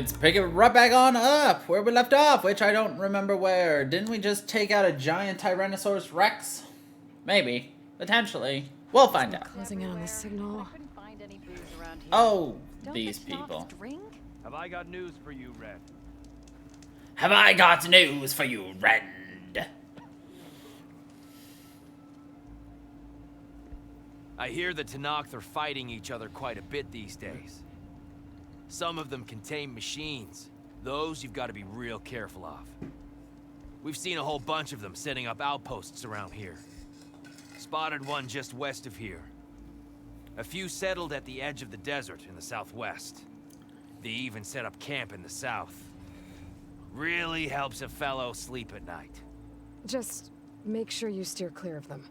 let's pick it right back on up where we left off, which I don't remember where. Didn't we just take out a giant Tyrannosaurus Rex? Maybe. Potentially. We'll find out. Closing in on the signal. Oh, these people. Have I got news for you, Red? Have I got news for you, Red? I hear the Tenakth are fighting each other quite a bit these days. Some of them contain machines. Those you've got to be real careful of. We've seen a whole bunch of them setting up outposts around here. Spotted one just west of here. A few settled at the edge of the desert in the southwest. They even set up camp in the south. Really helps a fellow sleep at night. Just make sure you steer clear of them.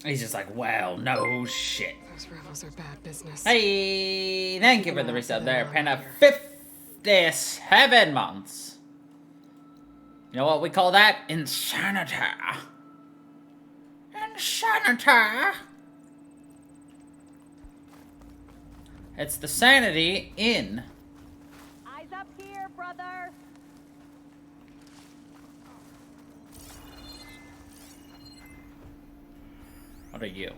He's just like, well, no shit. Those rebels are bad business. Hey, thank you for the resub there. Panda 57 months. You know what we call that? Insanity. Insanity. It's the sanity in. Eyes up here, brother. What are you?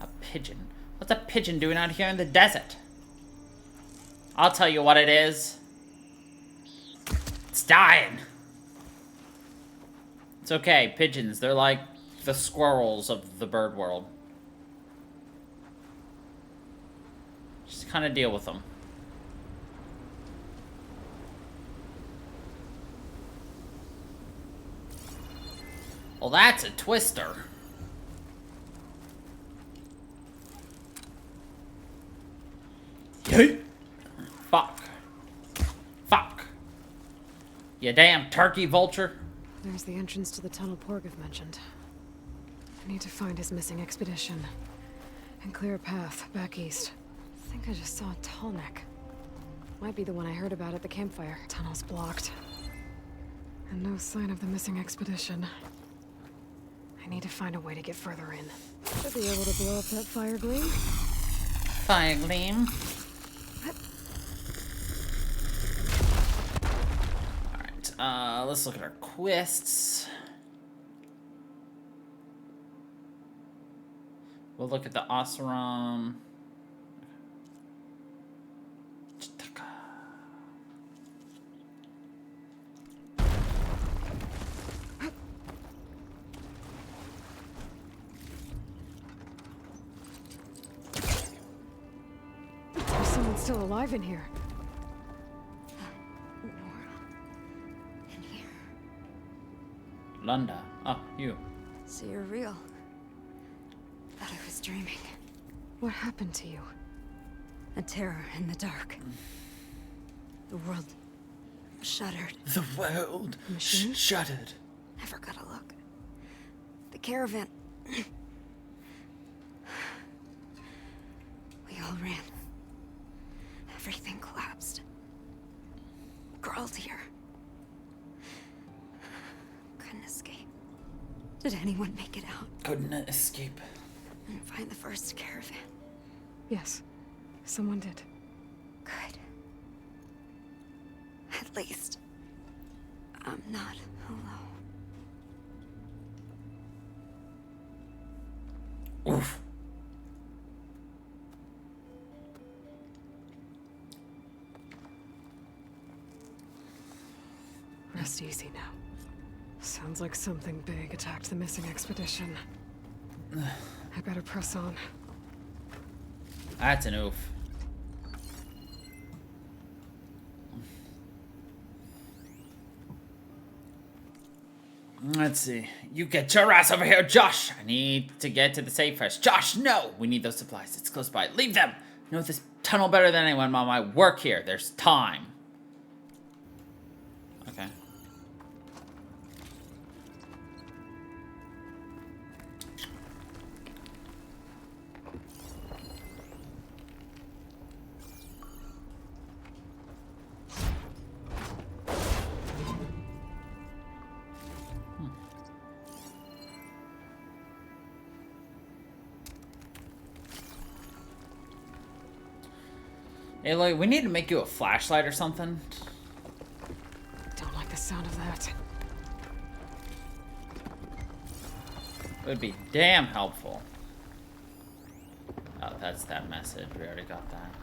A pigeon. What's a pigeon doing out here in the desert? I'll tell you what it is. It's dying. It's okay, pigeons, they're like the squirrels of the bird world. Just kind of deal with them. Well, that's a twister. Fuck. Fuck. You damn turkey vulture. There's the entrance to the tunnel Porgov mentioned. I need to find his missing expedition. And clear a path back east. I think I just saw a tall neck. Might be the one I heard about at the campfire. Tunnel's blocked. And no sign of the missing expedition. I need to find a way to get further in. Should be able to blow up that fire gleam. Fire gleam. Let's look at our quests. We'll look at the Oseram. There's someone still alive in here. Lunda. Oh, you. So you're real. Thought I was dreaming. What happened to you? A terror in the dark. The world shuddered. The world shuddered. Never got a look. The caravan. We all ran. Everything collapsed. Crawled here. Couldn't escape. Did anyone make it out? Couldn't escape. And find the first caravan? Yes, someone did. Good. At least, I'm not alone. Oof. Rest easy now. Sounds like something big attacked the missing expedition. I better press on. That's an oof. Let's see. You get your ass over here, Josh! I need to get to the safe first. Josh, no! We need those supplies. It's close by. Leave them! I know this tunnel better than anyone, Mom. I work here. There's time. Okay. Hey, like, we need to make you a flashlight or something. Don't like the sound of that. It would be damn helpful. Oh, that's that message. We already got that.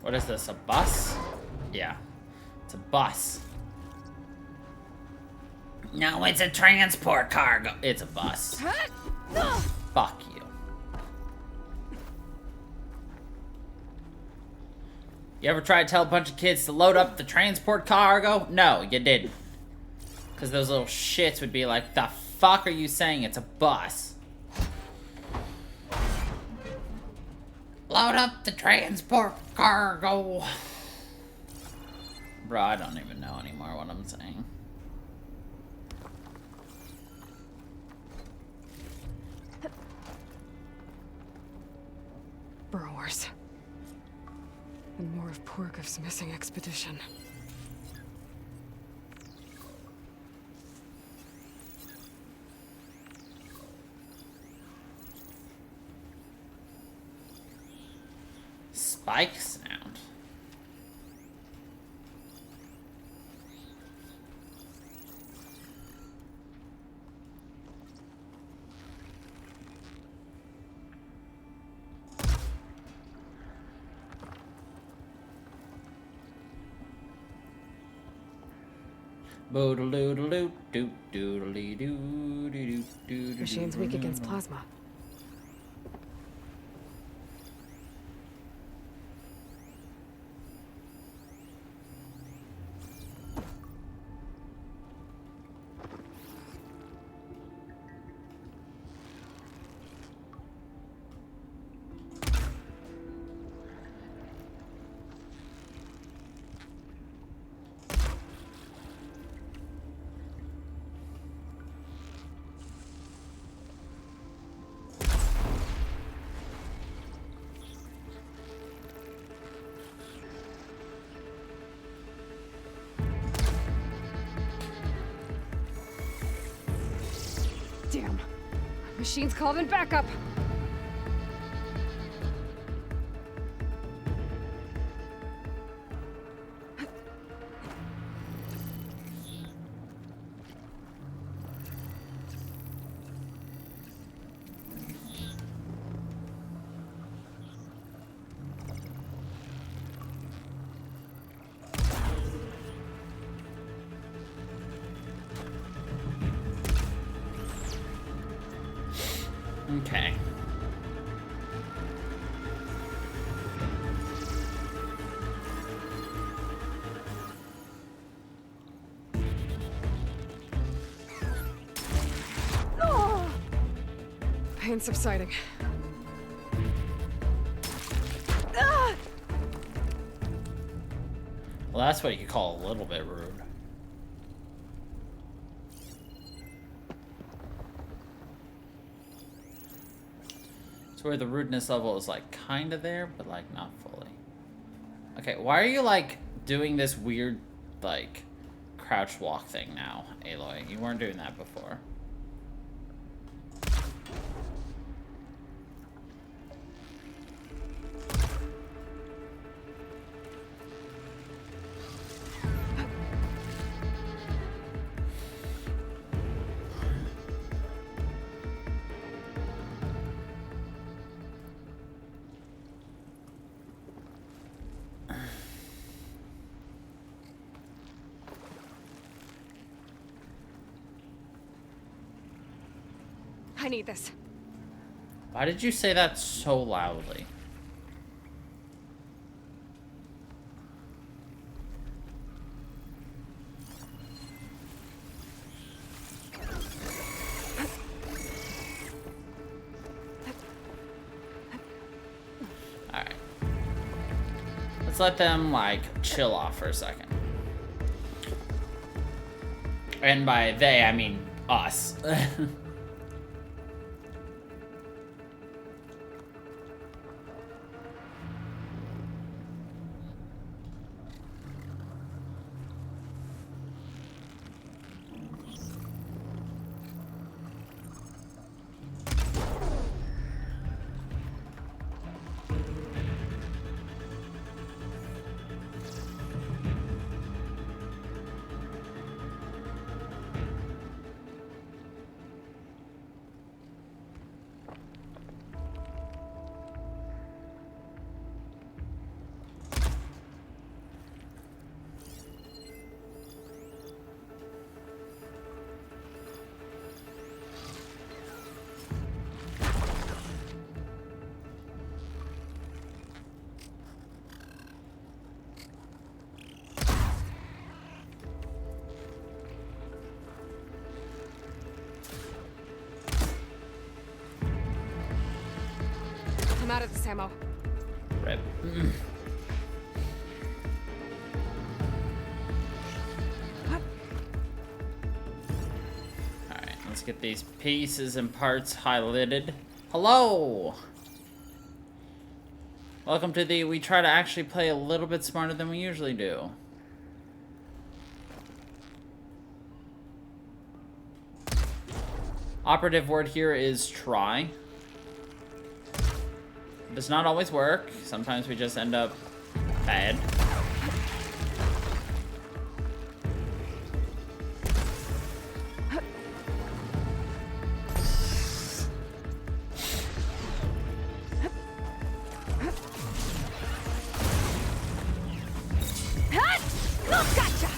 What is this, a bus? Yeah, it's a bus. No, it's a transport cargo. It's a bus. Fuck you. You ever try to tell a bunch of kids to load up the transport cargo? No, you didn't. Because those little shits would be like, the fuck are you saying? It's a bus. Load up the transport cargo. Bro, I don't even know anymore what I'm saying. Burrowers. And more of Porgov's missing expedition. Spike sound. Machine's weak against plasma. Damn. Machine's calling backup. Okay. Pain subsiding. Well, that's what you call a little bit rude. It's where the rudeness level is like kind of there, but like not fully. Okay, why are you like doing this weird like crouch walk thing now, Aloy? You weren't doing that before. I need this. Why did you say that so loudly? Alright. Let's let them, like, chill off for a second. And by they, I mean us. I'm out of this ammo. Rip. Alright, let's get these pieces and parts highlighted. Hello! Welcome to the... We try to actually play a little bit smarter than we usually do. Operative word here is try. It does not always work. Sometimes we just end up bad. Gotcha!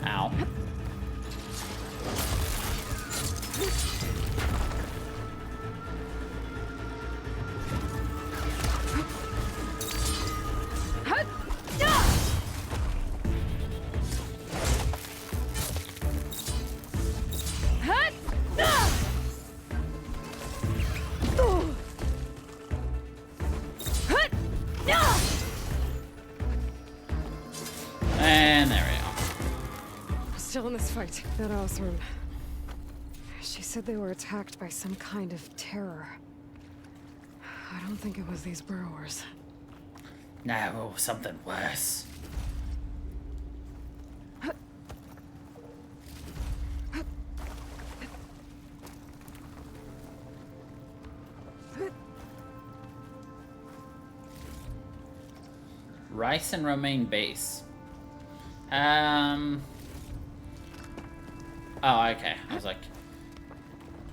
Ow. And there we go. Still in this fight. That Osram. She said they were attacked by some kind of terror. I don't think it was these burrowers. No, something worse. Rice and romaine base. Oh, okay. I was like...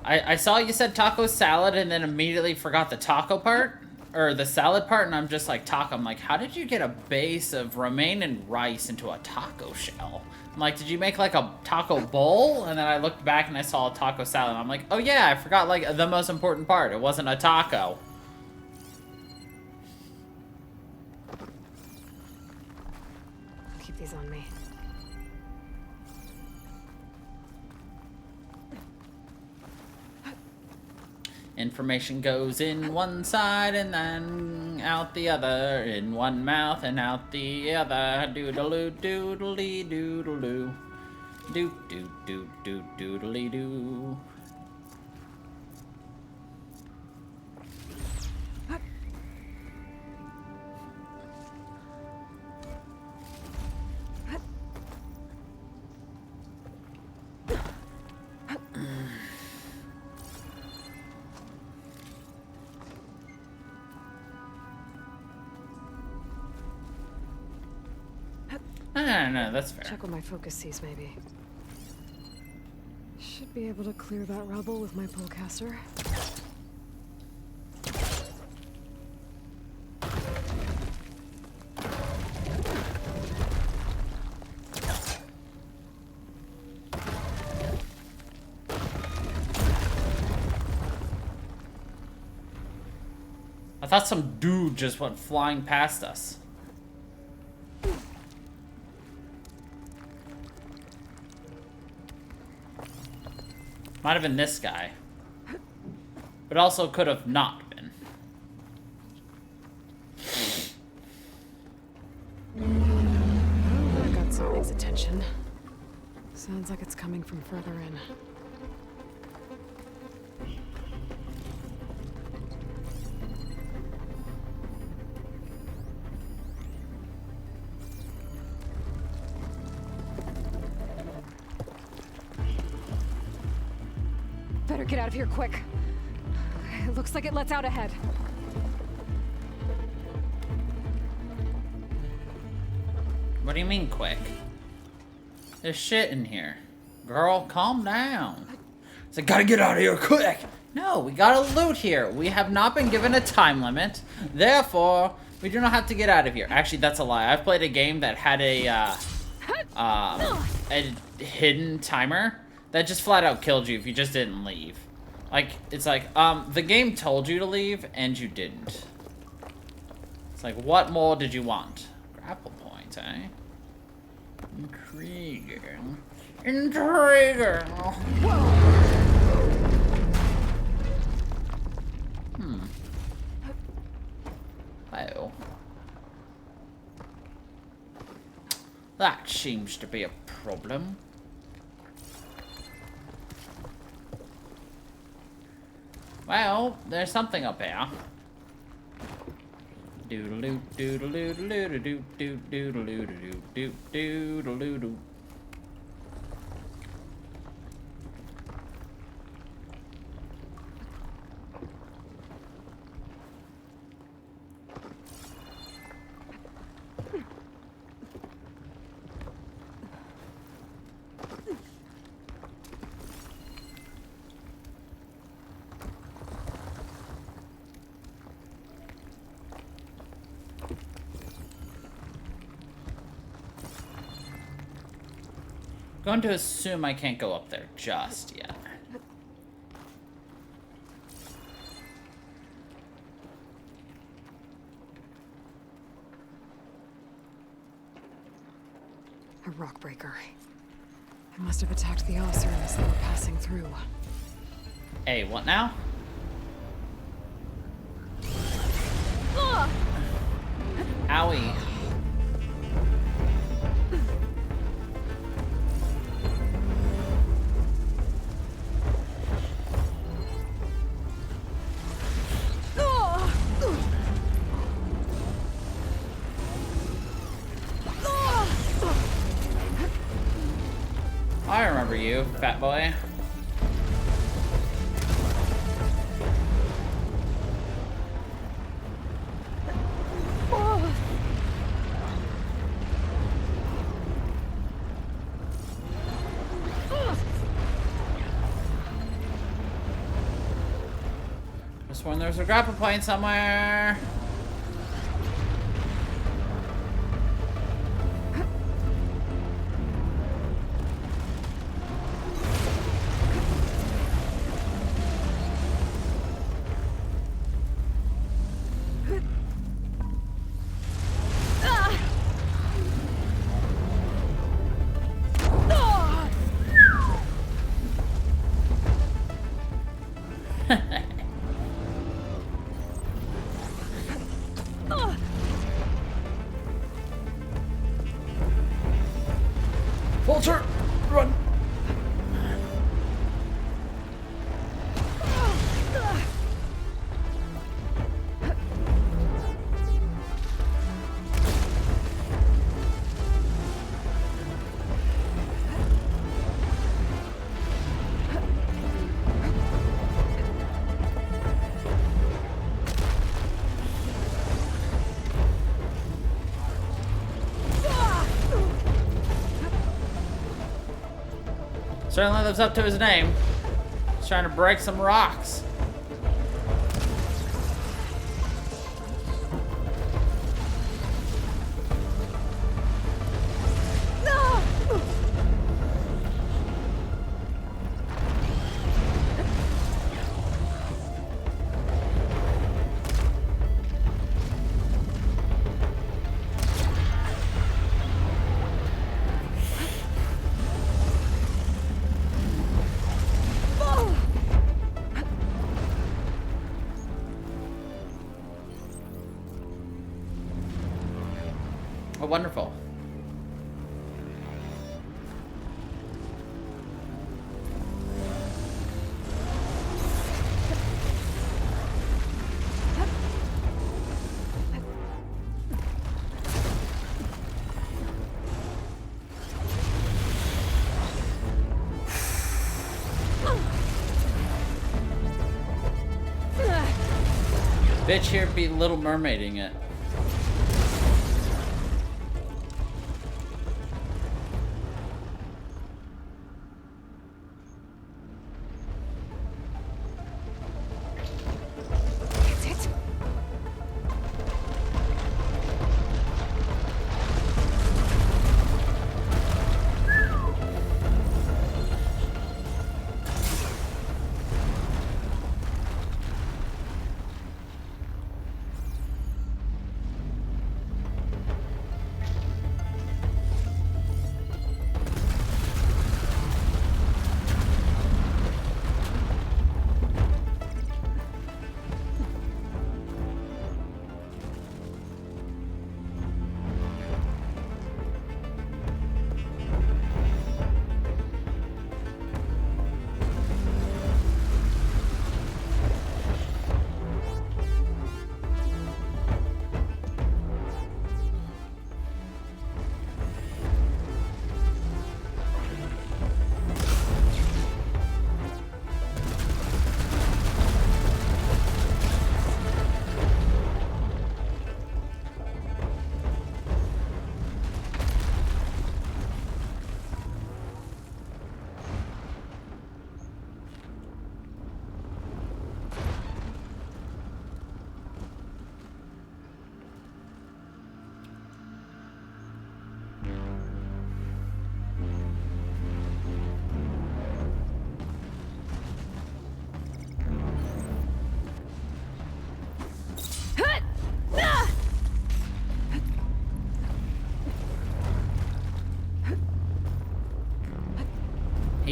I saw you said taco salad and then immediately forgot the taco part. Or the salad part, and I'm just like, taco. I'm like, how did you get a base of romaine and rice into a taco shell? I'm like, did you make like a taco bowl? And then I looked back and I saw a taco salad. And I'm like, oh yeah, I forgot like the most important part. It wasn't a taco. Keep these on me. Information goes in one side and then out the other. In one mouth and out the other. Doodaloo doodly doodaloo. Doo doo doo doo doodly doo. No, that's fair. Check what my focus sees, maybe. Should be able to clear that rubble with my pullcaster. I thought some dude just went flying past us. Might have been this guy. But also could have not been. Oh, that got something's attention. Sounds like it's coming from further in. Better get out of here quick. It looks like it lets out ahead. What do you mean quick? There's shit in here. Girl, calm down. It's like, gotta get out of here quick! No, we gotta loot here. We have not been given a time limit. Therefore, we do not have to get out of here. Actually, that's a lie. I've played a game that had a hidden timer that just flat out killed you if you just didn't leave. Like, it's like, the game told you to leave, and you didn't. like, what more did you want? Grapple point, eh? Intriguing. Intriguing! Oh. That seems to be a problem. Well, there's something up here. Doodaloo, doodaloo, doodaloo, doodaloo, doodaloo, doodaloo, doodaloo. Going to assume I can't go up there just yet. A rock breaker. It must have attacked the officer as they were passing through. Hey, what now? Owie. I remember you, fat boy. Just when there's a grapple point somewhere. Vulture, run! Certainly lives up to his name. He's trying to break some rocks. Oh, wonderful. Bitch here be Little Mermaiding it.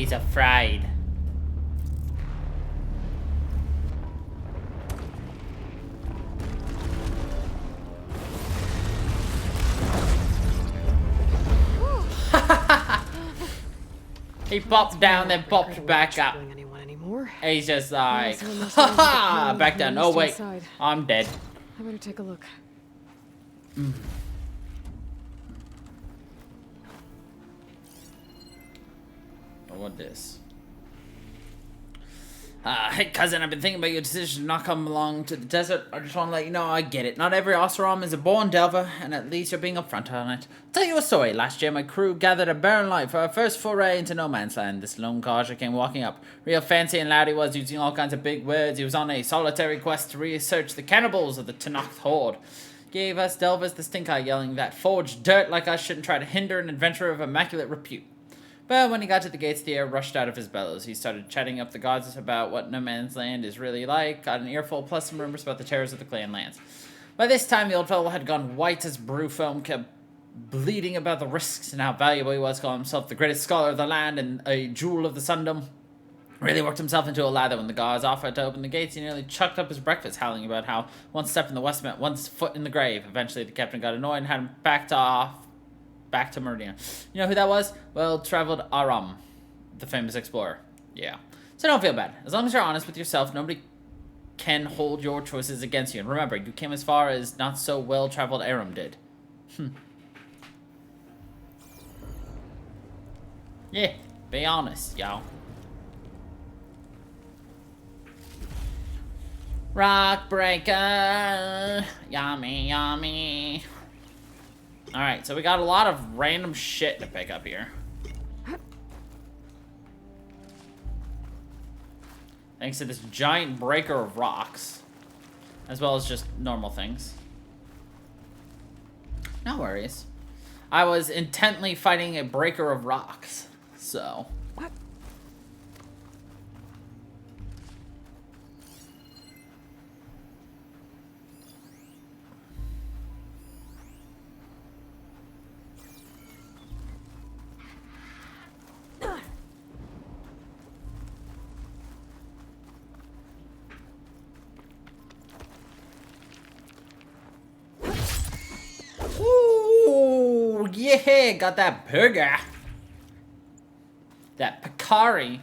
He's afraid. He popped down, then popped back up. Anyone anymore? He's just like, Also, unless ha I was ha, the back down. police Oh wait, inside. I'm dead. I better take a look. What this? Hey cousin, I've been thinking about your decision to not come along to the desert. I just want to let you know I get it. Not every Oseram is a born delver, and at least you're being upfront on it. I'll tell you a story. Last year, my crew gathered a barren light for our first foray into no man's land. This lone codger came walking up. Real fancy and loud he was, using all kinds of big words. He was on a solitary quest to research the cannibals of the Tanakh Horde. Gave us delvers the stink eye, yelling that forged dirt like us shouldn't try to hinder an adventurer of immaculate repute. But when he got to the gates, the air rushed out of his bellows. He started chatting up the gods about what no man's land is really like, got an earful, plus some rumors about the terrors of the clan lands. By this time, the old fellow had gone white as brew foam, kept bleating about the risks and how valuable he was, calling himself the greatest scholar of the land and a jewel of the Sundom. Really worked himself into a lather when the gods offered to open the gates. He nearly chucked up his breakfast, howling about how one step in the west meant one foot in the grave. Eventually, the captain got annoyed and had him back to Meridian. You know who that was? Well-traveled Aram, the famous explorer. Yeah. So don't feel bad. As long as you're honest with yourself, nobody can hold your choices against you. And remember, you came as far as not so well-traveled Aram did. Yeah, be honest, y'all. Rock breaker. Yummy, yummy. Alright, so we got a lot of random shit to pick up here. Thanks to this giant breaker of rocks. As well as just normal things. No worries. I was intently fighting a breaker of rocks. So... Ooh, yeah, got that burger. That Picari.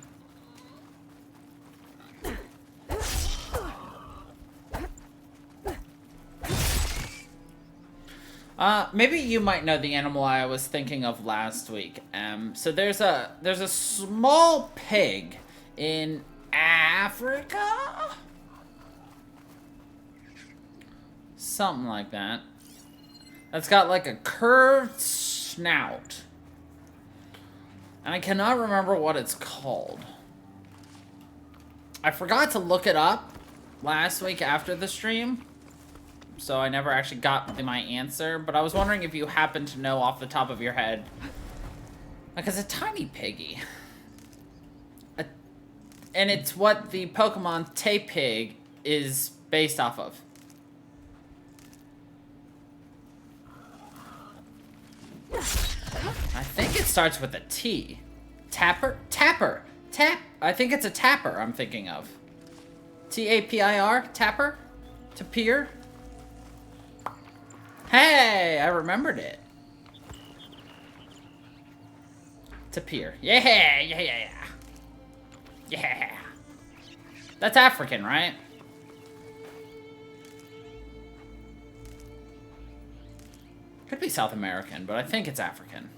Maybe you might know the animal I was thinking of last week. So there's a small pig in Africa? Something like that. That's got like a curved snout. And I cannot remember what it's called. I forgot to look it up last week after the stream. So I never actually got my answer. But I was wondering if you happen to know off the top of your head. Like, it's a tiny piggy. And it's what the Pokemon Tepig is based off of. I think it starts with a T. Tapper? Tapper! I think it's a tapper I'm thinking of. T-A-P-I-R? Tapper? Tapir? Hey! I remembered it. Tapir. Yeah! Yeah! That's African, right? Could be South American, but I think it's African.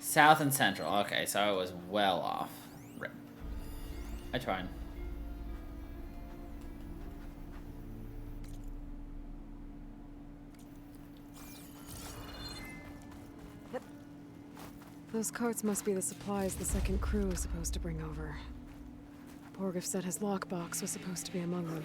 South and Central. Okay, so I was well off. Rip. I tried. Those carts must be the supplies the second crew is supposed to bring over. Porgif said his lockbox was supposed to be among them.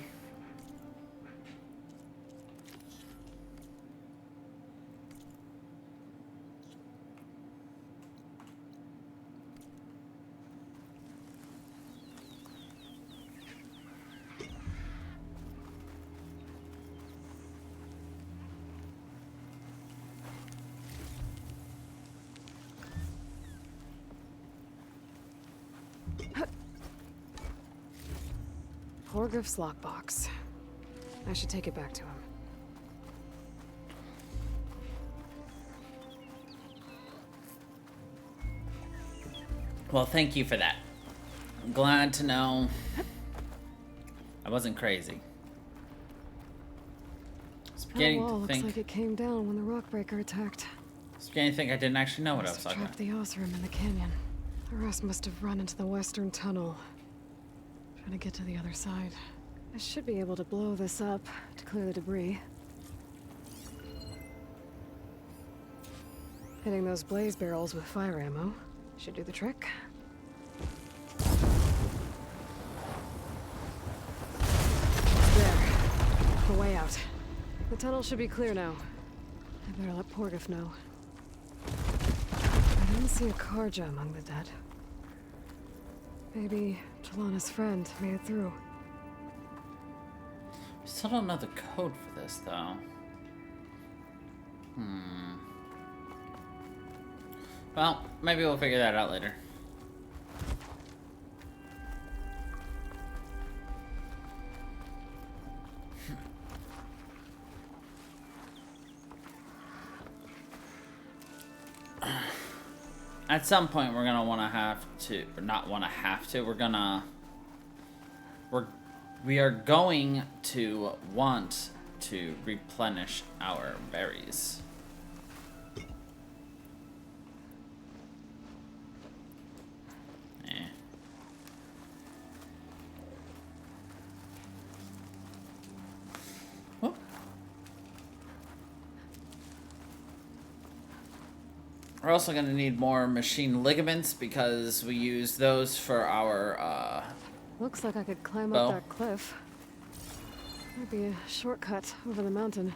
Porgif's lockbox. I should take it back to him. Well, thank you for that. I'm glad to know I wasn't crazy. It's beginning That wall to looks think. like it came down when the rockbreaker attacked. It's beginning to think I didn't actually know what I was Must have talking trapped about. the Osram in the canyon. The rest must have run into the western tunnel. Trying to get to the other side. I should be able to blow this up to clear the debris. Hitting those blaze barrels with fire ammo should do the trick. There. The way out. The tunnel should be clear now. I better let Porgif know. I didn't see a Karja among the dead. Maybe Talana's friend made it through. We still don't know the code for this, though. Well, maybe we'll figure that out later. At some point, we're gonna want to have to, or not want to have to. We are going to want to replenish our berries. Whoop. We're also going to need more machine ligaments because we use those for our Looks like I could climb bow. up that cliff. Might be a shortcut over the mountain.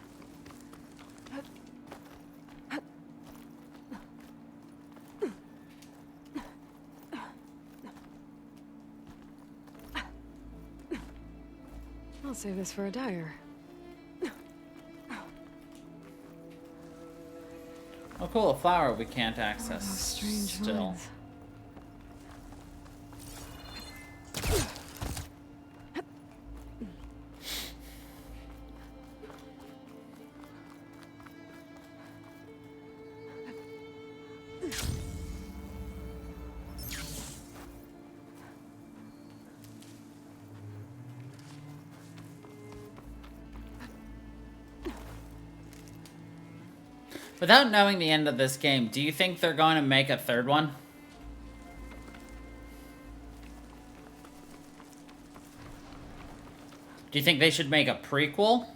I'll save this for a dyer. Oh cool, a flower we can't Those access strange still. vines. Without knowing the end of this game, do you think they're going to make a third one? Do you think they should make a prequel?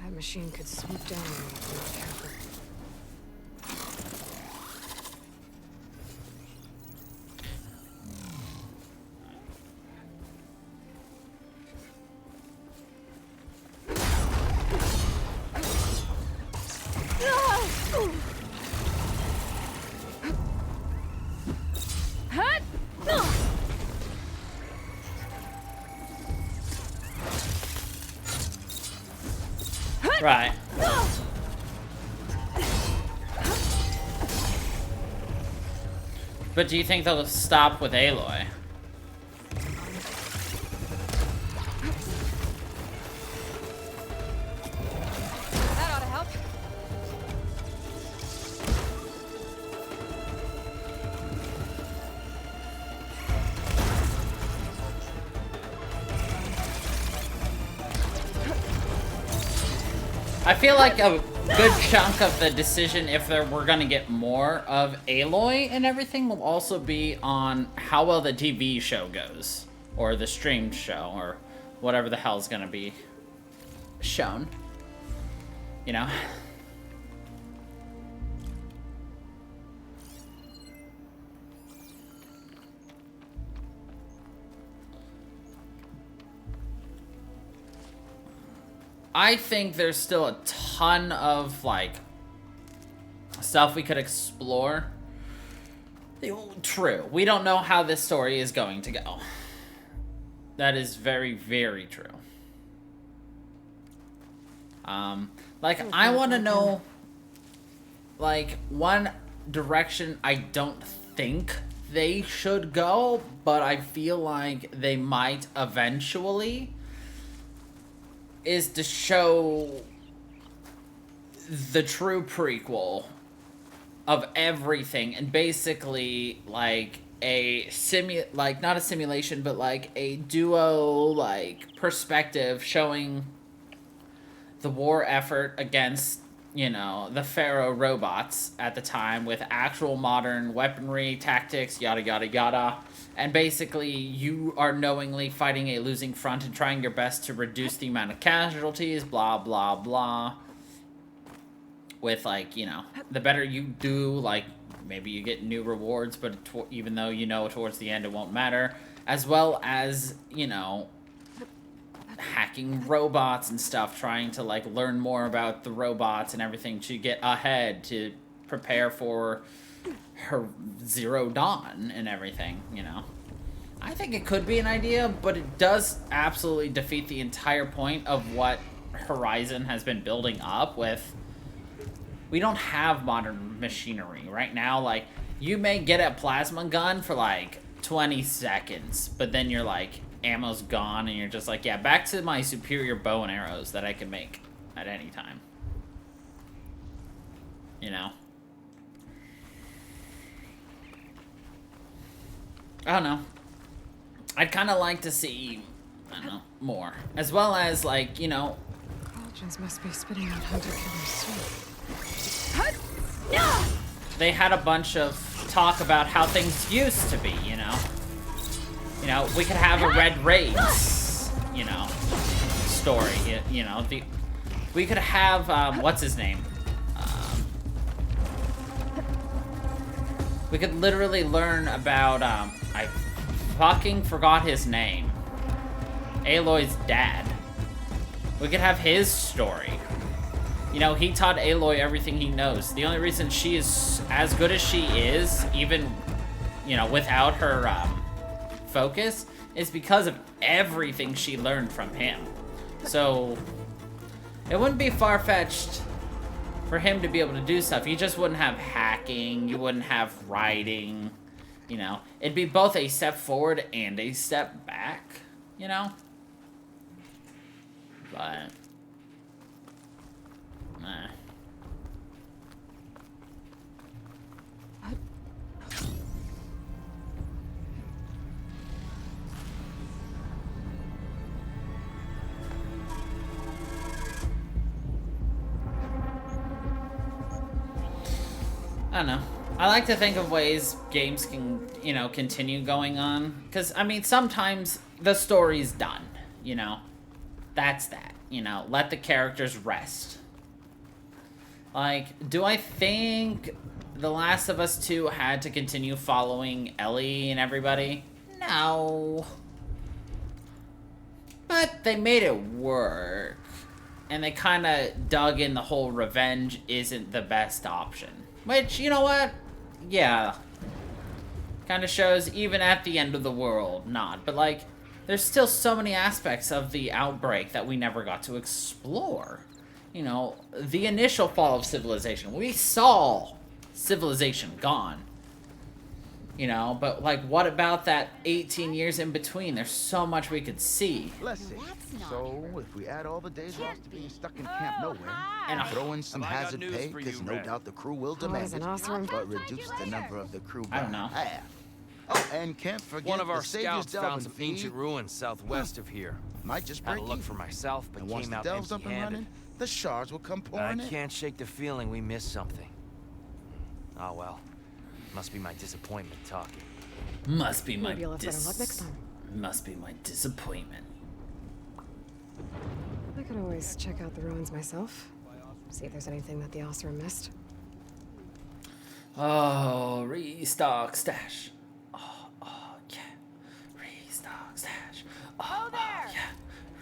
That machine could swoop down on me if we're not careful. Right. But do you think they'll stop with Aloy? That ought to help. I feel like a good chunk of the decision, if we're gonna get more of Aloy and everything, will also be on how well the TV show goes. Or the streamed show, or whatever the hell's gonna be shown. You know? I think there's still a ton of, like, stuff we could explore. True. We don't know how this story is going to go. That is very, very true. Like, I want to know, like, one direction I don't think they should go, but I feel like they might eventually, is to show the true prequel of everything, and basically, like, not a simulation, but like a duo, like, perspective showing the war effort against, you know, the Pharaoh robots at the time with actual modern weaponry, tactics, yada yada yada. And basically, you are knowingly fighting a losing front and trying your best to reduce the amount of casualties, blah blah blah. With, like, you know, the better you do, like, maybe you get new rewards, but even though you know towards the end it won't matter. As well as, you know, hacking robots and stuff, trying to, like, learn more about the robots and everything to get ahead, to prepare for her Zero Dawn and everything, you know. I think it could be an idea, but it does absolutely defeat the entire point of what Horizon has been building up with. We don't have modern machinery right now. Like, you may get a plasma gun for like 20 seconds, but then you're like, ammo's gone, and you're just like, yeah, back to my superior bow and arrows that I can make at any time. You know? I don't know. I'd kind of like to see, I don't know, more. As well as, like, you know... Belgians must be spitting out hunter-killers too. They had a bunch of talk about how things used to be, you know? You know, we could have a Red Race, you know, story, you know? We could have, what's his name? We could literally learn about, I fucking forgot his name. Aloy's dad. We could have his story. You know, he taught Aloy everything he knows. The only reason she is as good as she is, even, you know, without her focus, is because of everything she learned from him. So, it wouldn't be far-fetched for him to be able to do stuff. You just wouldn't have hacking, you wouldn't have riding, you know. It'd be both a step forward and a step back, you know? But... I don't know. I like to think of ways games can, you know, continue going on. Because, I mean, sometimes the story's done, you know? That's that, you know? Let the characters rest. Like, do I think The Last of Us 2 had to continue following Ellie and everybody? No. But they made it work. And they kind of dug in the whole revenge isn't the best option. Which, you know what? Yeah. Kind of shows even at the end of the world, not. But, like, there's still so many aspects of the outbreak that we never got to explore. You know, the initial fall of civilization. We saw civilization gone. You know, but, like, what about that 18 years in between? There's so much we could see. Let's see. So, if we add all the days lost to being stuck in camp nowhere, And throw in some Have I got hazard news pay, for you, because no Red? doubt the crew will demand an it, awesome but reduce the number of the crew by I don't know. half. Oh, and can't forget One of our the Savior's scouts Delve found and some feed ancient ruins southwest of here. Might just Had break a look even. for myself, but And once came the out Delve's up and empty-handed. running, the shards will come I pouring in. can't shake the feeling we missed something. Oh well. Must be my disappointment talking. Must be my Maybe you'll have better luck next time. Must be my disappointment. I could always check out the ruins myself. See if there's anything that the Osram missed. Oh, restock stash. Oh, yeah. Restock stash. Oh, there! yeah.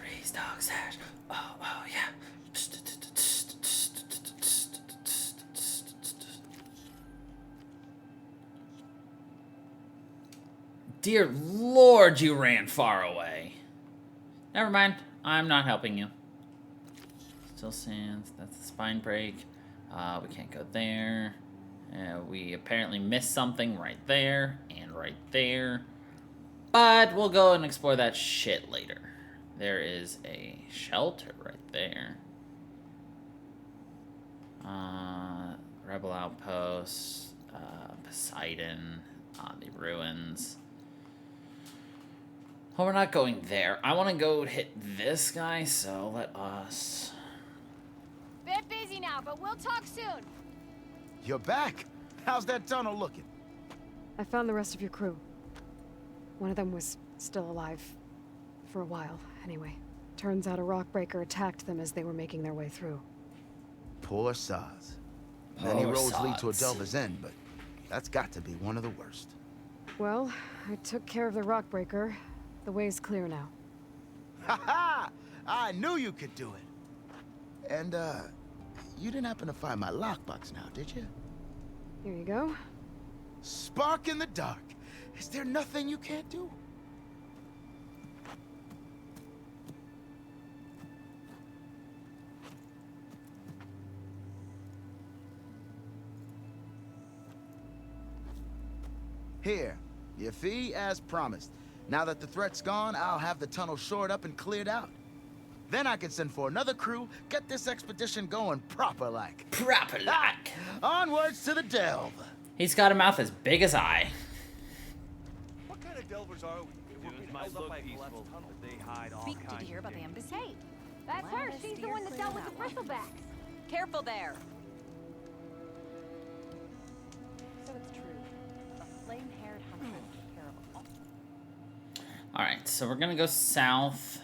Restock stash. Oh, yeah. Dear Lord, you ran far away. Never mind. I'm not helping you. Still stands. That's the spine break. We can't go there. We apparently missed something right there and right there. But we'll go and explore that shit later. There is a shelter right there. Rebel outpost. Poseidon. The ruins. Well, we're not going there. I want to go hit this guy, so let us... Bit busy now, but we'll talk soon. You're back. How's that tunnel looking? I found the rest of your crew. One of them was still alive. For a while, anyway. Turns out a rockbreaker attacked them as they were making their way through. Poor Saz. Many Poor roads lead to a Sods. Delver's End, but that's got to be one of the worst. Well, I took care of the rockbreaker. The way's clear now. Ha ha! I knew you could do it. And, you didn't happen to find my lockbox now, did you? Here you go. Spark in the dark. Is there nothing you can't do? Here, your fee as promised. Now that the threat's gone, I'll have the tunnel shored up and cleared out. Then I can send for another crew, get this expedition going proper-like. Proper like. Onwards to the delve. He's got a mouth as big as I. What kind of delvers are we? We're being held up by a collapsed tunnel. They hide all Speak did you hear about the embassy? Hey, that's her. She's the one that dealt with the bristlebacks. Careful there. So it's true. A flame-haired huntress took care of all. Alright, so we're gonna go south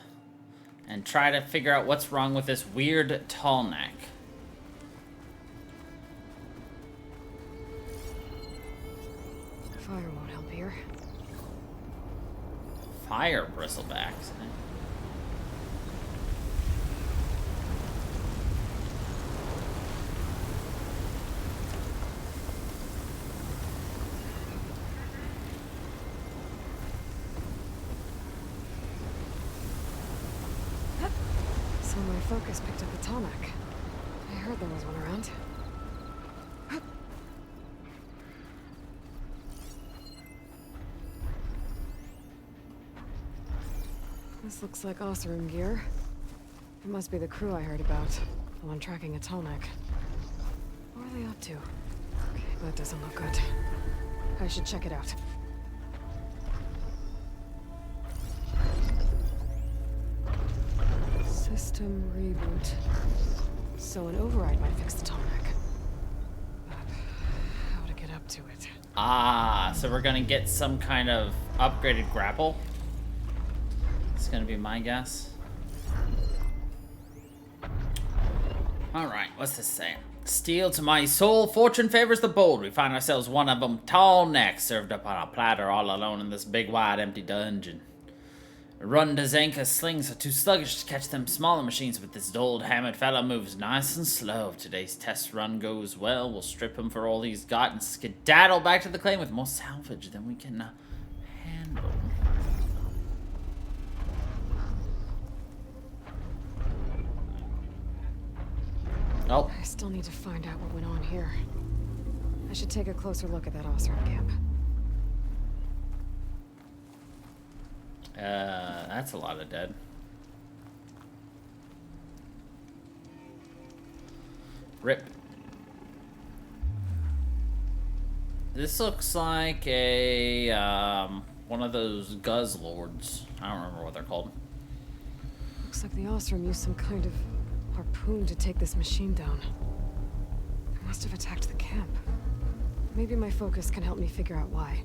and try to figure out what's wrong with this weird tall neck. Fire won't help here. Fire bristlebacks. Eh? So my focus picked up a tonic. I heard there was one around. This looks like Osram gear. It must be the crew I heard about. The one tracking a tonic. What are they up to? Okay, that doesn't look good. I should check it out. System reboot. So an override might fix the tonic. But how to get up to it? Ah, so we're gonna get some kind of upgraded grapple. It's gonna be my guess. Alright, what's this say? Steel to my soul, fortune favors the bold. We find ourselves one of them tall necks served up on a platter all alone in this big wide empty dungeon. Run to Zanka's slings are too sluggish to catch them smaller machines, but this old hammered fella moves nice and slow. If today's test run goes well, we'll strip him for all he's got and skedaddle back to the claim with more salvage than we can handle. Oh, I still need to find out what went on here. I should take a closer look at that Osram camp. that's a lot of dead. Rip. This looks like a, one of those Guzzlords. I don't remember what they're called. Looks like the Osram used some kind of harpoon to take this machine down. They must have attacked the camp. Maybe my focus can help me figure out why.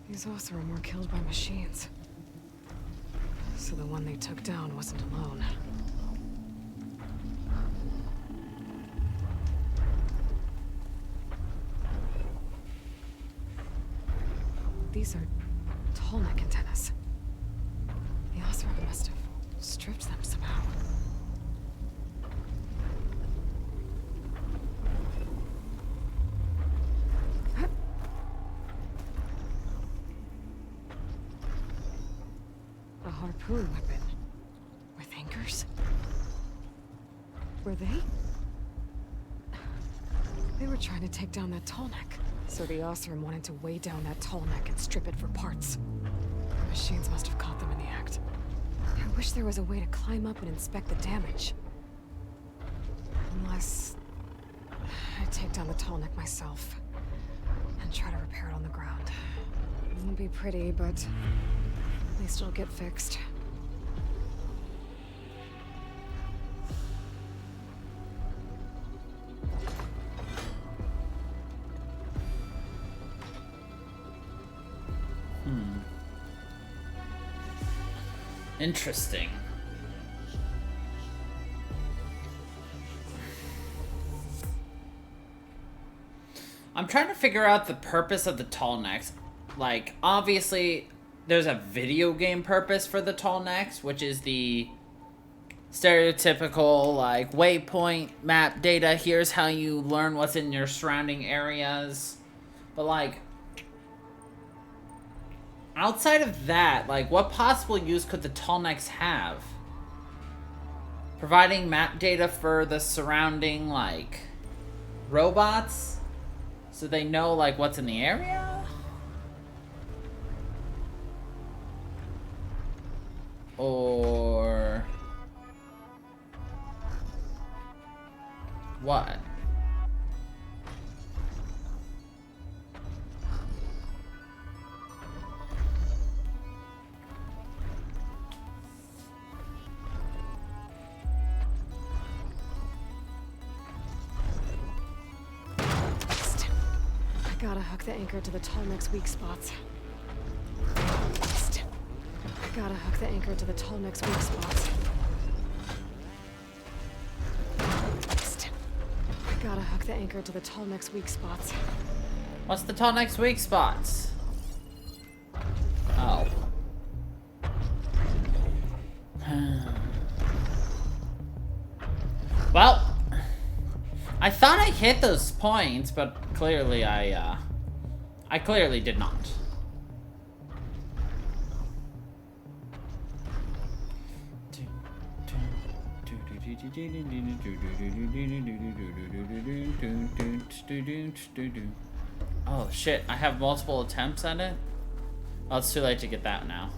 These Oseram were killed by machines. So the one they took down wasn't alone. These are tall neck antennas. The Oseram must have stripped them somehow. A harpoon weapon. With anchors? Were they? They were trying to take down that tall neck. So the Oseram wanted to weigh down that tall neck and strip it for parts. The machines must have caught them in the act. I wish there was a way to climb up and inspect the damage. Unless... I take down the tall neck myself. And try to repair it on the ground. It won't be pretty, but... at least it'll get fixed. Interesting. I'm trying to figure out the purpose of the tall necks. Like, obviously, there's a video game purpose for the tall necks, which is the stereotypical, like, waypoint map data. Here's how you learn what's in your surrounding areas. But, like, outside of that, like, what possible use could the tall necks have? Providing map data for the surrounding, like, robots? So they know, like, what's in the area? Or... what? I gotta hook the anchor to the tall neck's weak spots. I gotta hook the anchor to the tall neck's weak spots. I gotta hook the anchor to the tall neck's weak spots. What's the tall neck's weak spots? Oh. Well, I thought I hit those points, but clearly I clearly did not. Oh shit, I have multiple attempts at it? Oh, it's too late to get that now.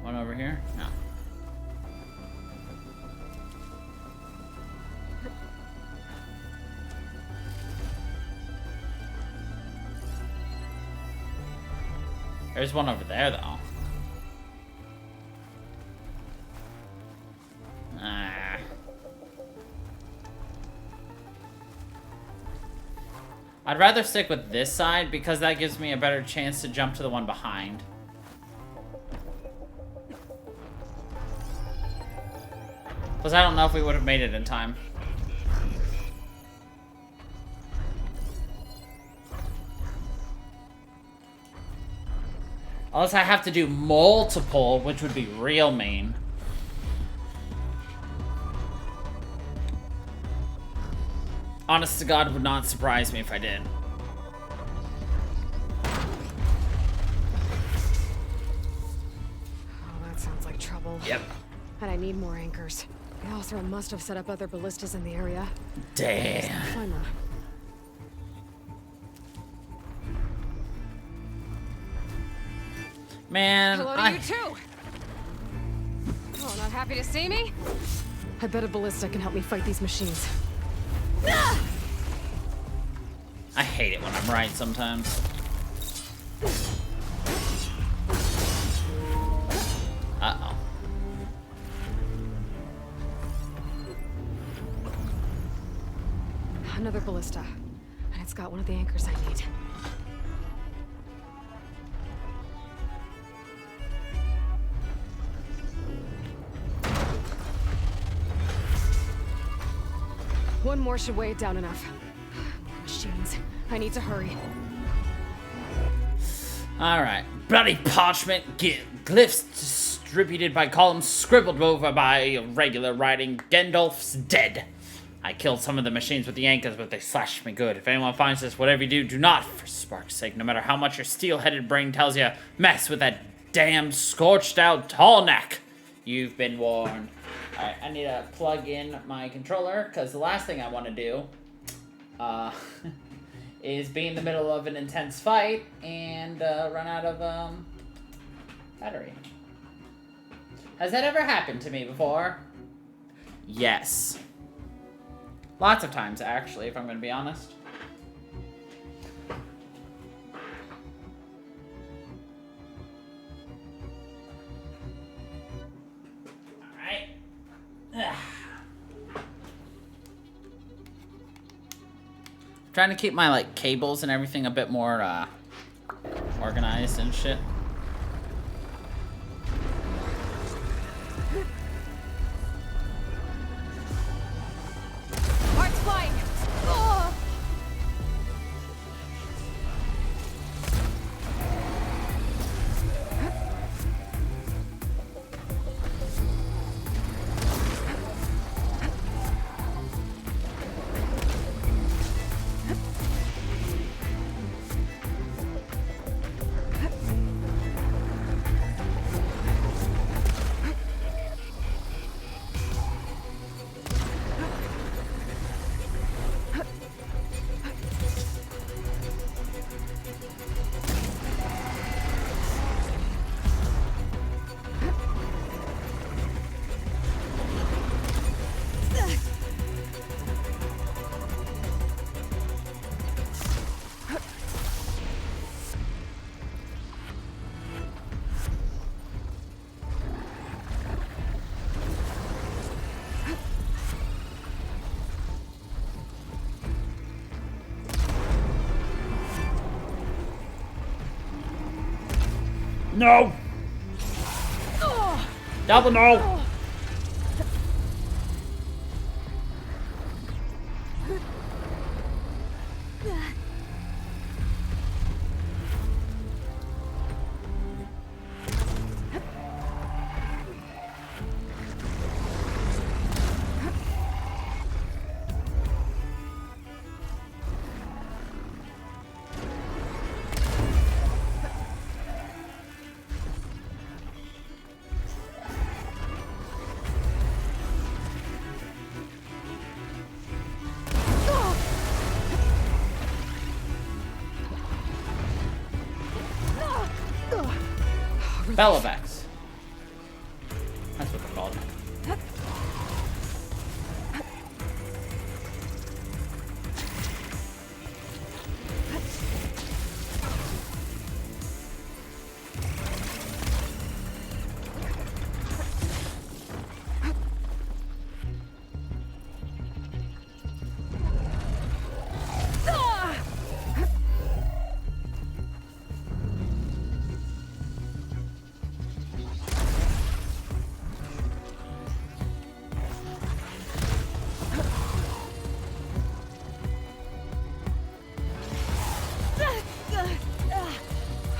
One over here? No. There's one over there, though. Ah. I'd rather stick with this side because that gives me a better chance to jump to the one behind. Plus, I don't know if we would have made it in time. Unless I have to do multiple, which would be real mean. Honest to God, would not surprise me if I did. Oh, that sounds like trouble. Yep. And I need more anchors. The Oseram must have set up other ballistas in the area. Damn. Find one. Man, Hello to you too. Oh, not happy to see me? I bet a ballista can help me fight these machines. I hate it when I'm right sometimes. Uh-oh. Another ballista. And it's got one of the anchors I need. One more should weigh it down enough. More machines. I need to hurry. Alright. Bloody parchment glyphs distributed by columns scribbled over by regular writing. Gandalf's dead. I killed some of the machines with the anchors, but they slashed me good. If anyone finds this, whatever you do, do not, for spark's sake, no matter how much your steel-headed brain tells you, mess with that damn scorched-out tall neck. You've been warned. Alright, I need to plug in my controller, because the last thing I want to do is be in the middle of an intense fight and run out of battery. Has that ever happened to me before? Yes. Lots of times, actually, if I'm going to be honest. Trying to keep my like cables and everything a bit more organized and shit. Art's flying! Oh! No! Double no! Bellavex. That's what they're called.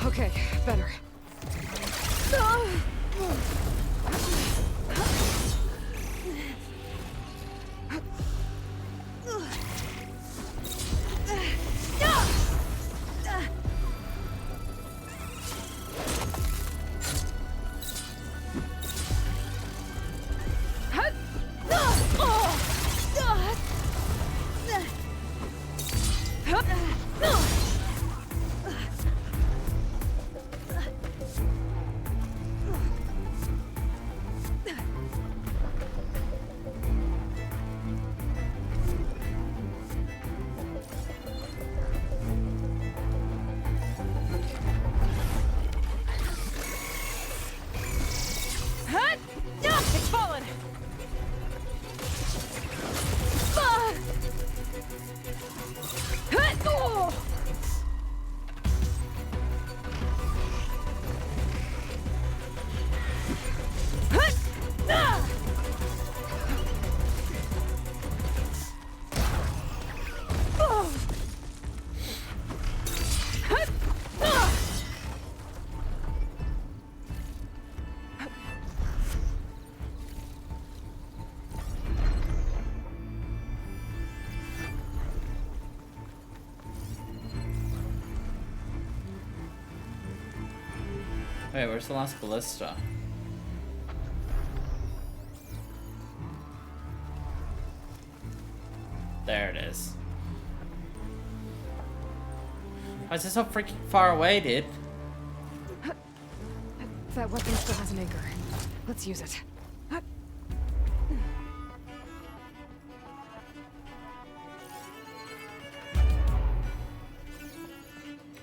Okay, better. Wait, where's the last ballista? There it is. Why is it so freaking far away, dude? That weapon still has an anchor. Let's use it.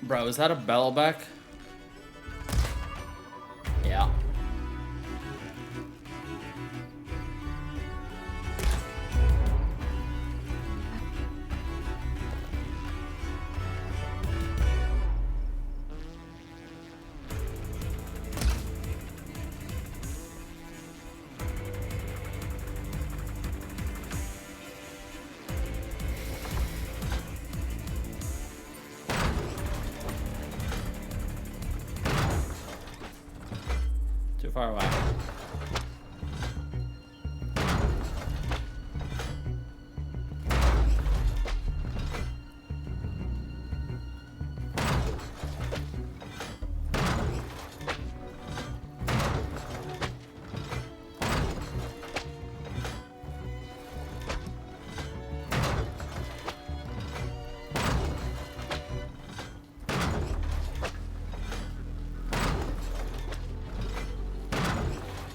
Bro, is that a Bellowback? Yeah. Too far away.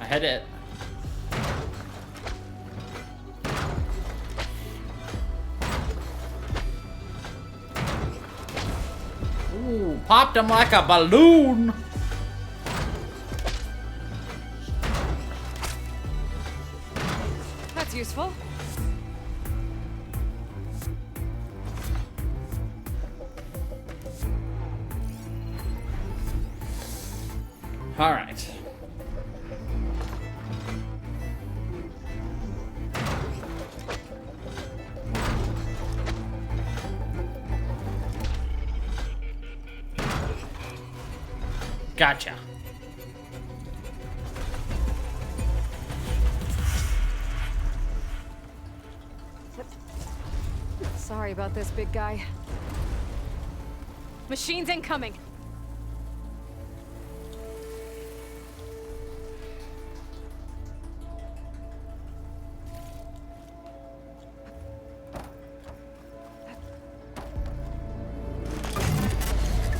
I hit it. Ooh, popped him like a balloon. That's useful. All right. Gotcha. Sorry about this, big guy. Machines incoming.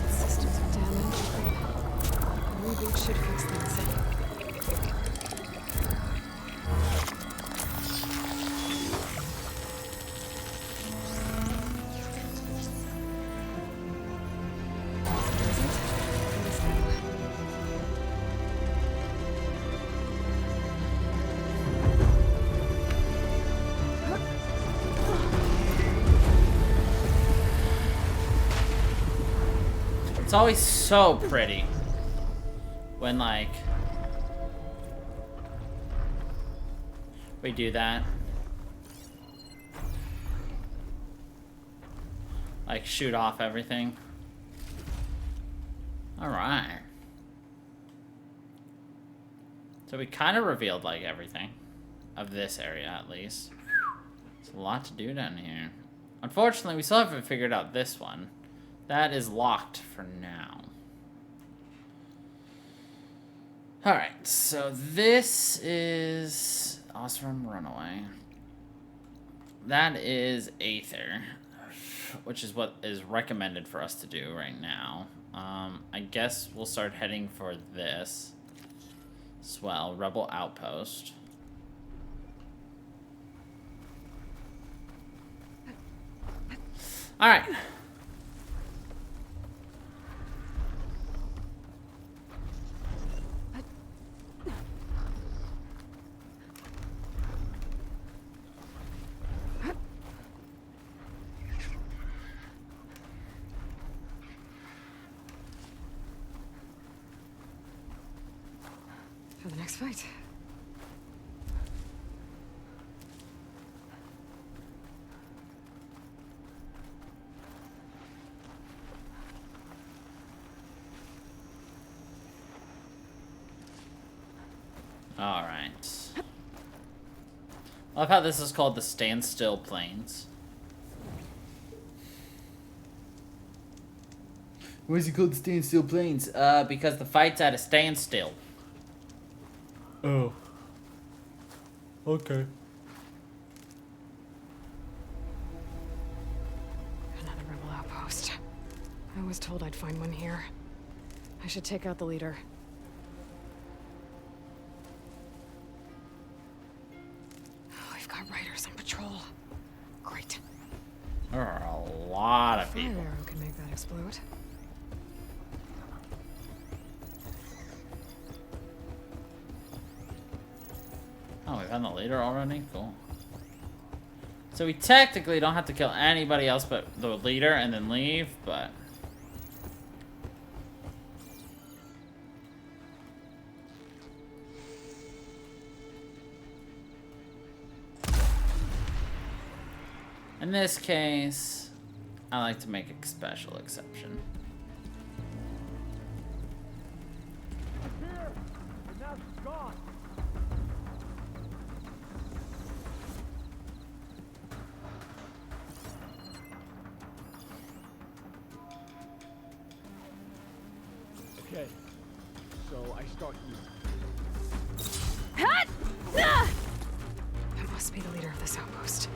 Systems are damaged. A reboot should fix things. It's always so pretty when, like, we do that. Like, shoot off everything. Alright. So we kind of revealed, like, everything. Of this area, at least. There's a lot to do down here. Unfortunately, we still haven't figured out this one. That is locked for now. Alright, so this is Osram Runaway. That is Aether, which is what is recommended for us to do right now. I guess we'll start heading for this as well, Rebel Outpost. Alright. For the next fight. Alright. I love how this is called the Standstill Plains. Why is it called standstill planes? Because the fight's at a standstill. Oh. Okay. Another rebel outpost. I was told I'd find one here. I should take out the leader. Oh, we've got riders on patrol. Great. There are a lot of Fire people. arrow can make that explode. Oh, we found the leader already? Cool. So we technically don't have to kill anybody else but the leader and then leave, but... in this case, I like to make a special exception. Here, but now she's gone. Okay, so I start here. That must be the leader of this outpost.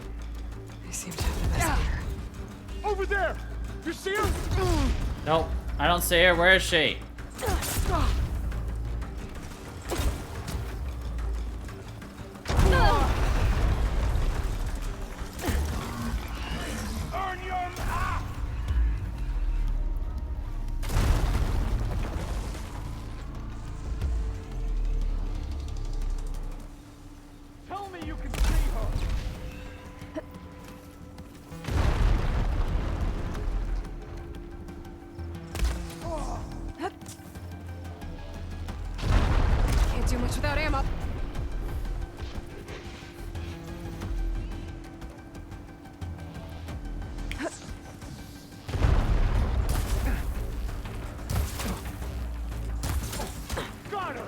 They seem to have the best gear. Over there! You see her? Nope, I don't see her. Where is she? Earn your ah! Tell me you can see her. Can't do much without ammo. Got her!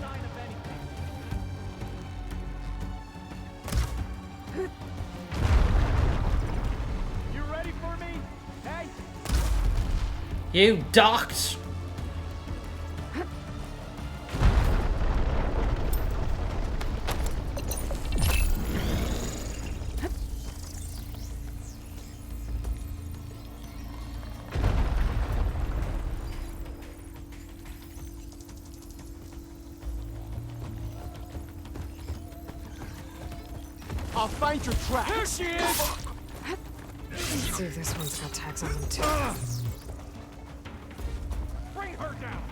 Sign of anything. You ready for me? Hey! You docked! I'll find your tracks. Here she is! Let's see if this one's got tags on them too. Bring her down!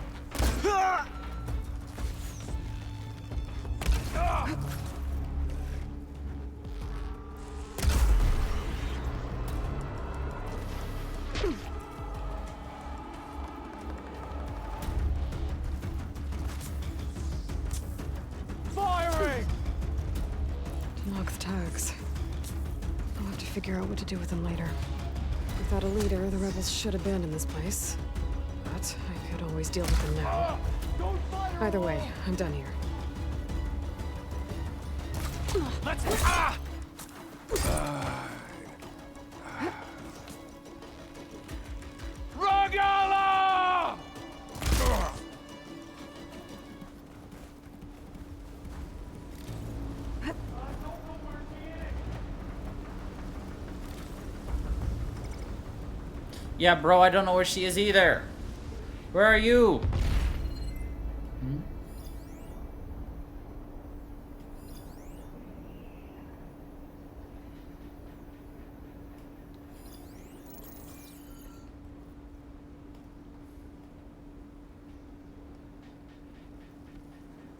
Firing! Unlock the tags. I'll have to figure out what to do with them later. Without a leader, the rebels should abandon this place. But I could always deal with them now. Don't fire! Either way, I'm done here. Let's ah! Ragala! Yeah, bro, I don't know where she is either. Where are you? Hmm?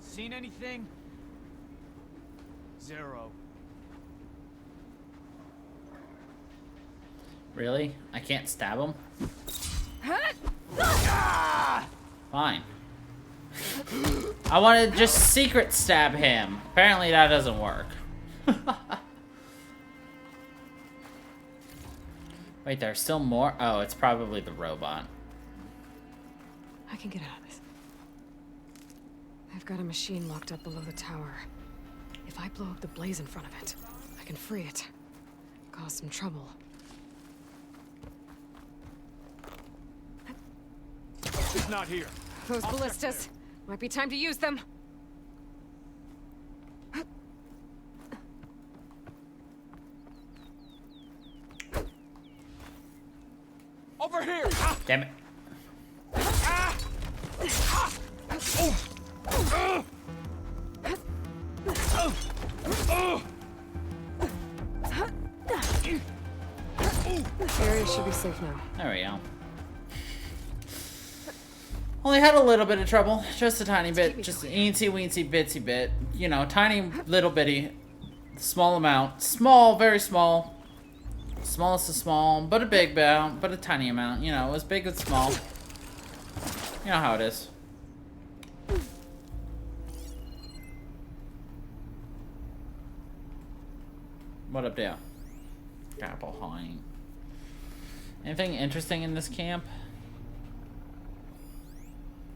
Seen anything? Zero. Really? I can't stab him? Fine. I want to just secret stab him. Apparently that doesn't work. Wait, there's still more? Oh, it's probably the robot. I can get out of this. I've got a machine locked up below the tower. If I blow up the blaze in front of it, I can free it. Cause some trouble. She's not here. Those ballistas. Might be time to use them. Over here! Damn it. The area should be safe now. There we go. Only had a little bit of trouble. Just a tiny bit. Just an eensy weensy bitsy bit. You know, tiny little bitty. Small amount. Small, very small. Smallest of small, but a big amount, but a tiny amount. You know, as big as small. You know how it is. What up there? Apple Hine. Anything interesting in this camp?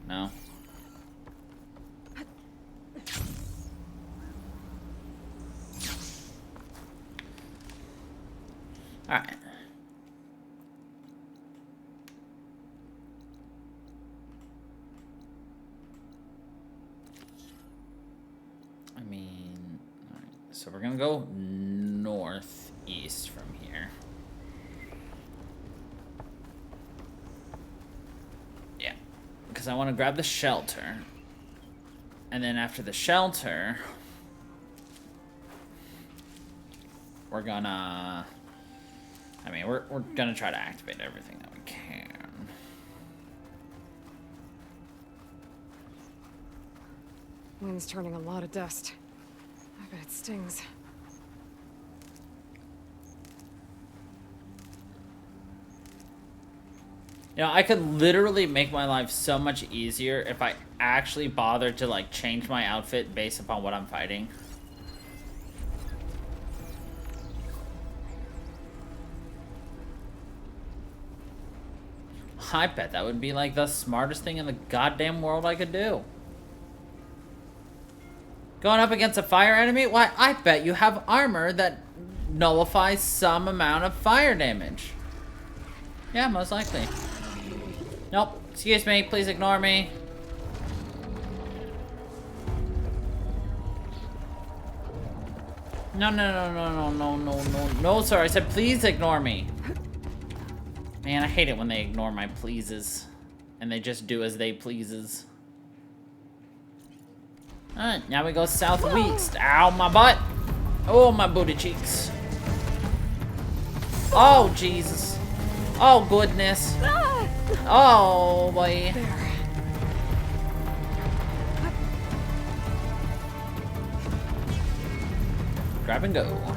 No. Alright. I mean, alright. So we're gonna go northeast from here. Yeah. Because I want to grab the shelter. And then after the shelter, we're gonna... I mean, we're gonna try to activate everything that we can. Wind's turning a lot of dust. I bet it stings. You know, I could literally make my life so much easier if I actually bothered to, like, change my outfit based upon what I'm fighting. I bet that would be, like, the smartest thing in the goddamn world I could do. Going up against a fire enemy? Why, I bet you have armor that nullifies some amount of fire damage. Yeah, most likely. Nope. Excuse me. Please ignore me. No, sir. I said please ignore me. Man, I hate it when they ignore my pleases. And they just do as they pleases. Alright, now we go southwest. Ow, my butt. Oh, my booty cheeks. Oh, Jesus. Oh, goodness. Oh, boy. Grab and go.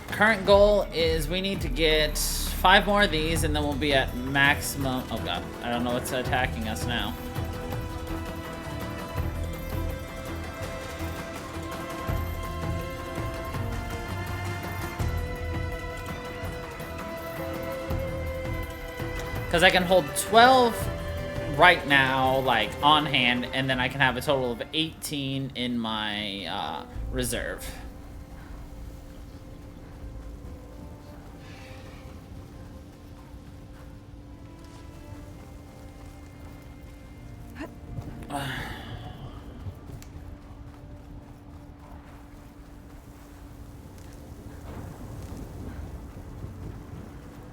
Current goal is we need to get 5 more of these and then we'll be at maximum. Oh god, I don't know what's attacking us now. Because I can hold 12 right now, like on hand, and then I can have a total of 18 in my reserve.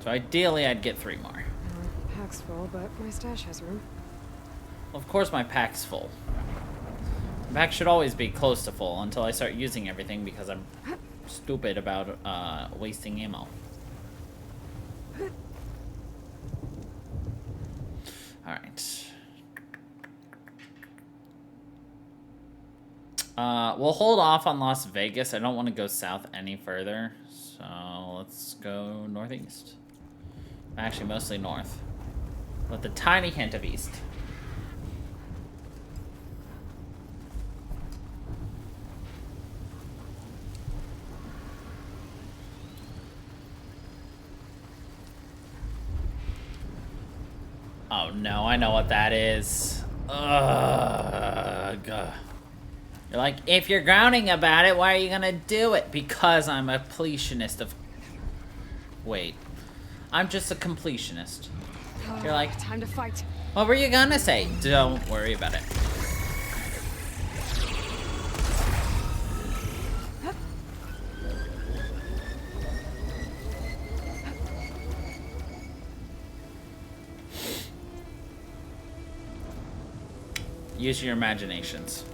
So ideally, I'd get 3 more. Pack's full, but my stash has room. Of course my pack's full. My pack should always be close to full until I start using everything because I'm stupid about wasting ammo. Alright. We'll hold off on Las Vegas. I don't want to go south any further. So let's go northeast. Actually, mostly north. With a tiny hint of east. Oh no, I know what that is. Ugh. You're like, if you're grounding about it, why are you gonna do it? Because I'm a completionist of... Wait. I'm just a completionist. You're like, time to fight. what were you gonna say? Don't worry about it. Use your imaginations.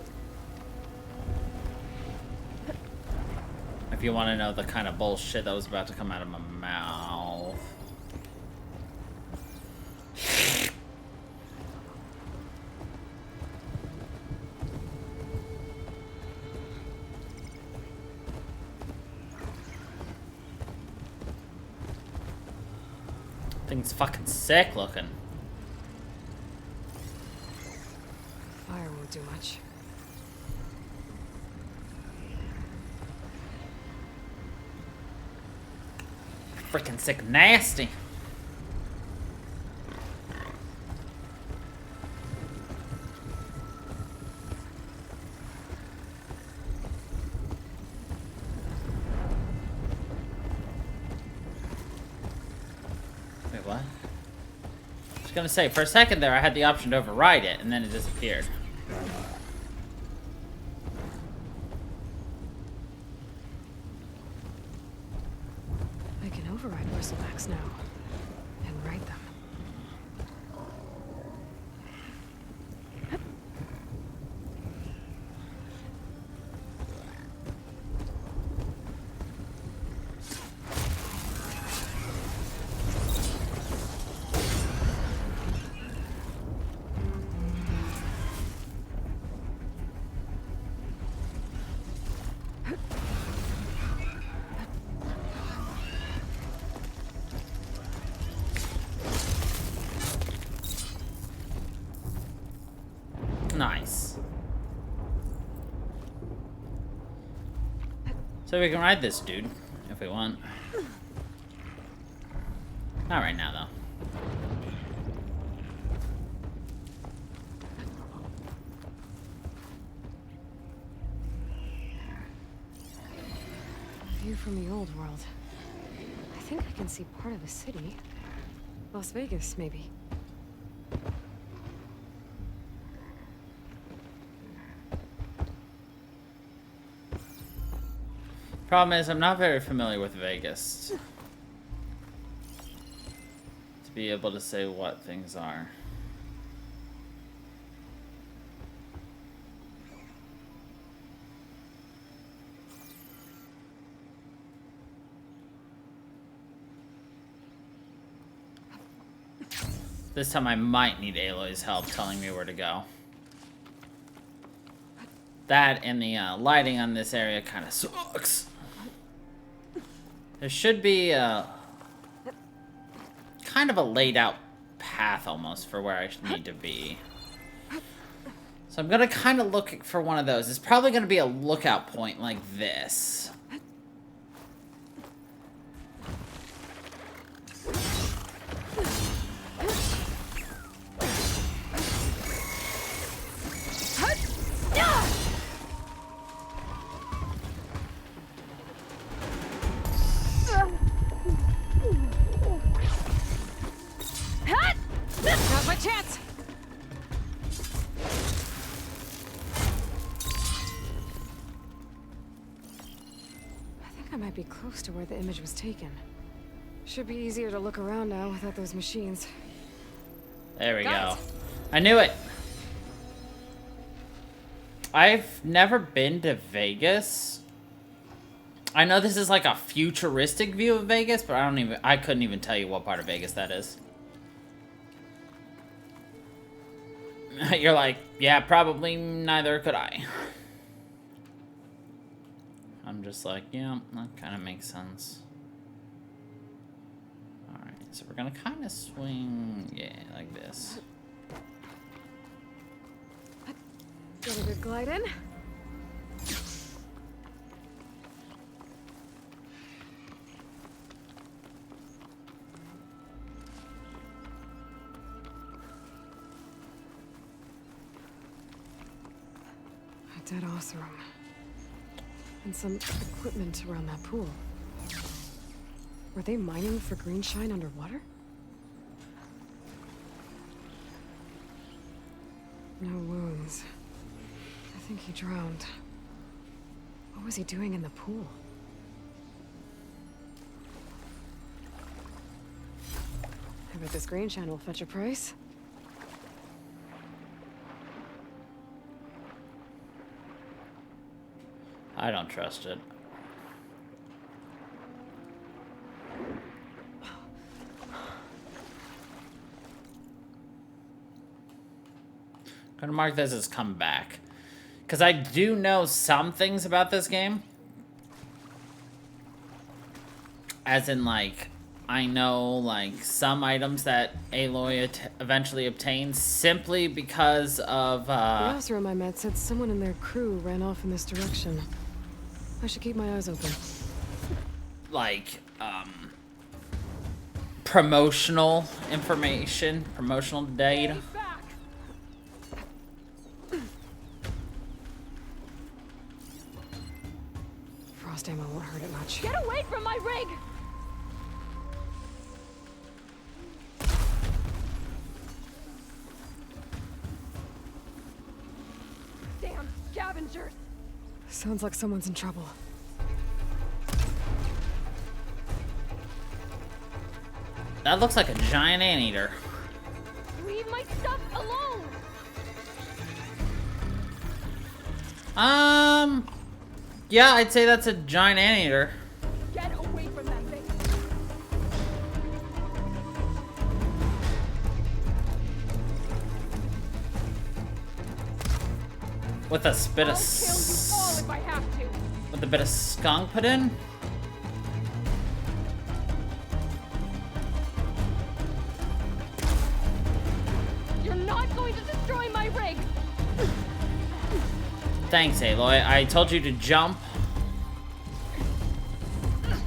If you want to know the kind of bullshit that was about to come out of my mouth. Thing's fucking sick looking. Fire won't do much. Freaking sick nasty. Wait, what? I was gonna say, for a second there I had the option to override it, and then it disappeared. I can override bristlebacks now. And ride them. Nice. So we can ride this dude, if we want. Not right now, though. View from the old world. I think I can see part of the city. Las Vegas, maybe. Problem is, I'm not very familiar with Vegas. To be able to say what things are. This time I might need Aloy's help telling me where to go. That and the lighting on this area kind of sucks. There should be kind of a laid out path almost for where I need to be. So I'm gonna kind of look for one of those. It's probably gonna be a lookout point like this. Now's my chance! I think I might be close to where the image was taken. Should be easier to look around now without those machines. There we Got go. it. I knew it. I've never been to Vegas. I know this is like a futuristic view of Vegas, but I couldn't even tell you what part of Vegas that is. You're like, yeah, probably neither could I. I'm just like, yeah, that kind of makes sense. Alright, so we're gonna kind of swing, yeah, like this. Get a good glide in. A dead Oseram. And some equipment around that pool. Were they mining for green shine underwater? No wounds. I think he drowned. What was he doing in the pool? I bet this green shine will fetch a price. I don't trust it. I'm gonna mark this as come back. Because I do know some things about this game. As in, like, I know, like, some items that Aloy eventually obtains simply because of, The Oseram I met said someone in their crew ran off in this direction. I should keep my eyes open. like, promotional information, promotional data. Frost ammo won't hurt it much. Get away from my rig! Damn scavengers! Sounds like someone's in trouble. That looks like a giant anteater. Leave my stuff alone! Yeah, I'd say that's a giant anteater. Get away from that thing! With a bit I'll of kill you all if I have to! with a bit of skunk put in. You're not going to destroy my rig! Thanks, Aloy. I told you to jump.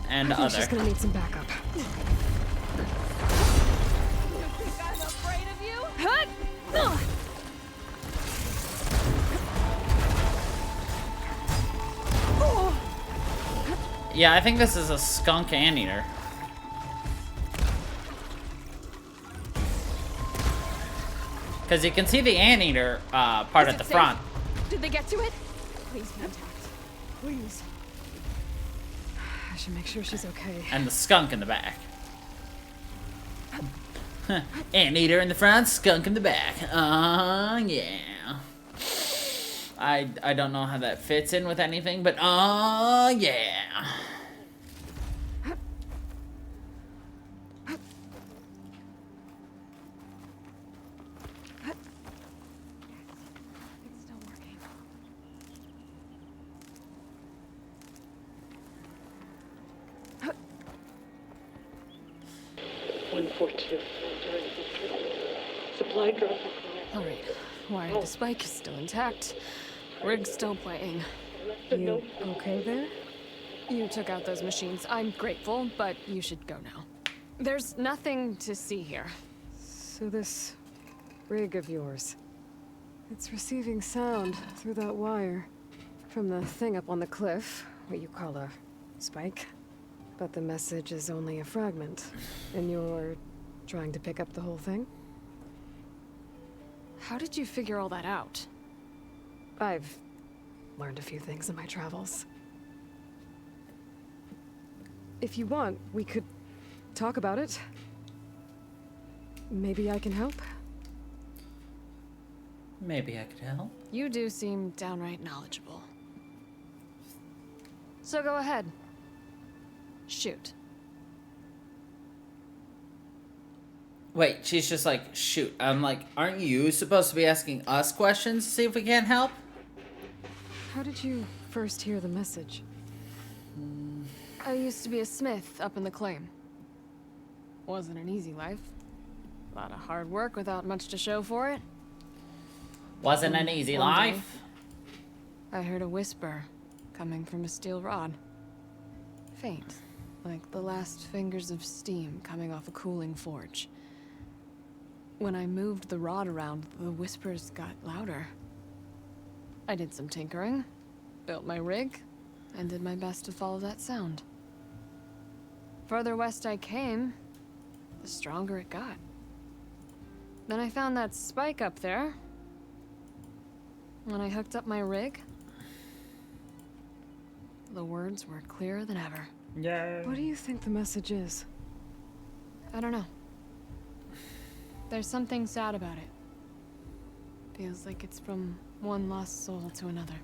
And I think other. she's gonna need some backup. You think I'm afraid of you? Yeah, I think this is a skunk anteater. Because you can see the anteater part Is at the it safe? front. Did they get to it? Please be intact. Please. I should make sure she's okay. And the skunk in the back. Anteater in the front, skunk in the back. Yeah. I don't know how that fits in with anything, but yeah. It's still working. Supply drop. Alright. Wire to spike is still intact. Rig's still playing. You okay there? You took out those machines. I'm grateful, but you should go now. There's nothing to see here. So this rig of yours, it's receiving sound through that wire from the thing up on the cliff, what you call a spike. But the message is only a fragment, and you're trying to pick up the whole thing? How did you figure all that out? I've learned a few things in my travels. If you want, we could talk about it. Maybe I can help? Maybe I could help. You do seem downright knowledgeable. So go ahead. Shoot. Wait, she's just like, shoot. I'm like, aren't you supposed to be asking us questions to see if we can't help? How did you first hear the message? I used to be a smith up in the claim. Wasn't an easy life. A lot of hard work without much to show for it. Wasn't an easy One day, life. I heard a whisper coming from a steel rod. Faint, like the last fingers of steam coming off a cooling forge. When I moved the rod around, the whispers got louder. I did some tinkering, built my rig, and did my best to follow that sound. Further west I came, the stronger it got. Then I found that spike up there. When I hooked up my rig, the words were clearer than ever. Yeah. What do you think the message is? I don't know. There's something sad about it. Feels like it's from one lost soul to another.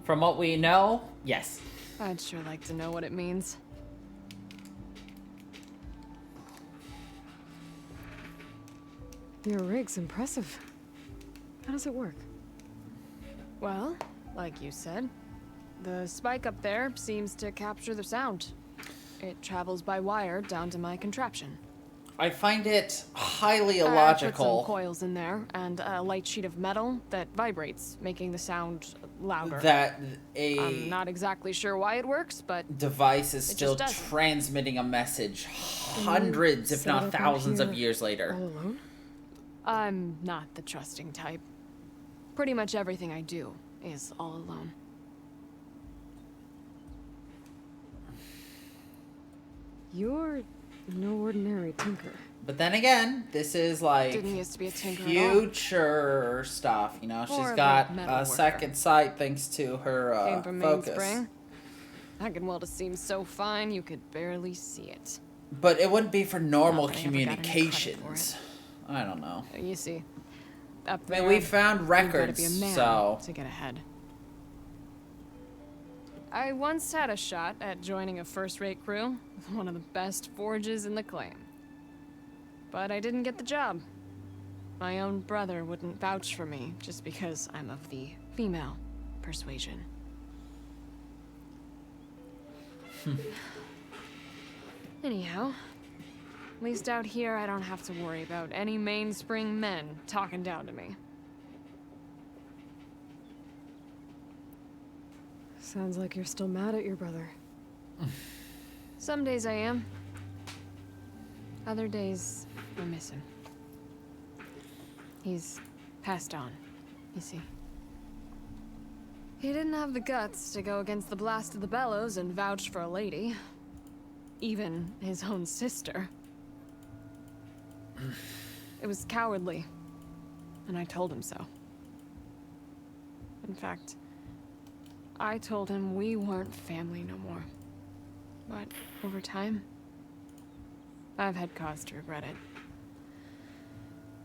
From what we know, yes. I'd sure like to know what it means. Your rig's impressive. How does it work? Well, like you said, the spike up there seems to capture the sound. It travels by wire down to my contraption. I find it highly I put illogical. some coils in there and a light sheet of metal that vibrates, making the sound louder. That I'm a not exactly sure why it works, but device is it still just does. transmitting a message hundreds, if set it not up out thousands of here years later. all alone? I'm not the trusting type. Pretty much everything I do is all alone. You're no ordinary tinker. But then again, this is like Didn't used to be a tinker at all. future stuff, you know. She's Or a got metal a worker. second sight thanks to her Came from focus. Mainspring. I can weld a seam so fine you could barely see it. But it wouldn't be for normal Not that I ever got any credit for communications. I don't know. You see, up I there, mean, we found you've gotta records, be a man so to get ahead. I once had a shot at joining a first-rate crew with one of the best forges in the claim. But I didn't get the job. My own brother wouldn't vouch for me just because I'm of the female persuasion. Anyhow, at least out here I don't have to worry about any mainspring men talking down to me. Sounds like you're still mad at your brother. Some days I am. Other days, I miss him. He's passed on, you see. He didn't have the guts to go against the blast of the bellows and vouch for a lady. Even his own sister. It was cowardly, and I told him so. In fact, I told him we weren't family no more. But over time, I've had cause to regret it.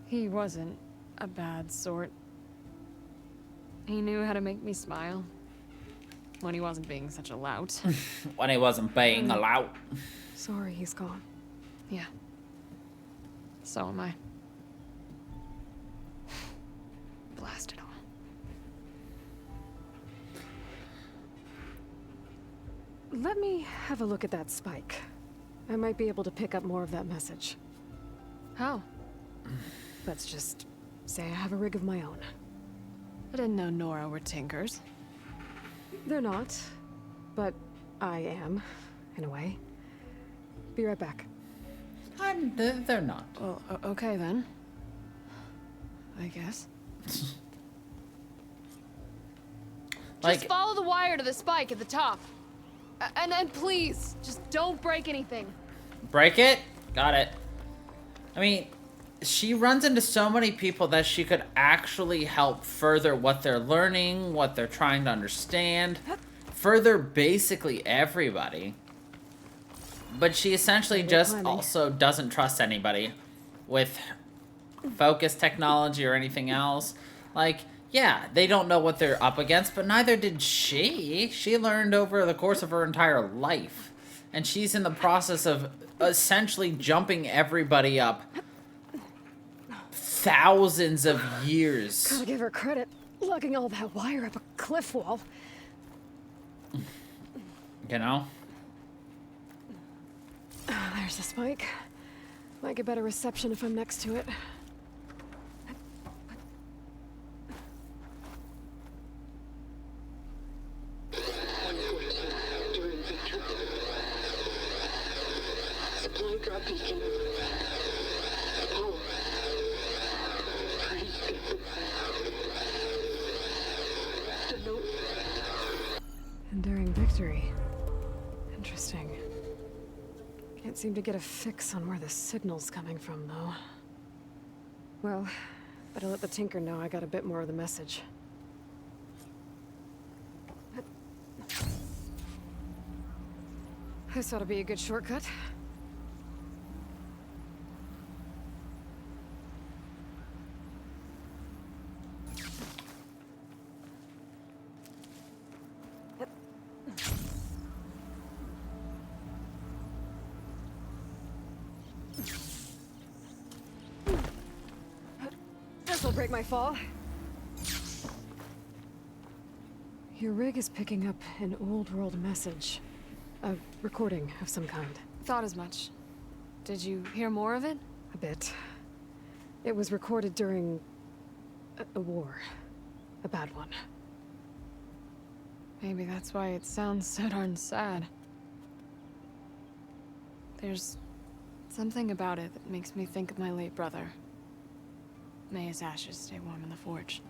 He wasn't a bad sort. He knew how to make me smile when he wasn't being such a lout. when he wasn't being allowed. Sorry he's gone. Yeah. So am I. Blast it all. Let me have a look at that spike. I might be able to pick up more of that message. How? Let's just say I have a rig of my own. I didn't know Nora were tinkers. They're not, but I am, in a way. Be right back. They're not. Well, okay then. I guess. Like, Just follow the wire to the spike at the top. And then please, just don't break anything. break it? Got it. I mean, she runs into so many people that she could actually help further what they're learning, what they're trying to understand, further basically everybody. But she essentially just also doesn't trust anybody with focus technology or anything else. Like, yeah, they don't know what they're up against, but neither did she. She learned over the course of her entire life. And she's in the process of essentially jumping everybody up thousands of years. Gotta give her credit. Lugging all that wire up a cliff wall. You know? There's the spike. Might get better reception if I'm next to it. During victory. Supply drop beacon. Power. Please get the note. Enduring victory. Interesting. Can't seem to get a fix on where the signal's coming from, though. Well, better let the Tinker know I got a bit more of the message. This ought to be a good shortcut. This'll break my fall. Your rig is picking up an old world message. A recording of some kind. Thought as much. Did you hear more of it? A bit. It was recorded during a war. A bad one. Maybe that's why it sounds so darn sad. There's something about it that makes me think of my late brother. May his ashes stay warm in the forge.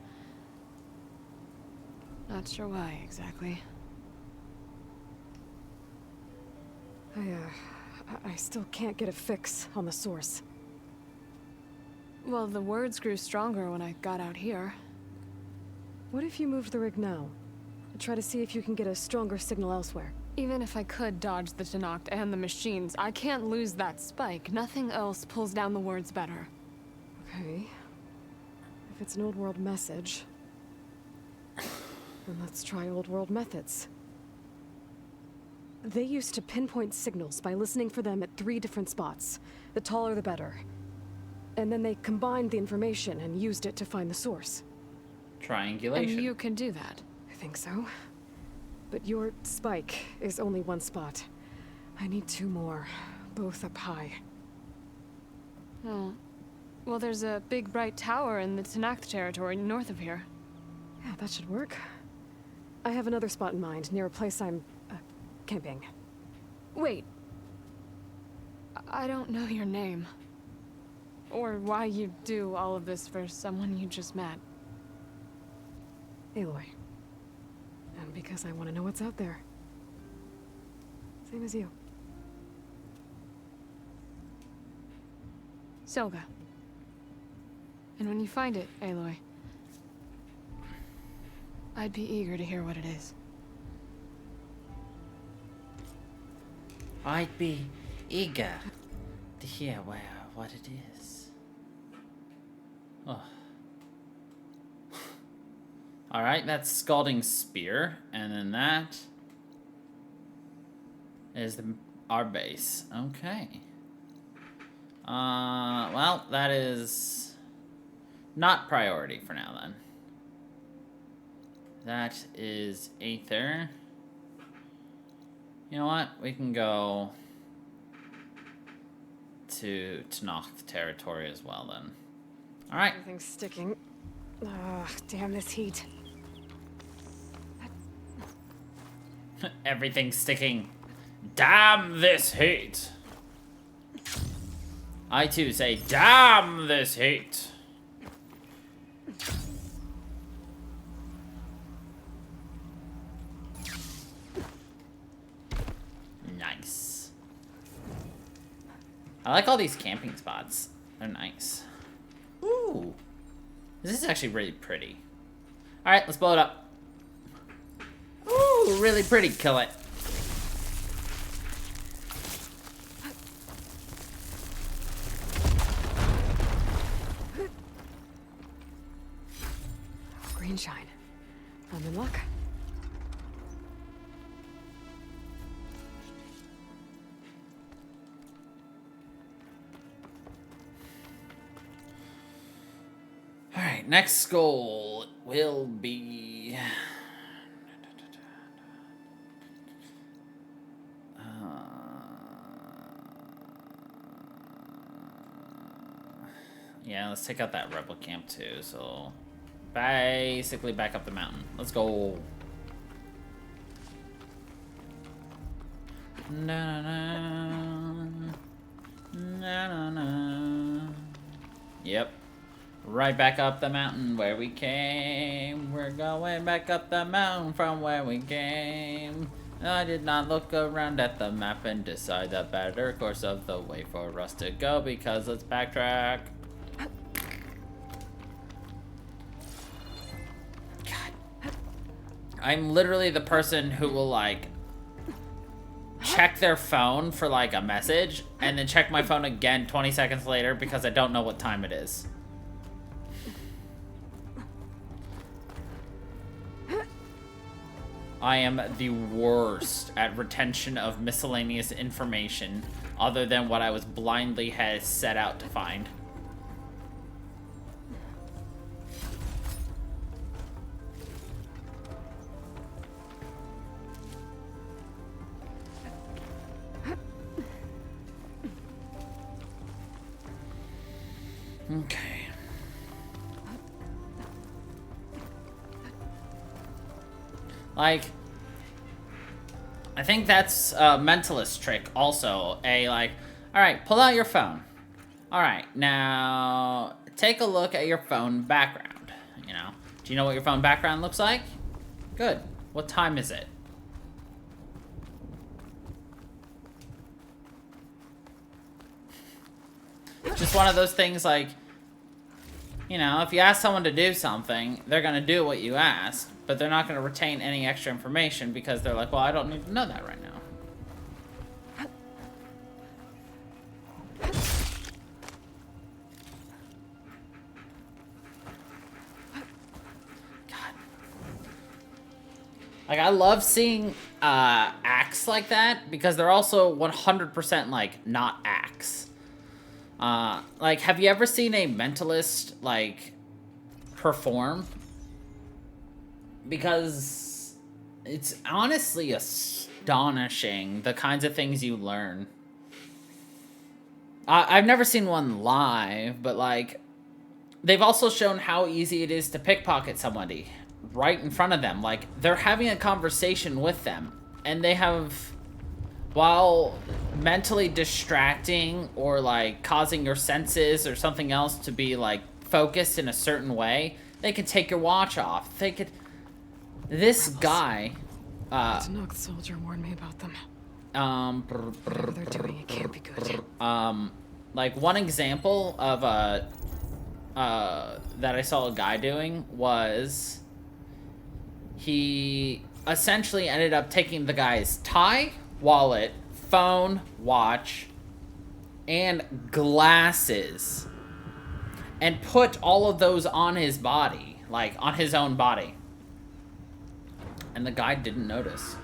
Not sure why, exactly. I still can't get a fix on the source. Well, the words grew stronger when I got out here. What if you moved the rig now? Try to see if you can get a stronger signal elsewhere. Even if I could dodge the Tenakth and the machines, I can't lose that spike. Nothing else pulls down the words better. Okay. If it's an old world message, then let's try old world methods. They used to pinpoint signals by listening for them at 3 different spots. The taller the better. And then they combined the information and used it to find the source. Triangulation. And you can do that. I think so. But your spike is only 1 spot. I need 2 more, both up high. Oh. Well, there's a big bright tower in the Tenakth territory north of here. Yeah, that should work. I have another spot in mind, near a place I'm, camping. Wait. I don't know your name. Or why you do all of this for someone you just met. Aloy. And because I want to know what's out there. Same as you. Selga. And when you find it, Aloy, I'd be eager to hear what it is. I'd be eager to hear what it is. Oh. Alright, that's Scalding Spear, and then that is our base. Okay. Well, that is not priority for now then. That is Aether. You know what? We can go to Tenakth territory as well then. Alright. Everything's sticking. Ugh, damn this heat. Everything's sticking. Damn this heat. I too say, damn this heat. Nice. I like all these camping spots. They're nice. Ooh. This is actually really pretty. Alright, let's blow it up. Ooh, really pretty. Kill it. Green shine. I'm in luck. Alright, next goal will be Yeah, let's take out that rebel camp too. So basically back up the mountain. Let's go. Na na na na na. Yep. Right back up the mountain where we came. We're going back up the mountain from where we came. I did not look around at the map and decide the better course of the way for us to go because let's backtrack. God. I'm literally the person who will like check their phone for like a message and then check my phone again 20 seconds later because I don't know what time it is. I am the worst at retention of miscellaneous information other than what I was blindly set out to find. Okay. Like, I think that's a mentalist trick also. Like, alright, pull out your phone. Alright, now take a look at your phone background. You know, do you know what your phone background looks like? Good. What time is it? Just one of those things like, you know, if you ask someone to do something, they're going to do what you asked, but they're not going to retain any extra information because they're like, well, I don't need to know that right now. God. Like, I love seeing acts like that because they're also 100% like not acts. Like, have you ever seen a mentalist, like, perform? Because it's honestly astonishing the kinds of things you learn. I've never seen one live, but, like, they've also shown how easy it is to pickpocket somebody right in front of them. Like, they're having a conversation with them, and they have... while mentally distracting or like causing your senses or something else to be like focused in a certain way, they could take your watch off. They could. This guy. The Tanakh soldier warned me about them. Whatever they're doing, it can't be good. Like one example of that I saw a guy doing was he essentially ended up taking the guy's tie, wallet, phone, watch, and glasses, and put all of those on his body, like on his own body. And the guy didn't notice.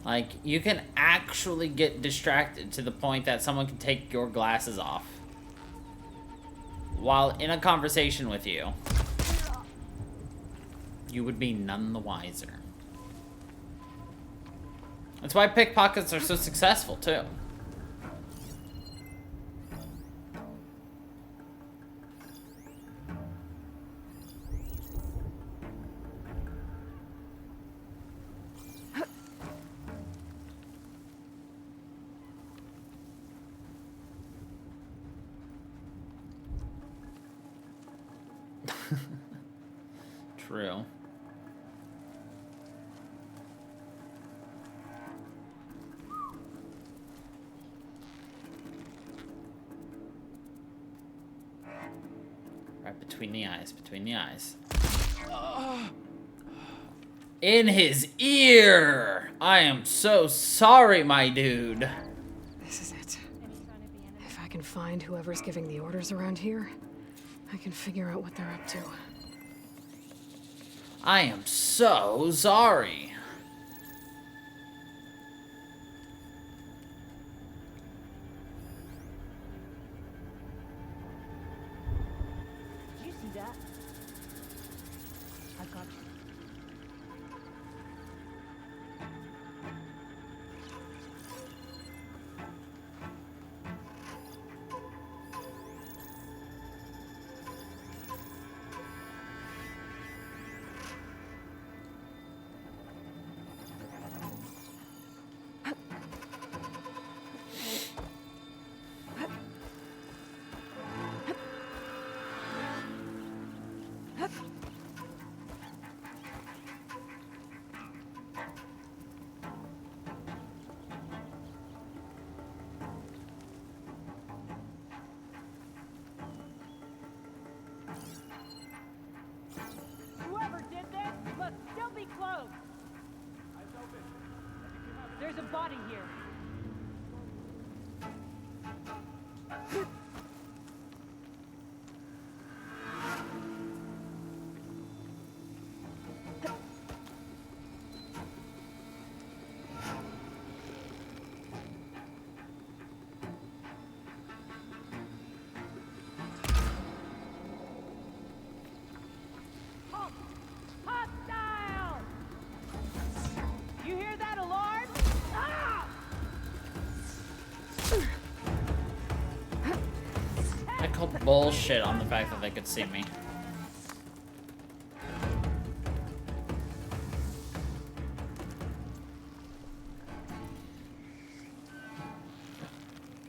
Like, you can actually get distracted to the point that someone can take your glasses off while in a conversation with you. You would be none the wiser. That's why pickpockets are so successful, too. True. Right between the eyes, between the eyes. In his ear! I am so sorry, my dude. This is it. If I can find whoever's giving the orders around here, I can figure out what they're up to. I am so sorry. Did you see that? I got you. Whoever did this must still be close. There's a body here. Hostile! You hear that alarm? Ah! I call bullshit on the fact that they could see me.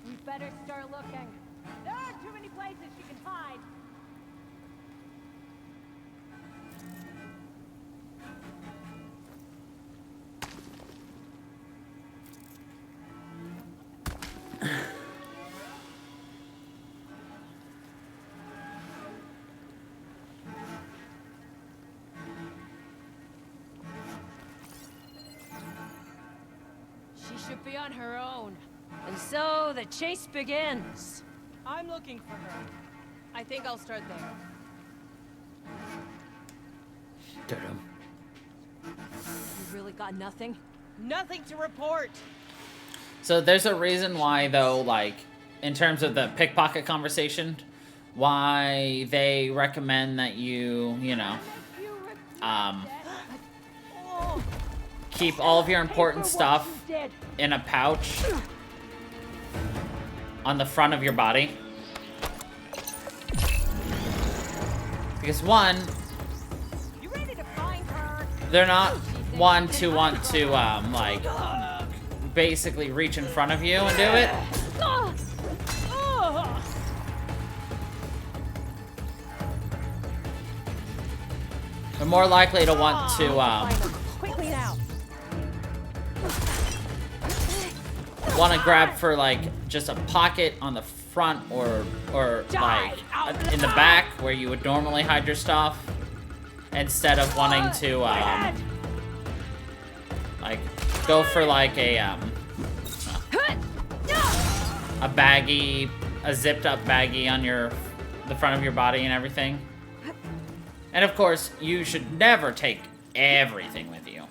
We better start looking. There aren't too many places she can hide. She should be on her own. And so the chase begins. I'm looking for her. I think I'll start there. You really got nothing? Nothing to report. So there's a reason why, though, like, in terms of the pickpocket conversation, why they recommend that you know, keep all of your important stuff in a pouch on the front of your body. Because one, You ready to find her? they're not one to want to, like, basically reach in front of you and do it. They're more likely to want to, Quickly now. want to grab for, like, just a pocket on the front or like in the back where you would normally hide your stuff, instead of wanting to like go for like a baggie, a zipped up baggie on the front of your body and everything. And of course, you should never take everything with you.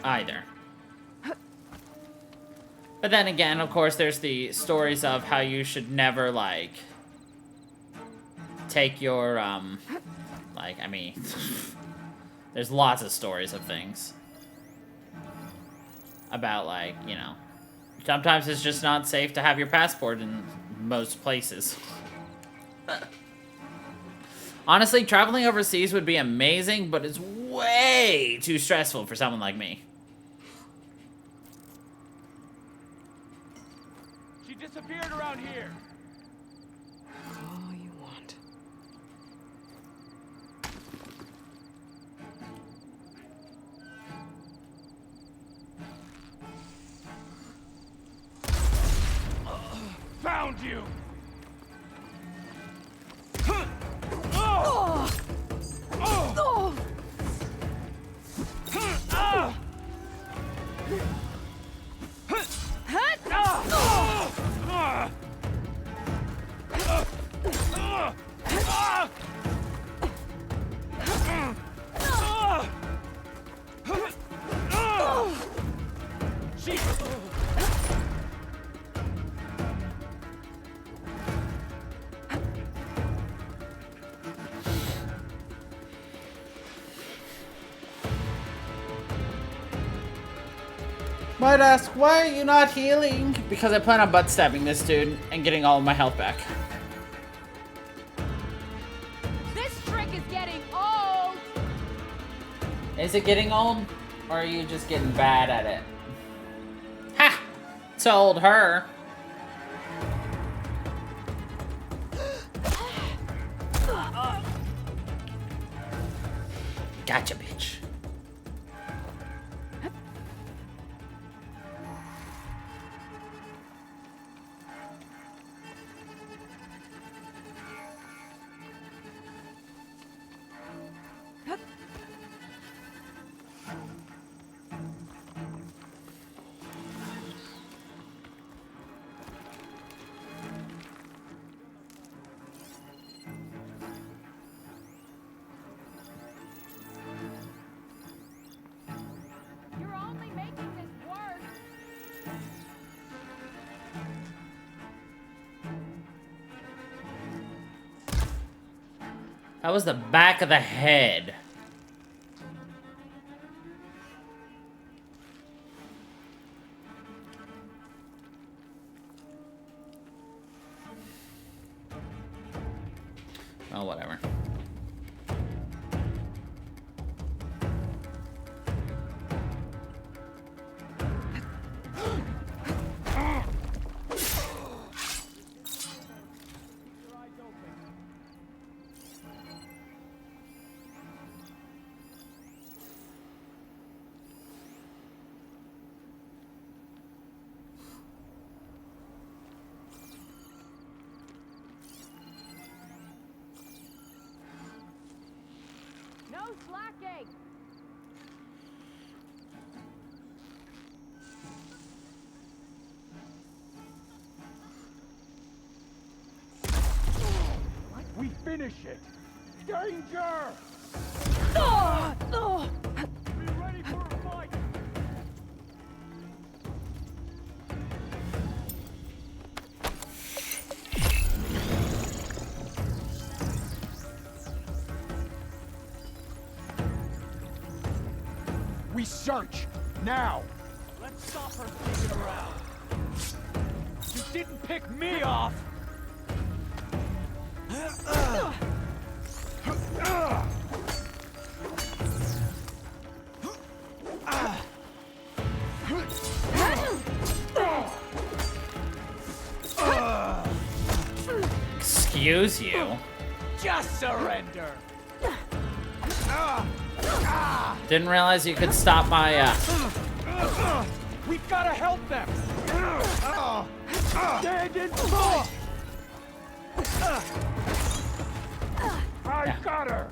Either. But then again, of course, there's the stories of how you should never, like, take your, like, I mean, there's lots of stories of things about, like, you know, sometimes it's just not safe to have your passport in most places. Honestly, traveling overseas would be amazing, but it's way too stressful for someone like me. She disappeared around here. All you want. Found you. Might ask, why are you not healing? Because I plan on butt stabbing this dude and getting all of my health back. This trick is getting old! Is it getting old? Or are you just getting bad at it? Ha! Told her. Gotcha, bitch. You're only making this worse! That was the back of the head. Oh, whatever. No slacking! We finish it! Danger! Be ready for a fight! We search! Now! Let's stop her sneaking around! You didn't pick me off! Excuse you. Just surrender! Didn't realize you could stop my, We've gotta help them! Stand in front! I got her!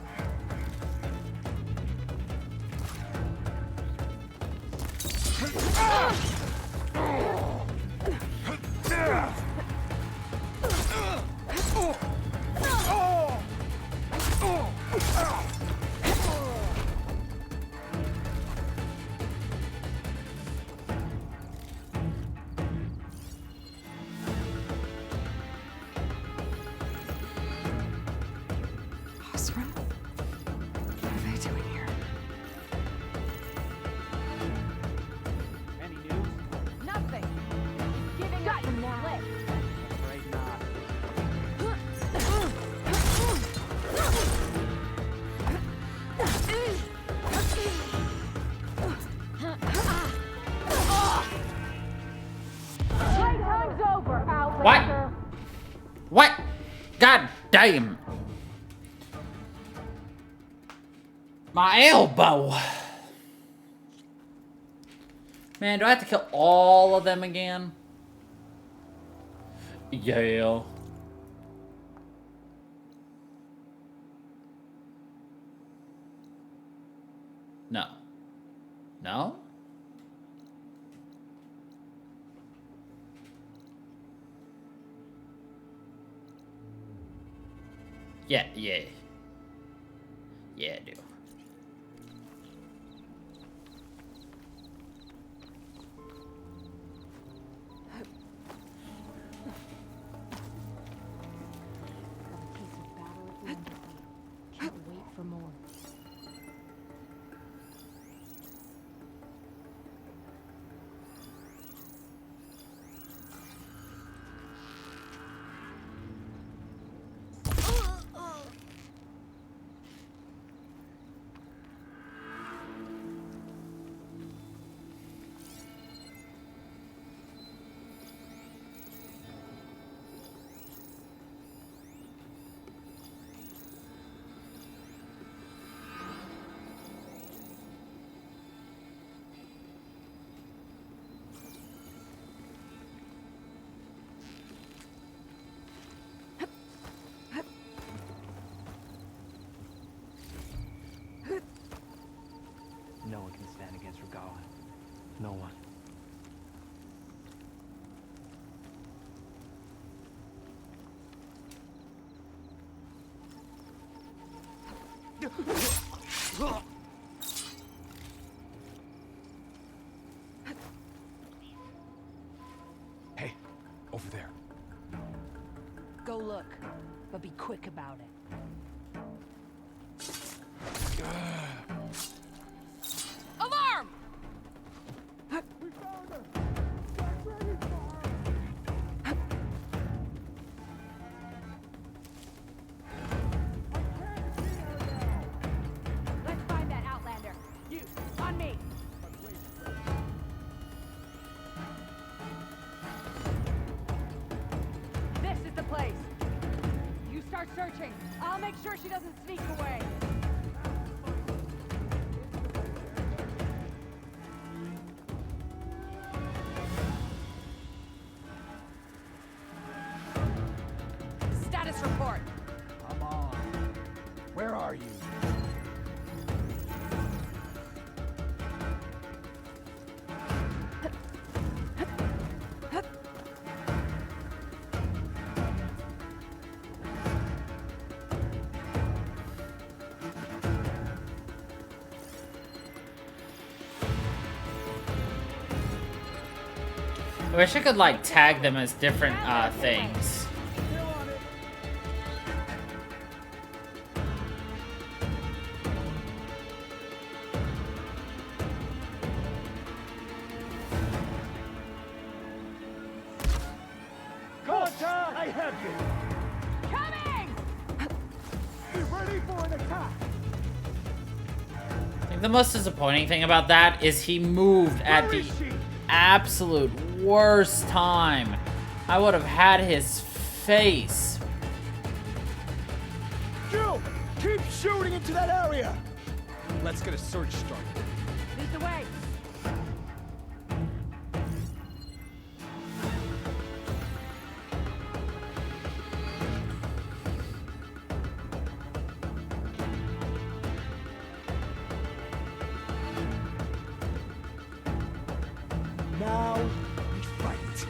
Osram? What are they doing here? Any news? Nothing! Giving up the slip! Afraid not. Playtime's over, Outlander! What? What? God damn. My elbow. Man, do I have to kill all of them again? Yeah. No. No? Yeah, yeah. Yeah, I do. Got a piece of battle at the end of me. Can't wait for more. No one can stand against Regawa. No one. Hey, over there. Go look, but be quick about it. Alarm! Let's find that Outlander. You, on me. This is the place. You start searching. I'll make sure she doesn't sneak away. Status report. Come on. Where are you? I wish I could, like, tag them as different, things. Contact! I have you! Coming! Be ready for an attack! I think the most disappointing thing about that is he moved at Where the is she? absolute worst time. I would have had his face. Gil! Keep shooting into that area! Let's get a search started. Lead the way. Now, we fight.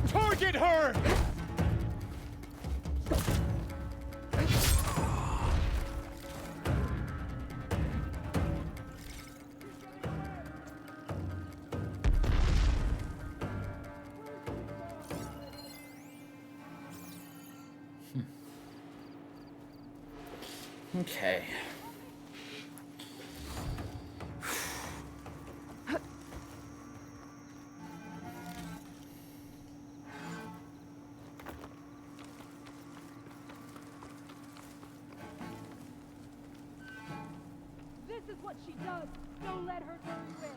Target her! Okay. This is what she does. Don't let her turn you in.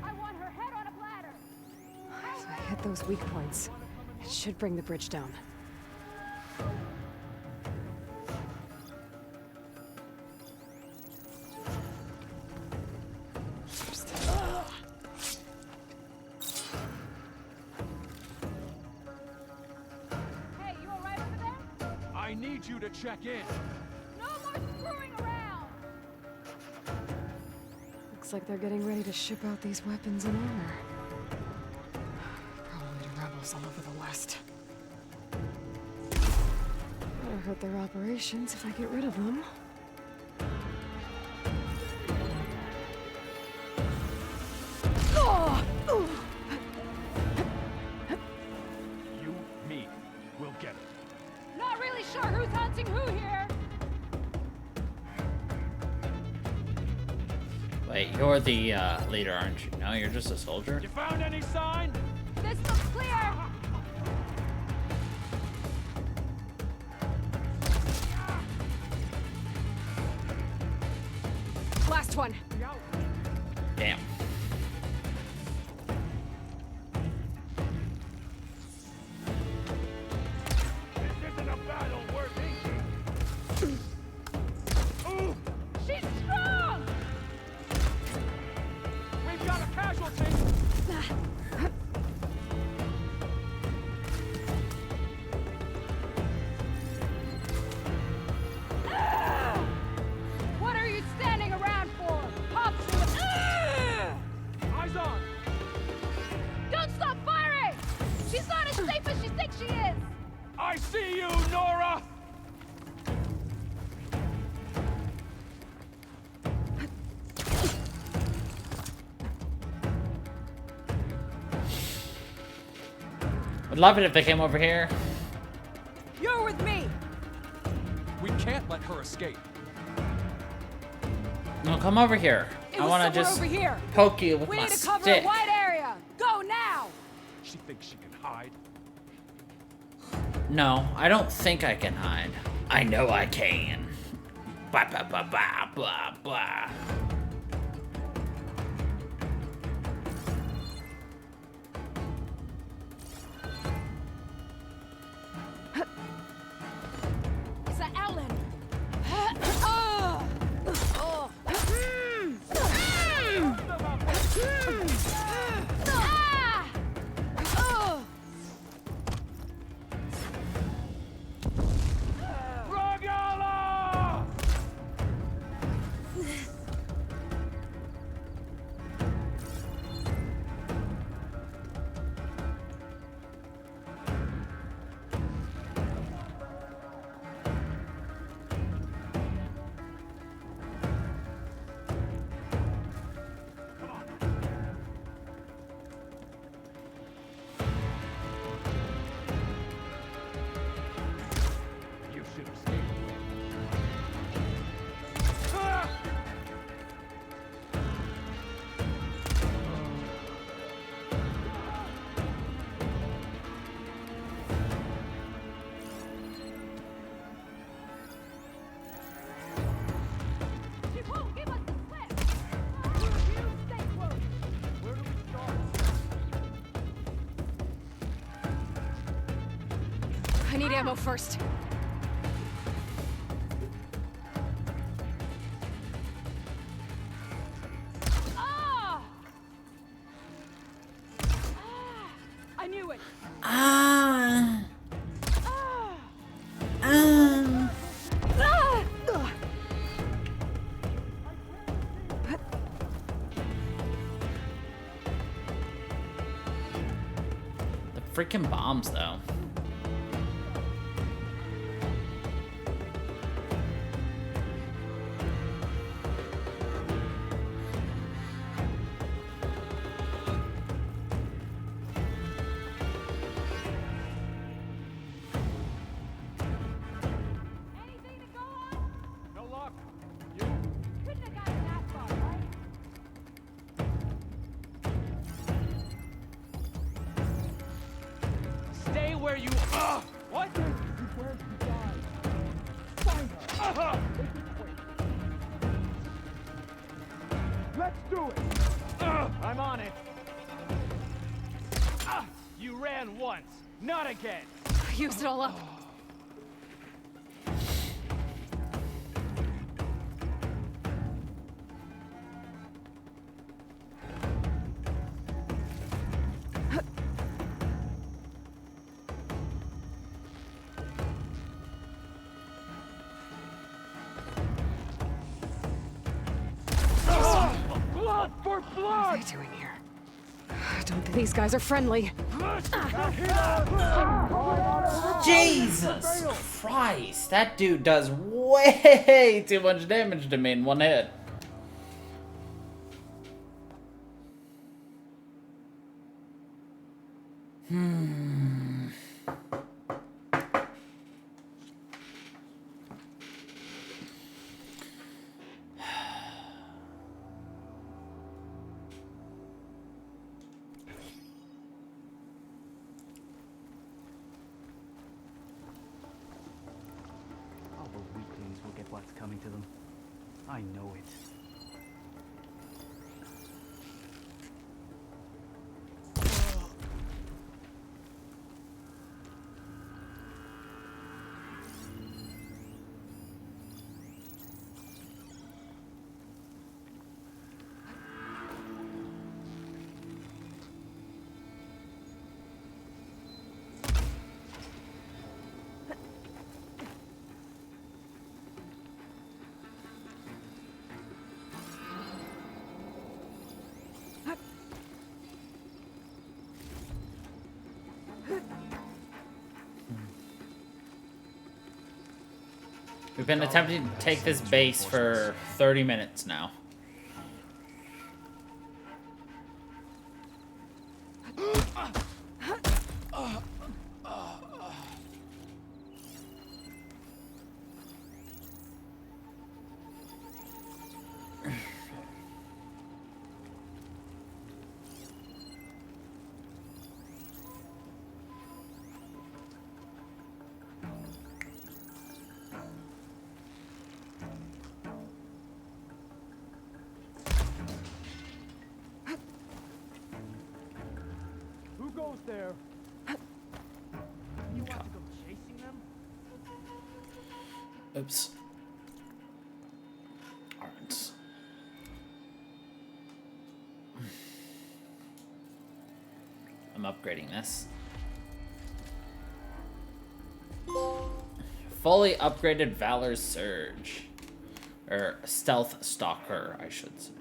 I want her head on a platter. If I hit those weak points, it should bring the bridge down. need you to check in. No more screwing around! Looks like they're getting ready to ship out these weapons and armor. Probably to rebels all over the West. Better hurt their operations if I get rid of them. You, me, we'll get it. Not really sure who's hunting who here. Wait, you're the leader, aren't you? No, you're just a soldier? You found any sign? This looks clear. Last one. Damn. This isn't a battle worth inking. Ooh, She's strong! we've got a casualty. What are you standing around for? Pop to it. Eyes on. Don't stop firing! She's not as safe as she thinks she is! I see you, Nora. Would love it if they came over here. You're with me! We can't let her escape. No, come over here. It I was want to somewhere just over here. poke you with We my need to cover stick. a wide area. Go now! She thinks she can hide. No, I don't think I can hide. I know I can. Blah, blah, blah, blah, blah, blah. It's an Ellen. Ragala! You should escape. Ah! She won't give us the slip. You stay close. Where do we start? I need ammo first. Ah! I knew it. Ah. Ah! Um. Ah! The freaking bombs, though. Anything to go on? No luck. You? Couldn't have gotten that far, right? Stay where you are. What? Where you died. Find her. Let's do it. I'm on it. You ran once, not again. I used it all up. What are they doing here? I don't think these guys are friendly. Jesus Christ, that dude does way too much damage to me in one hit. All the weaklings will get what's coming to them. I know it. We've been attempting to take this base for 30 minutes now. Who goes there? You want to go chasing them? Oops. Alright. I'm upgrading this. Fully upgraded Valor Surge. Or Stealth Stalker, I should say.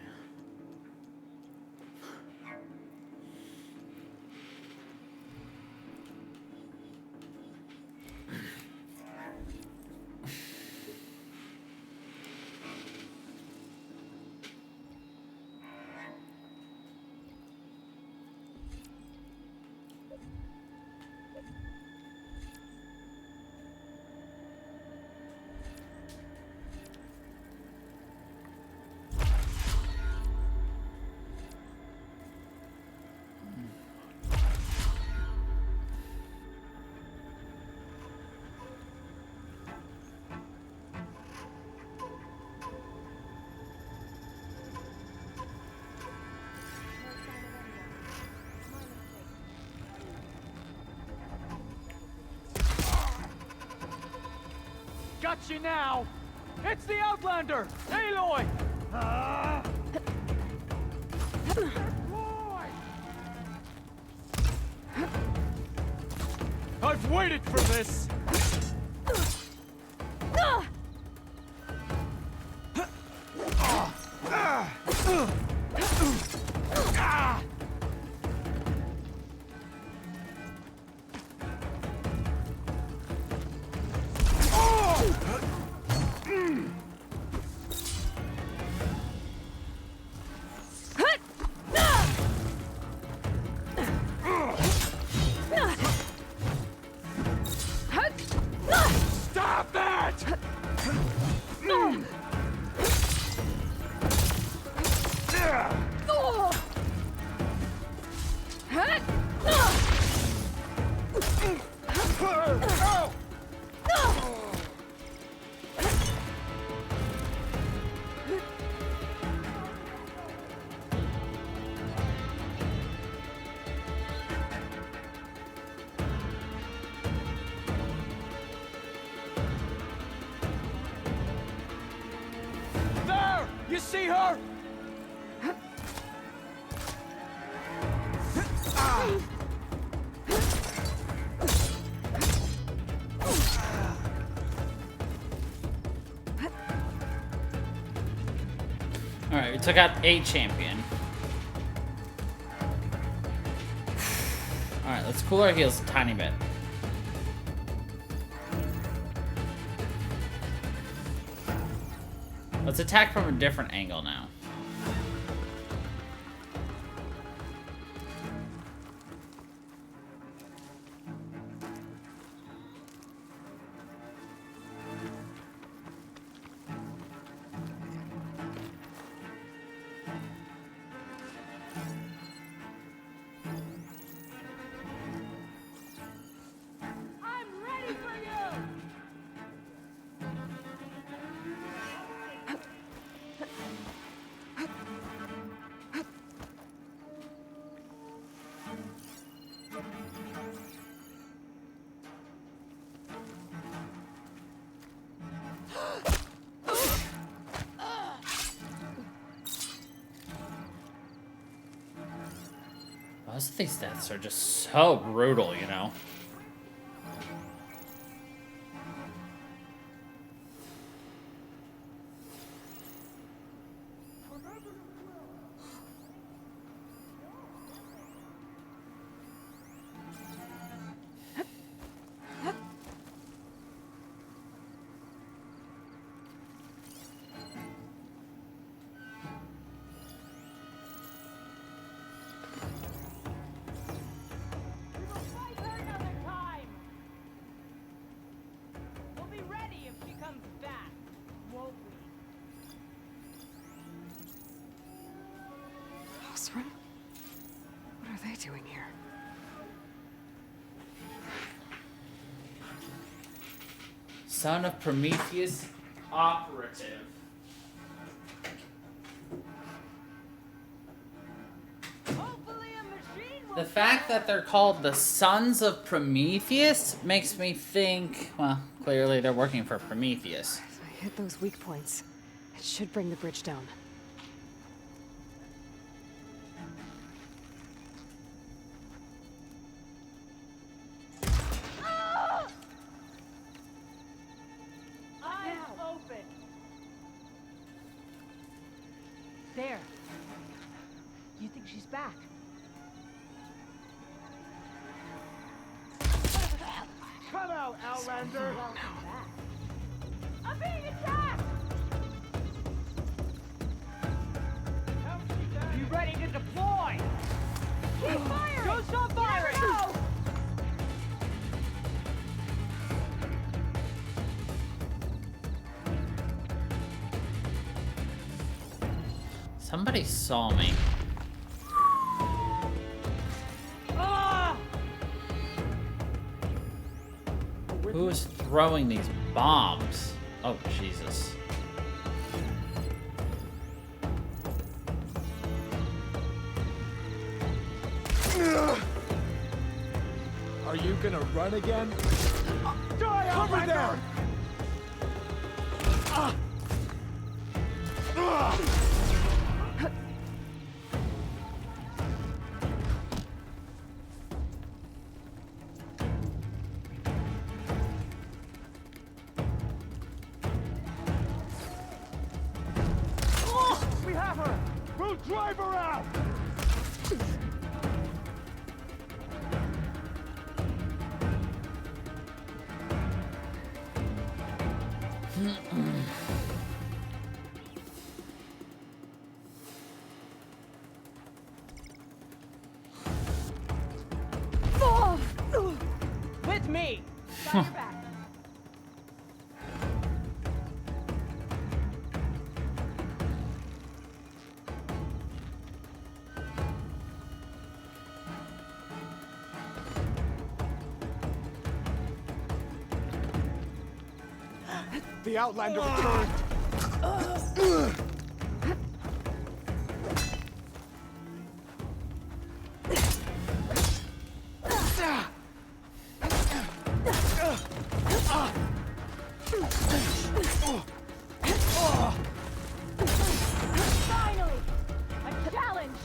Got you now! It's the Outlander! Aloy! I've waited for this! Stop that! There! You see her? Alright, we took out a champion. Let's cool our heels a tiny bit. Let's attack from a different angle now. Most of these deaths are just so brutal, you know? What are they doing here? Son of Prometheus operative. The fact that they're called the Sons of Prometheus makes me think, well, clearly they're working for Prometheus. If I hit those weak points, it should bring the bridge down. There. You think she's back? Come out, Outlander! I'm being attacked! Be ready to deploy! Keep firing! Don't stop firing! No! Somebody saw me. Ah! Who is throwing these bombs? Oh, Jesus. Are you gonna run again? Die, Cover there! We have her! We'll drive her out! With me! Got your back. The Outlander returned! Finally! A challenge!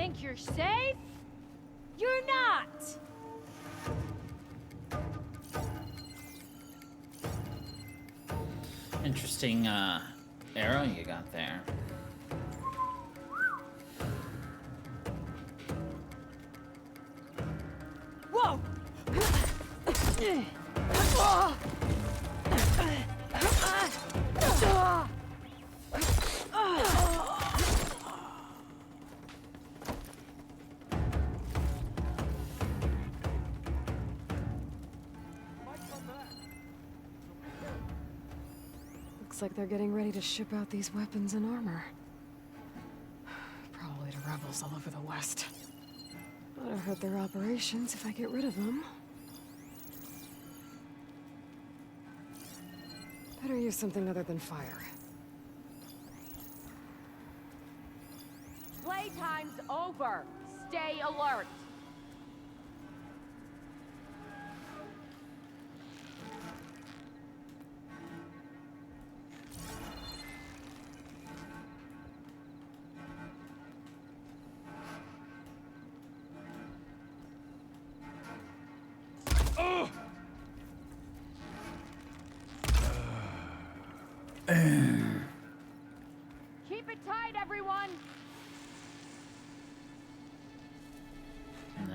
think you're safe? You're not! Interesting arrow you got there. Whoa! Looks like they're getting ready to ship out these weapons and armor. Probably to rebels all over the West. Ought to hurt their operations if I get rid of them. Better use something other than fire. Playtime's over. Stay alert. Keep it tight, everyone. Nah.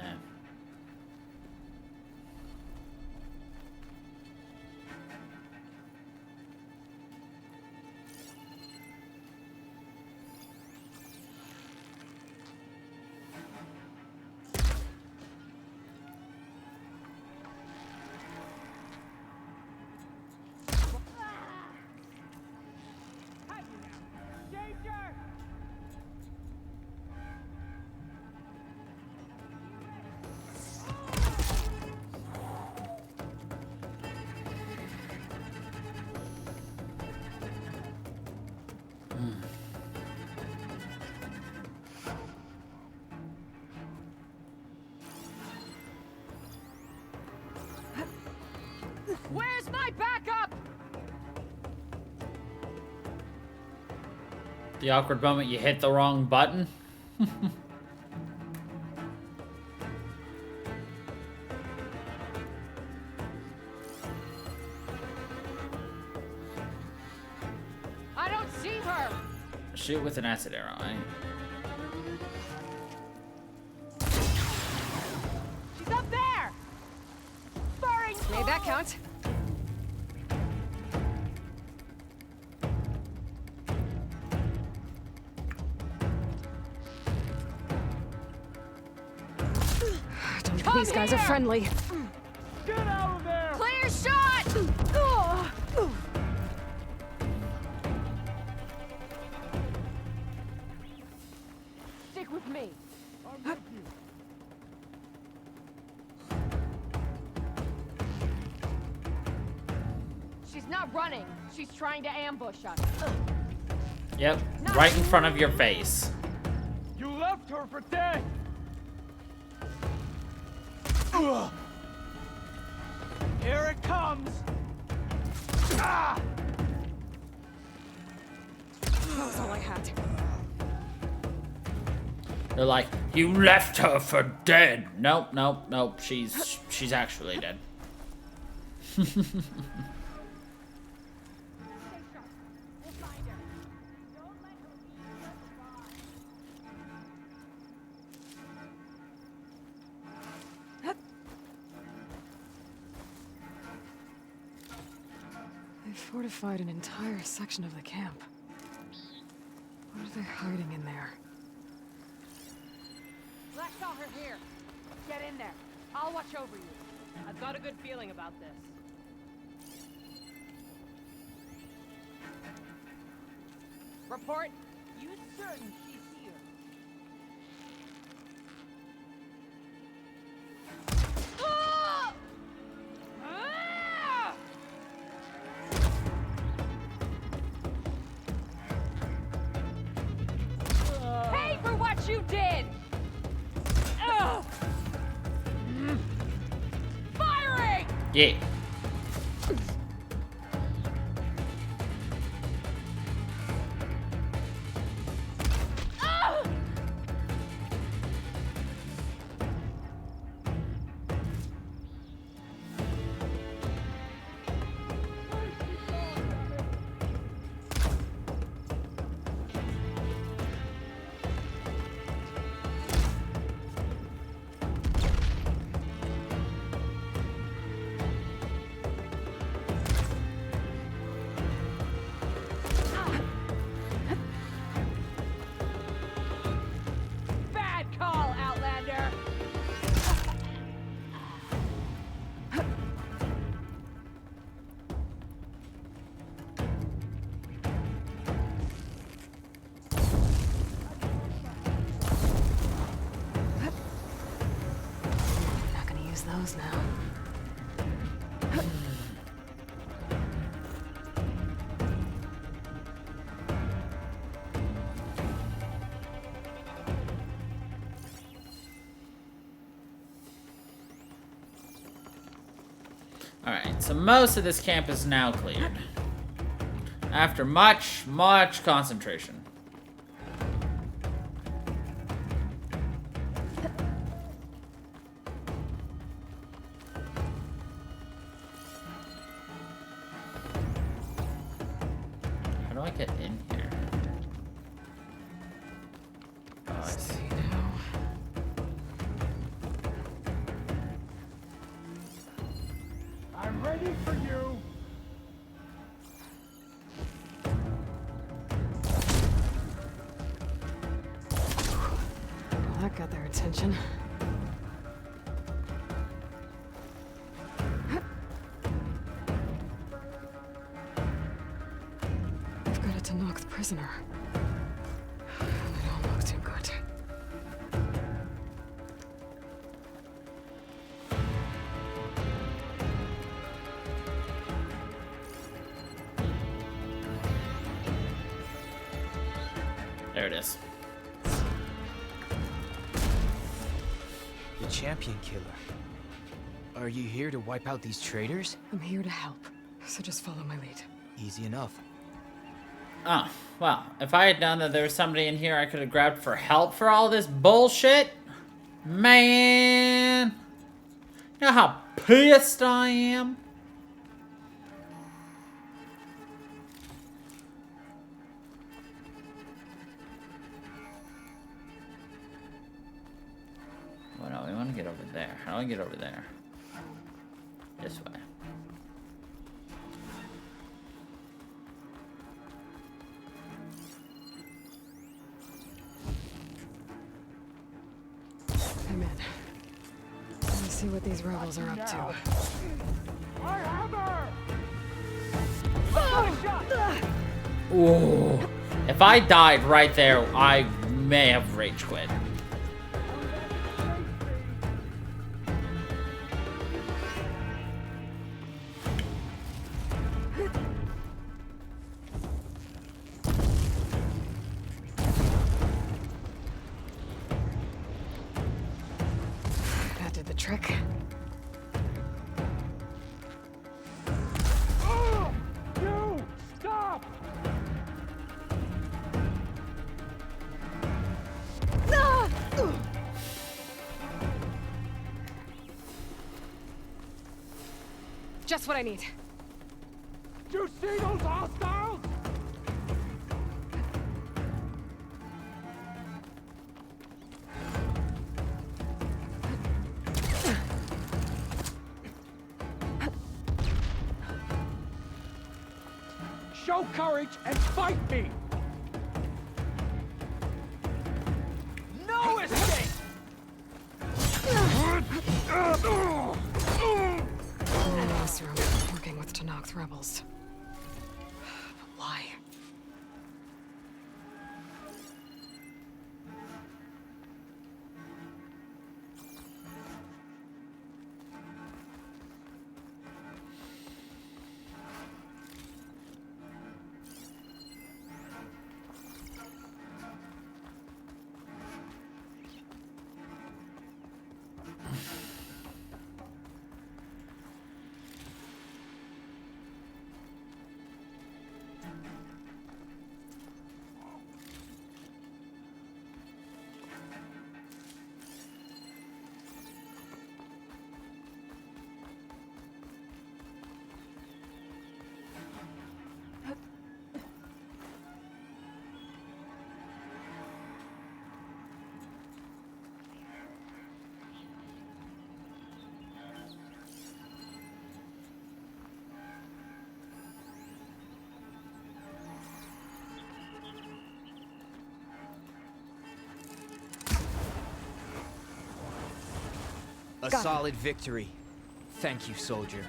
Danger! Where's my backup? The awkward moment you hit the wrong button. I don't see her. Shoot with an acid arrow, eh? She's up there. Firing. Made that count. Don't think these guys are friendly. Get out of there! Clear shot. Stick with me. I'm with you. She's not running. She's trying to ambush us. Yep, right in front of your face. You left her for dead! Ugh. Here it comes! Ah! That was all I had. They're like, you left her for dead. Nope, nope, nope. She's actually dead. They fortified an entire section of the camp. What are they hiding in there? Let's saw her here. Get in there. I'll watch over you. I've got a good feeling about this. Report. You certain she's here? Ah! Ah! Pay for what you did! Ugh! Firing! Yeah. those now. Alright, so most of this camp is now cleared. After much, much concentration. How do I get in here? Oh, I see. I'm ready for you. Well, that got their attention. I've got it to knock the prisoner. They don't look too good. There it is. The champion killer. Are you here to wipe out these traitors? I'm here to help, so just follow my lead. Easy enough. Oh, well, if I had known that there was somebody in here I could have grabbed for help for all this bullshit, man, you know how pissed I am? Well, no, we want to get over there. How do I get over there? This way. I'm in. Let me see what these rebels are up to. My hammer! Got a shot! Ooh. If I died right there, I may have rage quit. That did the trick. You! Stop! Just what I need. Do you see those hostiles? Show courage and fight me! No escape! In this room, working with Tanak's rebels. But why? A solid victory. Thank you, soldier.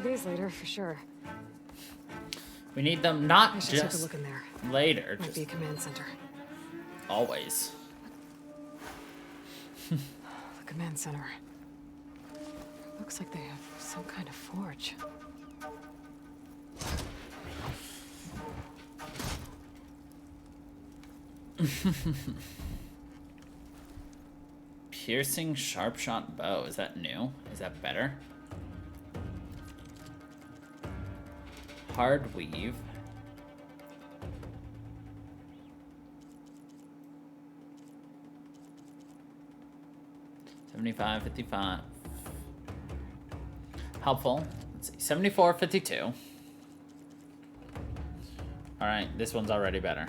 need these later, for sure. We need them not I should take a just look in there. later, Might just be a command center. always. The command center. Looks like they have some kind of forge. Piercing sharp shot bow. Is that new? Is that better? Hard weave. $75, $55. Helpful. Let's see. $74, $52. Alright, this one's already better.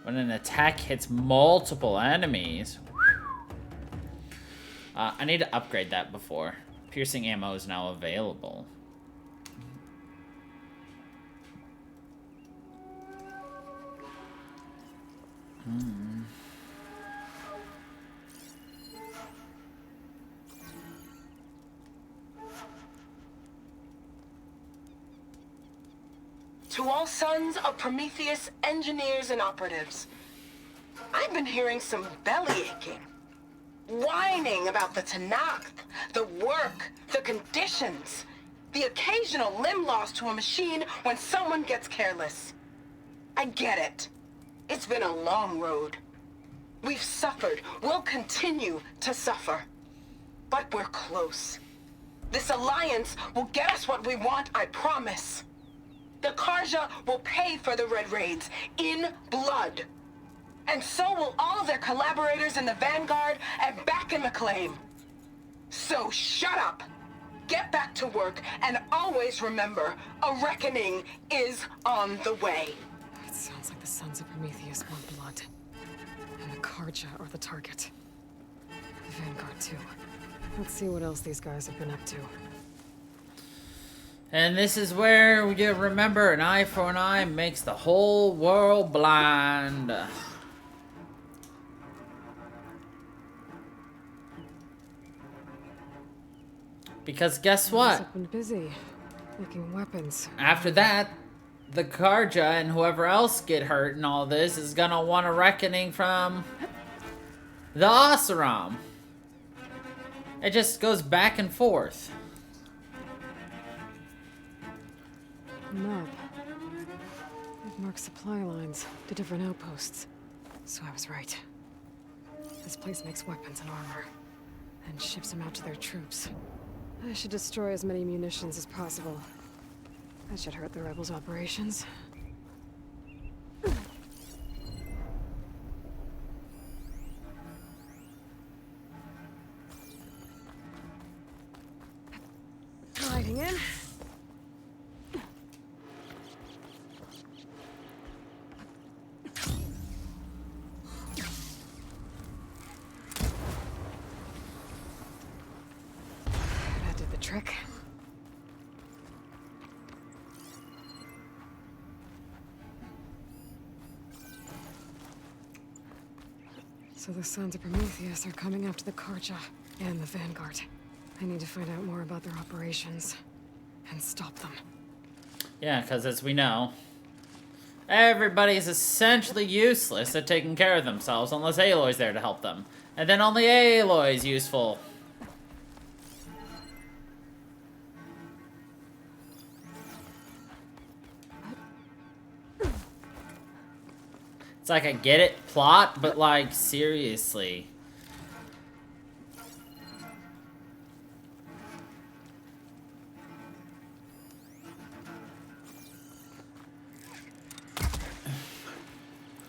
When an attack hits multiple enemies. I need to upgrade that before. Piercing ammo is now available. To all sons of Prometheus engineers and operatives, I've been hearing some belly aching, whining about the Tanakh, the work, the conditions, the occasional limb loss to a machine when someone gets careless. I get it. It's been a long road. We've suffered. We'll continue to suffer. But we're close. This alliance will get us what we want, I promise. The Karja will pay for the Red Raids in blood. And so will all their collaborators in the Vanguard and back in the claim. So shut up, get back to work, and always remember, a reckoning is on the way. It sounds like the Sons of Prometheus want blood. And the Karja are the target. The Vanguard, too. Let's see what else these guys have been up to. And this is where we remember an eye for an eye makes the whole world blind. Because guess what? I've been busy making weapons. After that, the Karja and whoever else get hurt in all this is gonna want a reckoning from the Oseram. It just goes back and forth. Map. It marks supply lines to different outposts. So I was right. This place makes weapons and armor, and ships them out to their troops. I should destroy as many munitions as possible. That should hurt the rebels' operations. Gliding in. That did the trick. So the Sons of Prometheus are coming after the Karja and the Vanguard. I need to find out more about their operations and stop them. Yeah, because as we know, everybody's essentially useless at taking care of themselves unless Aloy's there to help them. And then only Aloy's useful. It's like I get it, plot, but like, seriously.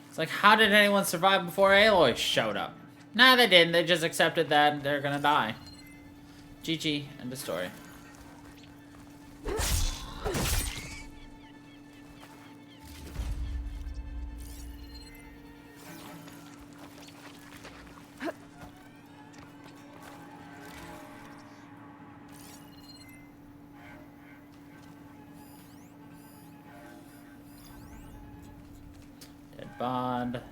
It's like, how did anyone survive before Aloy showed up? Nah, they didn't. They just accepted that they're gonna die. GG, end of story. Dead bod.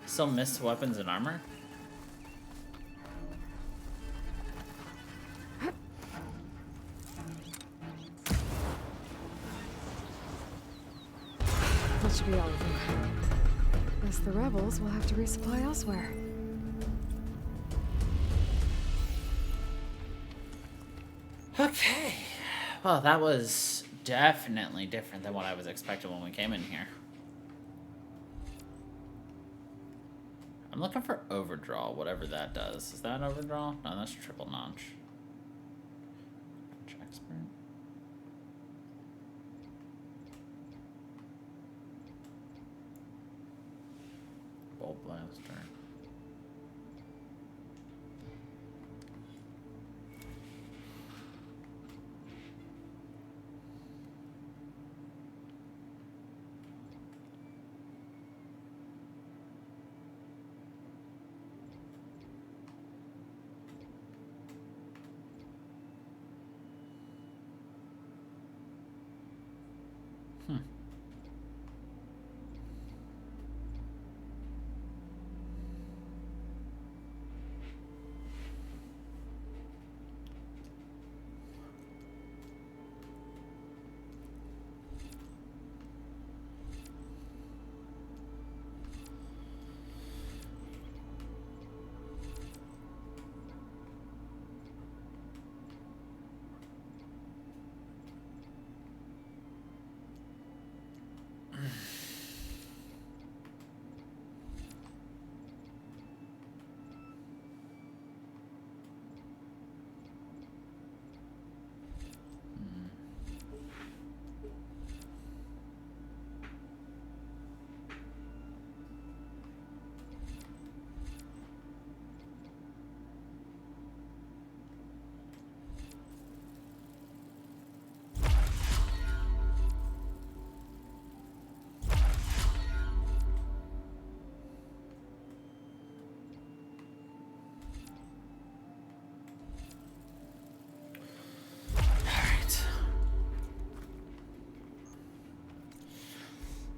Still missed weapons and armor? That should be all of them. Guess the rebels will have to resupply elsewhere. Okay. Well, that was definitely different than what I was expecting when we came in here. I'm looking for overdraw, whatever that does. Is that overdraw? No, that's triple notch. Expert. Bolt blaster.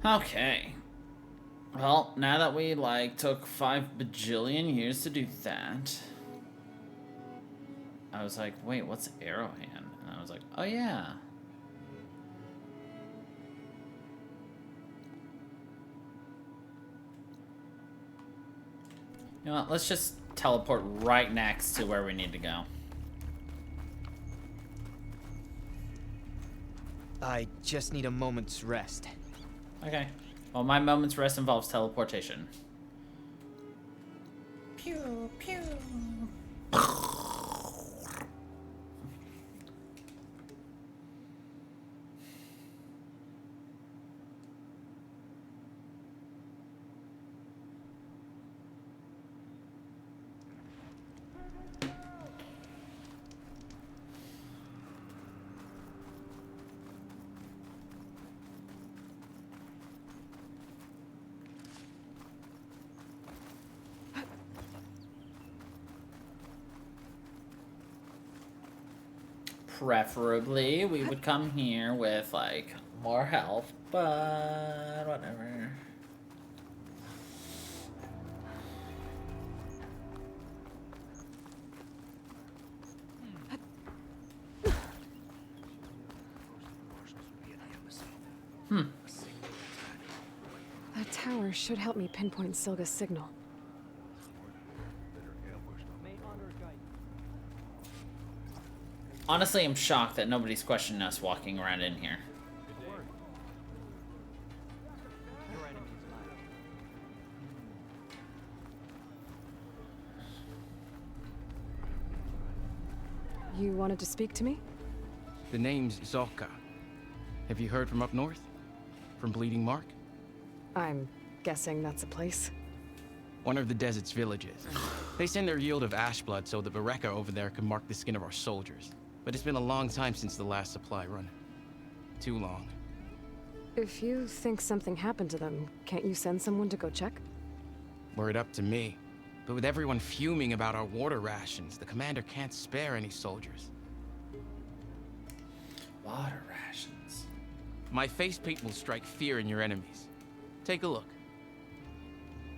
Okay. Well, now that we, like, took 5 bajillion years to do that, I was like, wait, what's Arrowhand? And I was like, oh, yeah. You know what, let's just teleport right next to where we need to go. I just need a moment's rest. Okay. Well, my moment's rest involves teleportation. Pew, pew. Preferably, we would come here with, like, more health, but whatever. That tower should help me pinpoint Silga's signal. Honestly, I'm shocked that nobody's questioning us walking around in here. You wanted to speak to me? The name's Zolka. Have you heard from up north? From Bleeding Mark? I'm guessing that's a place. One of the desert's villages. They send their yield of ash blood so the Bereka over there can mark the skin of our soldiers. But it's been a long time since the last supply run. Too long. If you think something happened to them, can't you send someone to go check? Were it up to me. But with everyone fuming about our water rations, the commander can't spare any soldiers. Water rations. My face paint will strike fear in your enemies. Take a look.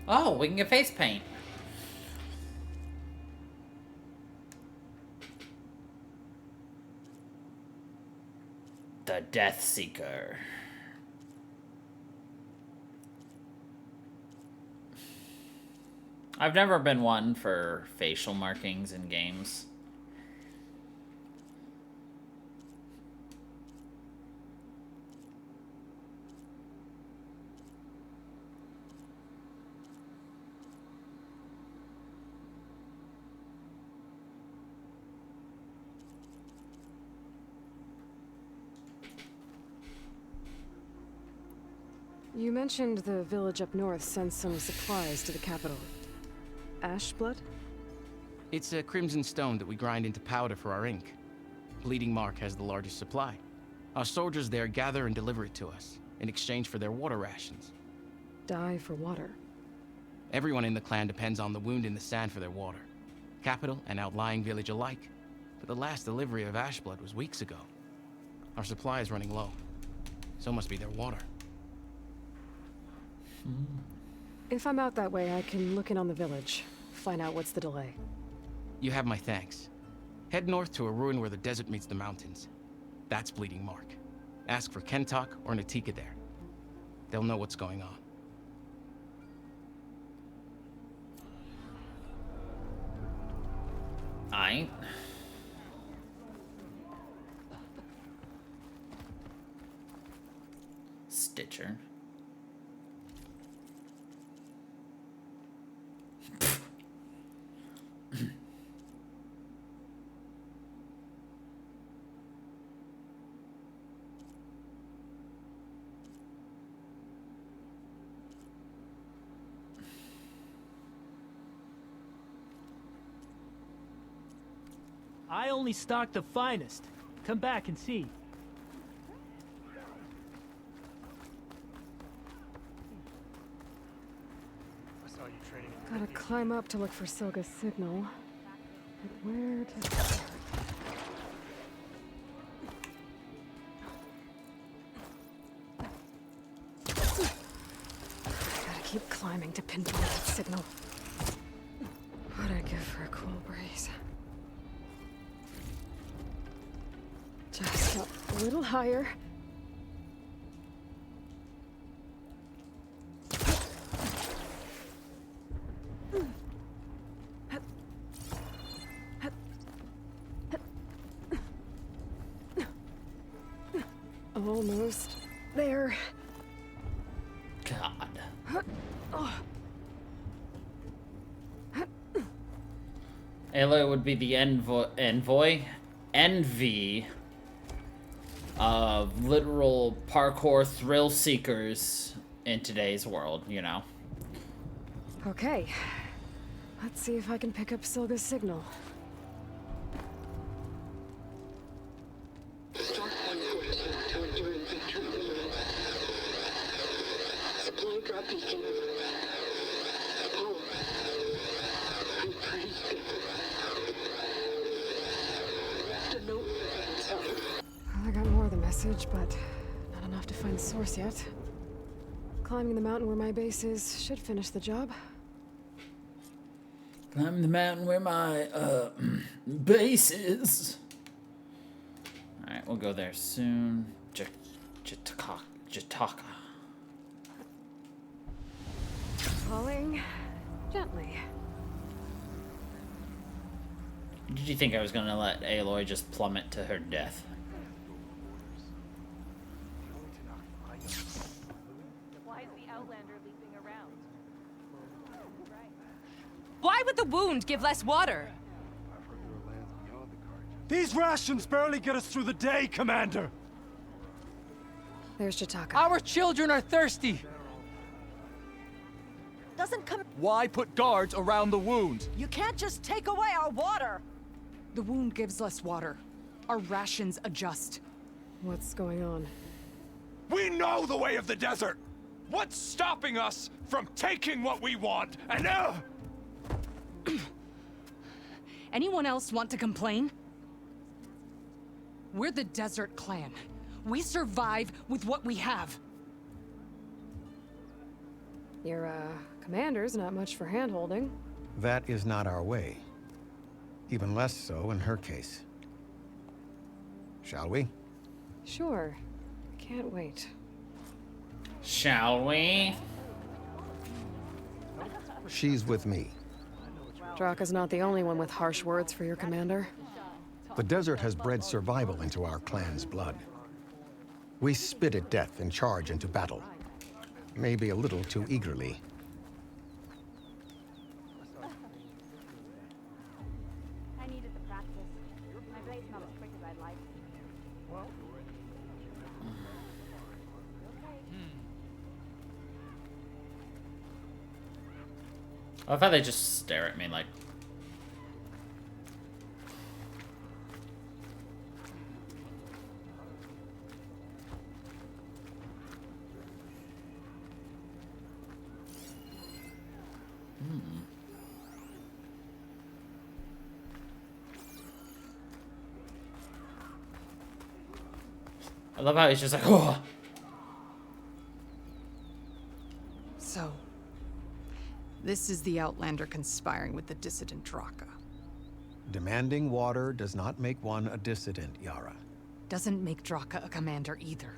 Oh, we can get face paint. The Death Seeker. I've never been one for facial markings in games. You mentioned the village up north sent some supplies to the capital. Ashblood? It's a crimson stone that we grind into powder for our ink. Bleeding Mark has the largest supply. Our soldiers there gather and deliver it to us, in exchange for their water rations. Die for water. Everyone in the clan depends on the wound in the sand for their water. Capital and outlying village alike. But the last delivery of Ashblood was weeks ago. Our supply is running low. So must be their water. If I'm out that way, I can look in on the village. Find out what's the delay. You have my thanks. Head north to a ruin where the desert meets the mountains. That's Bleeding Mark. Ask for Kentok or Natika there. They'll know what's going on. Aight. Stitcher. I only stock the finest. Come back and see. Gotta climb up to look for Silga's signal. But where to start? Gotta keep climbing to pinpoint that signal. What'd I give for a cool breeze? Just a little higher. Almost there. God. Aloy would be the envy of literal parkour thrill seekers in today's world, you know. Okay. Let's see if I can pick up Silga's signal. Start on 14 toward your inventory. Supply drop beacon. Power. Reprieve. The note. I got more of the message, but not enough to find the source yet. Climbing the mountain where my base is should finish the job. Climbing the mountain where my base is. Alright, we'll go there soon. Jataka. Falling gently. Did you think I was gonna let Aloy just plummet to her death? Why is the Outlander leaping around? Why would the wound give less water? These rations barely get us through the day, Commander! There's Jataka. Our children are thirsty! Doesn't come. Why put guards around the wound? You can't just take away our water. The wound gives less water. Our rations adjust. What's going on? We know the way of the desert! What's stopping us from taking what we want? And Anyone else want to complain? We're the Desert Clan. We survive with what we have. You're, Commander's not much for hand-holding. That is not our way. Even less so in her case. Shall we? Sure. Can't wait. Shall we? She's with me. Draka's not the only one with harsh words for your commander. The desert has bred survival into our clan's blood. We spit at death and charge into battle. Maybe a little too eagerly. I needed the practice. My blade's not as quick as I'd like. Well. I love how they just stare at me like. I love how he's just like, oh. So, this is the Outlander conspiring with the dissident Draka. Demanding water does not make one a dissident, Yara. Doesn't make Draka a commander either.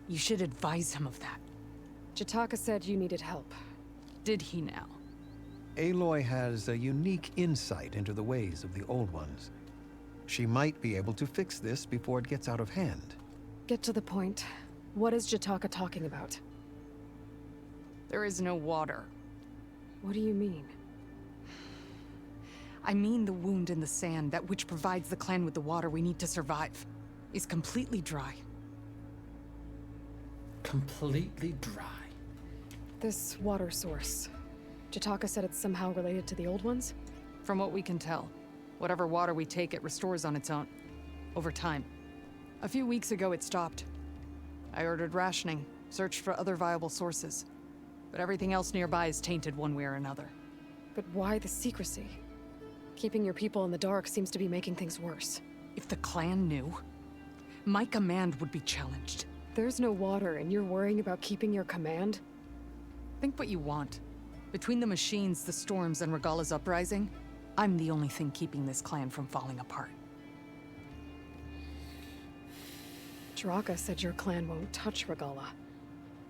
You should advise him of that. Jataka said you needed help. Did he now? Aloy has a unique insight into the ways of the Old Ones. She might be able to fix this before it gets out of hand. Get to the point. What is Jataka talking about? There is no water. What do you mean? I mean the wound in the sand, that which provides the clan with the water we need to survive, is completely dry. Completely dry. This water source. Jataka said it's somehow related to the Old Ones? From what we can tell, whatever water we take, it restores on its own. Over time. A few weeks ago, it stopped. I ordered rationing, searched for other viable sources. But everything else nearby is tainted one way or another. But why the secrecy? Keeping your people in the dark seems to be making things worse. If the clan knew, my command would be challenged. There's no water and you're worrying about keeping your command? Think what you want. Between the machines, the storms, and Regala's uprising, I'm the only thing keeping this clan from falling apart. Draka said your clan won't touch Regala.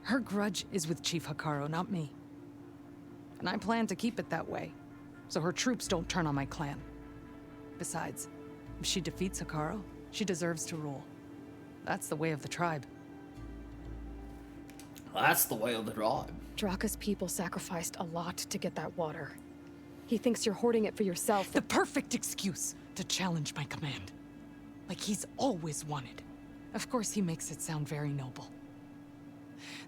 Her grudge is with Chief Hikaru, not me. And I plan to keep it that way, so her troops don't turn on my clan. Besides, if she defeats Hikaru, she deserves to rule. That's the way of the tribe. That's the way of the tribe. Draka's people sacrificed a lot to get that water. He thinks you're hoarding it for yourself. The perfect excuse to challenge my command. Like he's always wanted. Of course he makes it sound very noble.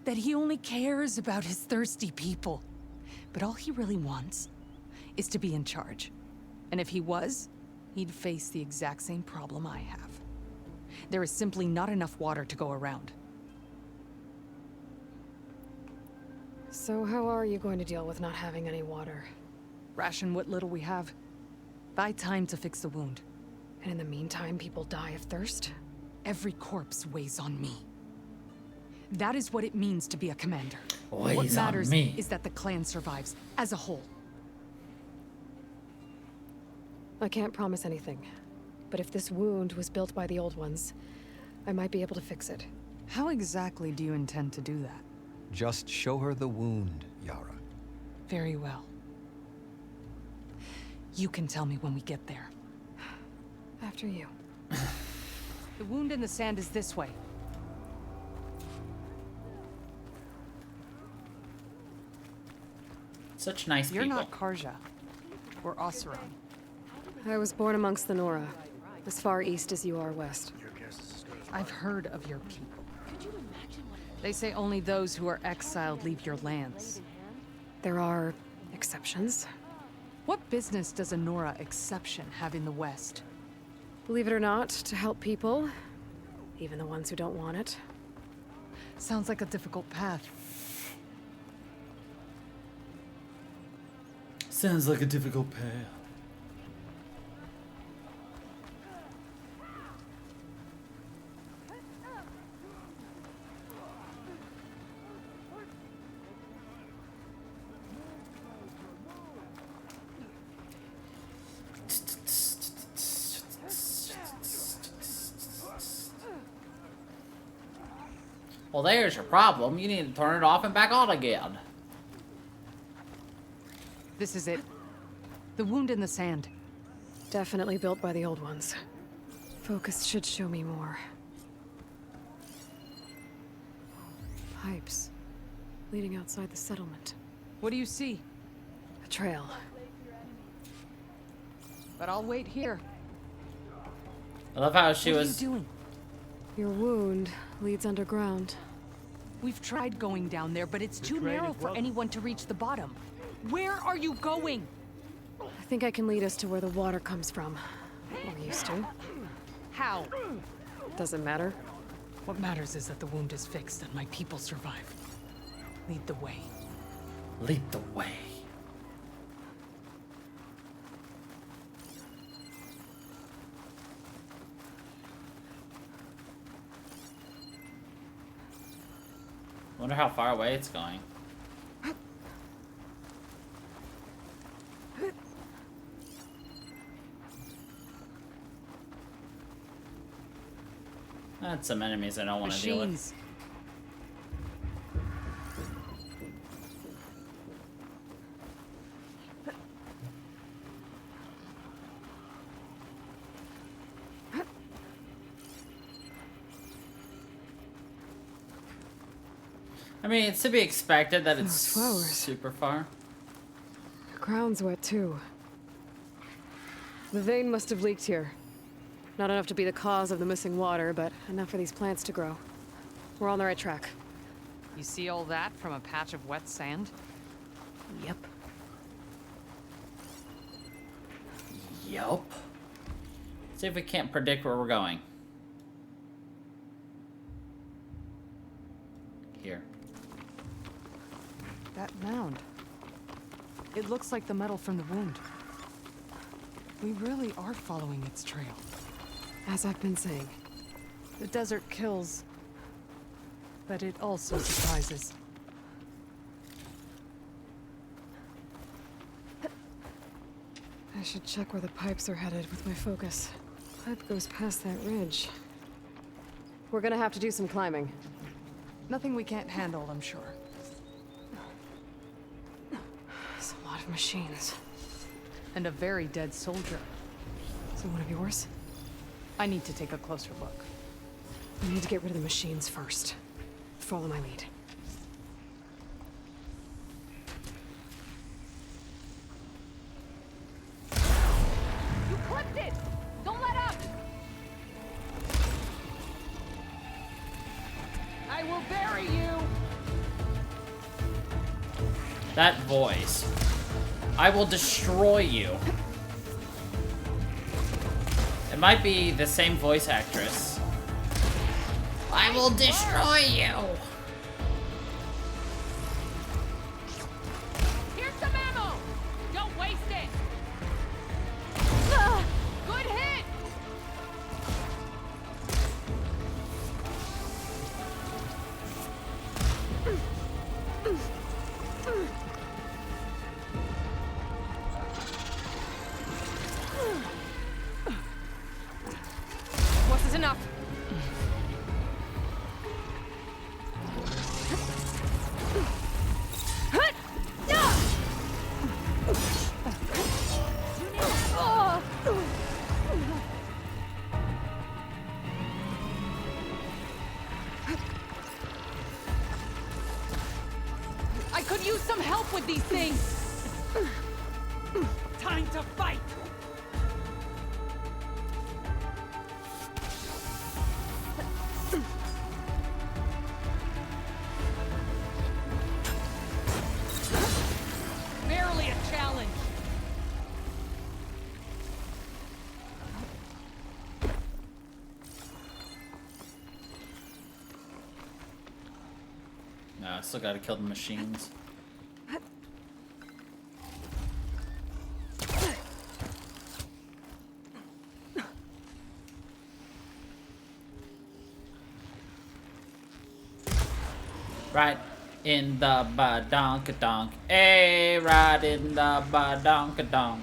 That he only cares about his thirsty people. But all he really wants is to be in charge. And if he was, he'd face the exact same problem I have. There is simply not enough water to go around. So how are you going to deal with not having any water? Ration what little we have. Buy time to fix the wound. And in the meantime, people die of thirst? Every corpse weighs on me. That is what it means to be a commander. Weighs what matters on me. is that the clan survives, as a whole. I can't promise anything. But if this wound was built by the Old Ones, I might be able to fix it. How exactly do you intend to do that? Just show her the wound, Yara. Very well. You can tell me when we get there. After you. The wound in the sand is this way. Such nice You're people. not Karja. Or Oseram. I was born amongst the Nora, as far east as you are west. I've heard of your people. They say only those who are exiled leave your lands. There are exceptions. What business does a Nora exception have in the West? Believe it or not, to help people, even the ones who don't want it. Sounds like a difficult path. Sounds like a difficult path. Well, there's your problem. You need to turn it off and back on again. This is it. The wound in the sand. Definitely built by the old ones. Focus should show me more. Pipes. Leading outside the settlement. What do you see? A trail. But I'll wait here. I love how she What was... are you doing? Your wound leads underground. We've tried going down there, but it's too training narrow for well. anyone to reach the bottom. Where are you going? I think I can lead us to where the water comes from. Or used to. How? Doesn't matter. What matters is that the wound is fixed and my people survive. Lead the way. Lead the way. Wonder how far away it's going. That's some enemies I don't want to deal with. Machines. I mean, it's to be expected that it's Those flowers. super far. The ground's wet too. The vein must have leaked here. Not enough to be the cause of the missing water, but enough for these plants to grow. We're on the right track. You see all that from a patch of wet sand? Yep. Yup. See if we can't predict where we're going. Here. That mound. It looks like the metal from the wound. We really are following its trail. As I've been saying. The desert kills, but it also surprises. I should check where the pipes are headed with my focus. Pipe goes past that ridge. We're gonna have to do some climbing. Nothing we can't handle, I'm sure. There's a lot of machines. And a very dead soldier. So one of yours? I need to take a closer look. We need to get rid of the machines first. Follow my lead. You clipped it! Don't let up! I will bury you! That voice. I will destroy you. It might be the same voice actress. I will destroy you. Here's some ammo! Don't waste it! Good hit! Once is enough. I could use some help with these things. Time to fight! Barely a challenge. No, I still gotta kill the machines. Right in the badonka-donk. Hey, right in the badonka-donk.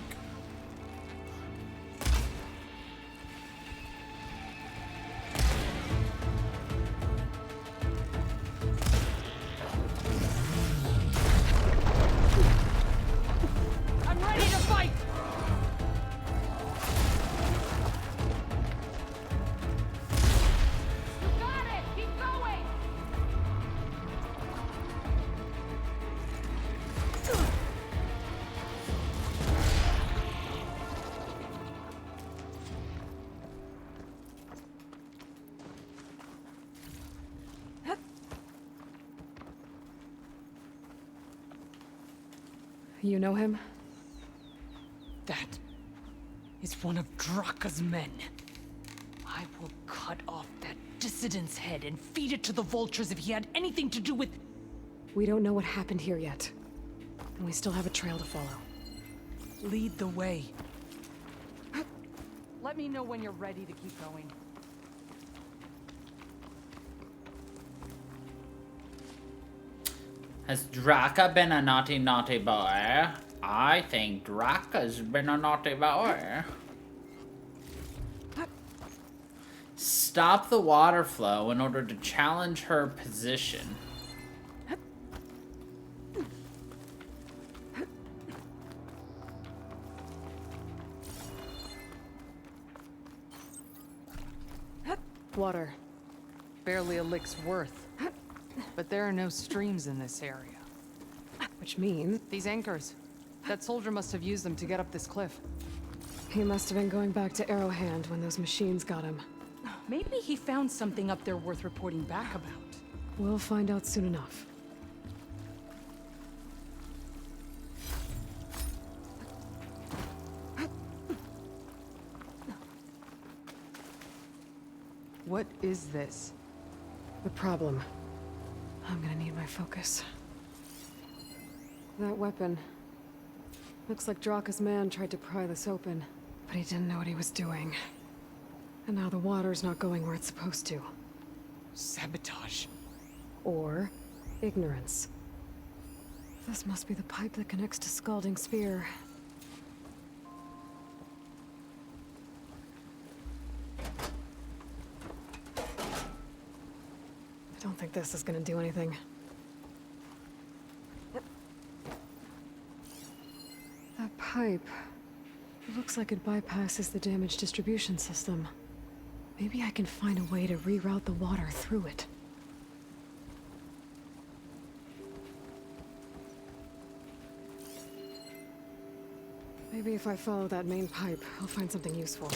You know him? That is one of Draka's men. I will cut off that dissident's head and feed it to the vultures if he had anything to do with... We don't know what happened here yet. And we still have a trail to follow. Lead the way. Let me know when you're ready to keep going. Has Draka been a naughty, naughty boy? I think Draka's been a naughty boy. Stop the water flow in order to challenge her position. Water. Barely a lick's worth. But there are no streams in this area. Which means... These anchors. That soldier must have used them to get up this cliff. He must have been going back to Arrowhand when those machines got him. Maybe he found something up there worth reporting back about. We'll find out soon enough. What is this? The problem. I'm gonna need my focus. That weapon. Looks like Draka's man tried to pry this open, but he didn't know what he was doing. And now the water's not going where it's supposed to. Sabotage. Or ignorance. This must be the pipe that connects to Scalding Spear. I don't think this is gonna do anything. That pipe... It looks like it bypasses the damage distribution system. Maybe I can find a way to reroute the water through it. Maybe if I follow that main pipe, I'll find something useful.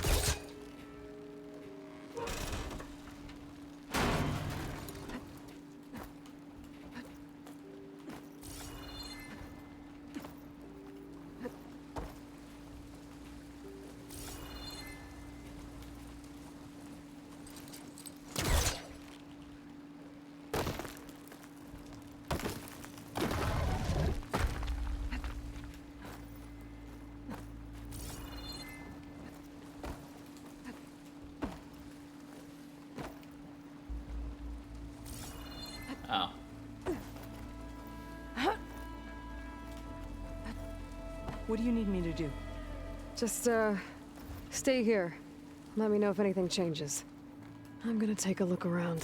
Oh. What do you need me to do? Just, stay here. Let me know if anything changes. I'm gonna take a look around.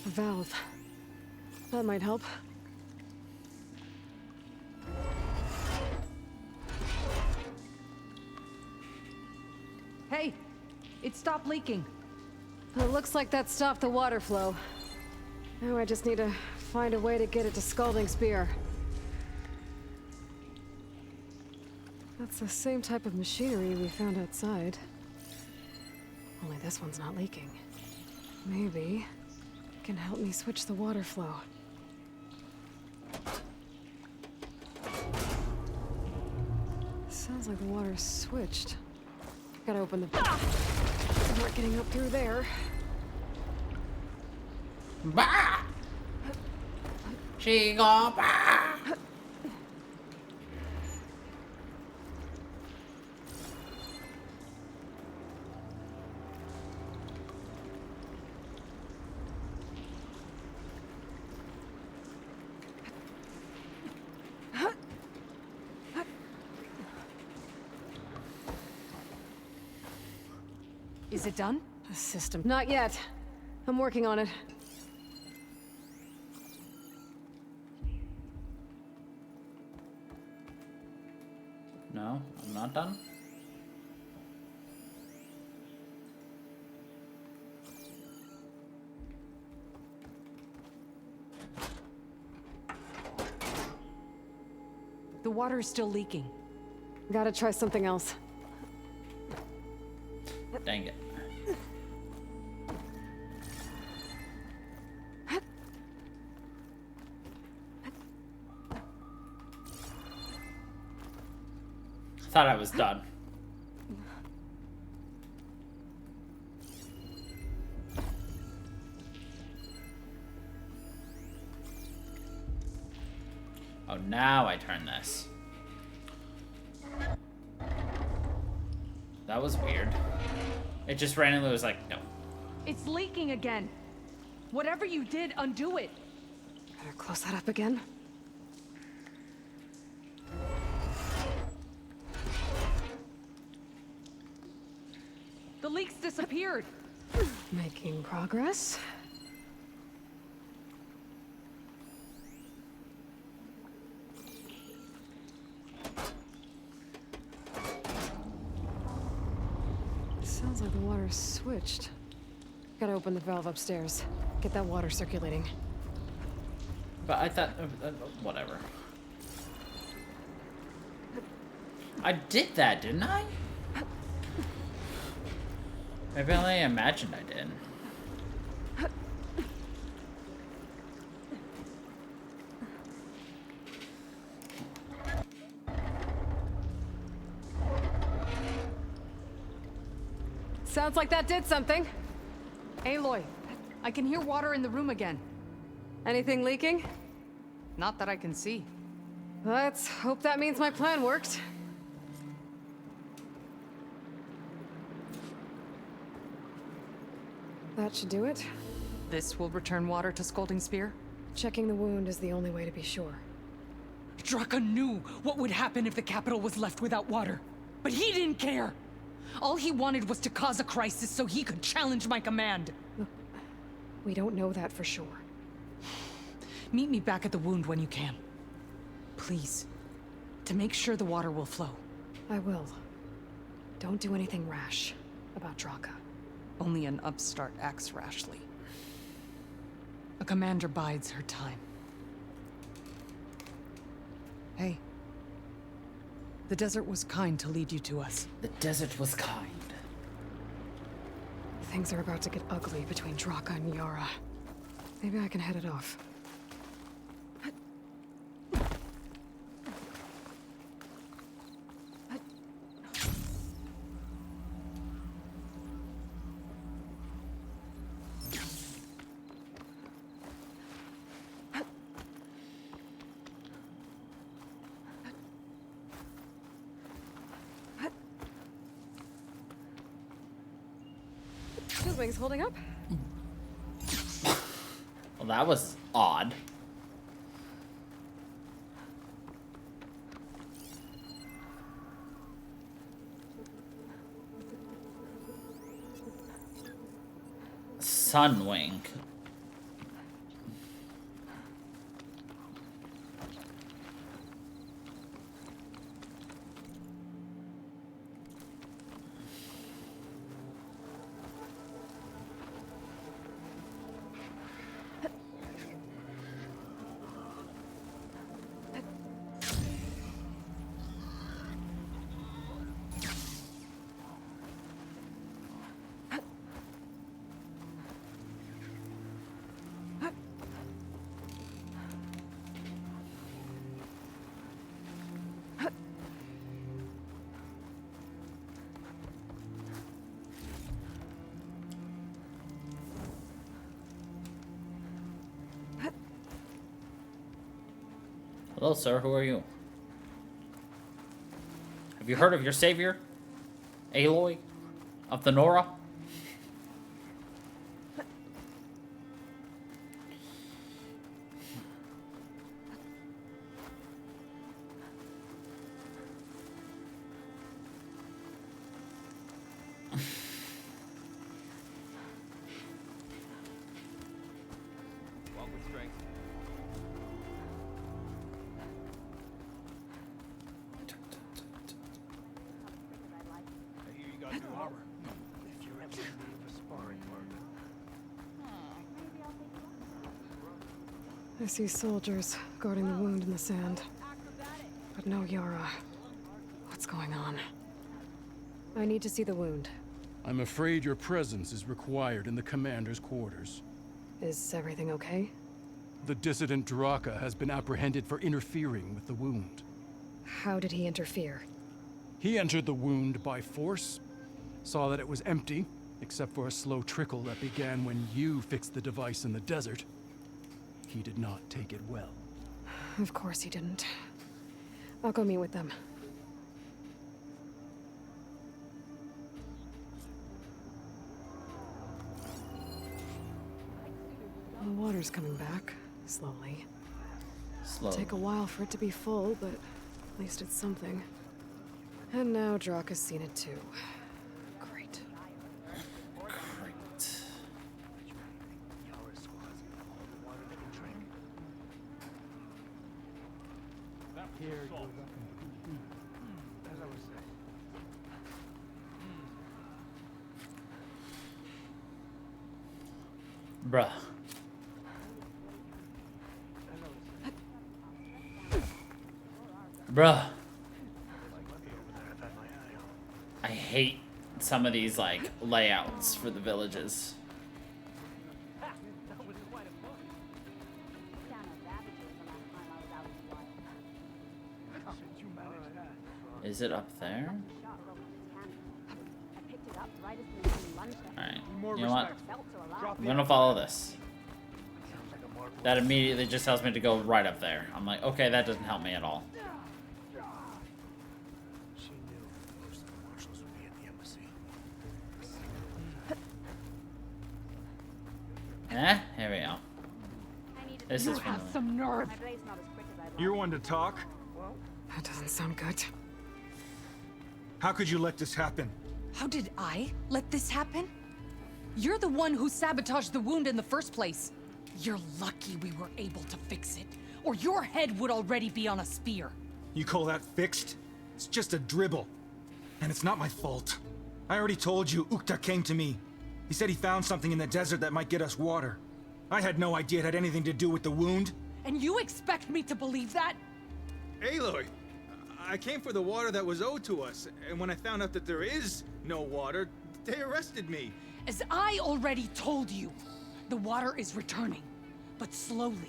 A valve. That might help. Hey! It stopped leaking. It looks like that stopped the water flow. Now I just need to find a way to get it to Scalding Spear. That's the same type of machinery we found outside. Only this one's not leaking. Maybe it can help me switch the water flow. Sounds like the water's switched. Gotta open the... I'm not getting up through there. Bah! She go bah! Is it done? The system. Not yet. I'm working on it. No, I'm not done. The water is still leaking. Gotta try something else. Dang it. Thought I was done. Oh, now I turn this. That was weird. It just randomly was like, no. It's leaking again. Whatever you did, undo it. Better close that up again. The leaks disappeared. Making progress. Sounds like the water's switched. Gotta open the valve upstairs. Get that water circulating. But I thought, whatever. I did that, didn't I? Maybe I only imagined I did. Sounds like that did something. Aloy, I can hear water in the room again. Anything leaking? Not that I can see. Let's hope that means my plan worked. That should do it. This will return water to Scolding Spear? Checking the wound is the only way to be sure. Draka knew what would happen if the capital was left without water. But he didn't care! All he wanted was to cause a crisis so he could challenge my command. Look, we don't know that for sure. Meet me back at the wound when you can. Please. To make sure the water will flow. I will. Don't do anything rash about Draka. Only an upstart acts rashly. A commander bides her time. Hey. The desert was kind to lead you to us. The desert was kind. Things are about to get ugly between Draka and Yara. Maybe I can head it off. His wings holding up? Well, that was odd. Sunwing. Hello, sir. Who are you? Have you heard of your savior? Aloy? Of the Nora? Walk with strength. I hear you got new armor. If you're ever in need of a sparring partner. I see soldiers guarding the wound in the sand. But no Yara. What's going on? I need to see the wound. I'm afraid your presence is required in the commander's quarters. Is everything okay? The dissident Draka has been apprehended for interfering with the wound. How did he interfere? He entered the wound by force, saw that it was empty, except for a slow trickle that began when you fixed the device in the desert. He did not take it well. Of course he didn't. I'll go meet with them. The water's coming back, slowly. Slow. It'll take a while for it to be full, but at least it's something. And now Drock has seen it too. Great. Great. Here goes up in as I was saying. Bruh. Bruh. I hate some of these, like, layouts for the villages. Is it up there? Alright, you know what? I'm gonna follow this. That immediately just tells me to go right up there. I'm like, okay, that doesn't help me at all. Here we go. This is familiar. Some nerve. You're one to talk? That doesn't sound good. How could you let this happen? How did I let this happen? You're the one who sabotaged the wound in the first place. You're lucky we were able to fix it, or your head would already be on a spear. You call that fixed? It's just a dribble. And it's not my fault. I already told you, Ukta came to me. He said he found something in the desert that might get us water. I had no idea it had anything to do with the wound. And you expect me to believe that? Aloy, I came for the water that was owed to us, and when I found out that there is no water, they arrested me. As I already told you, the water is returning, but slowly.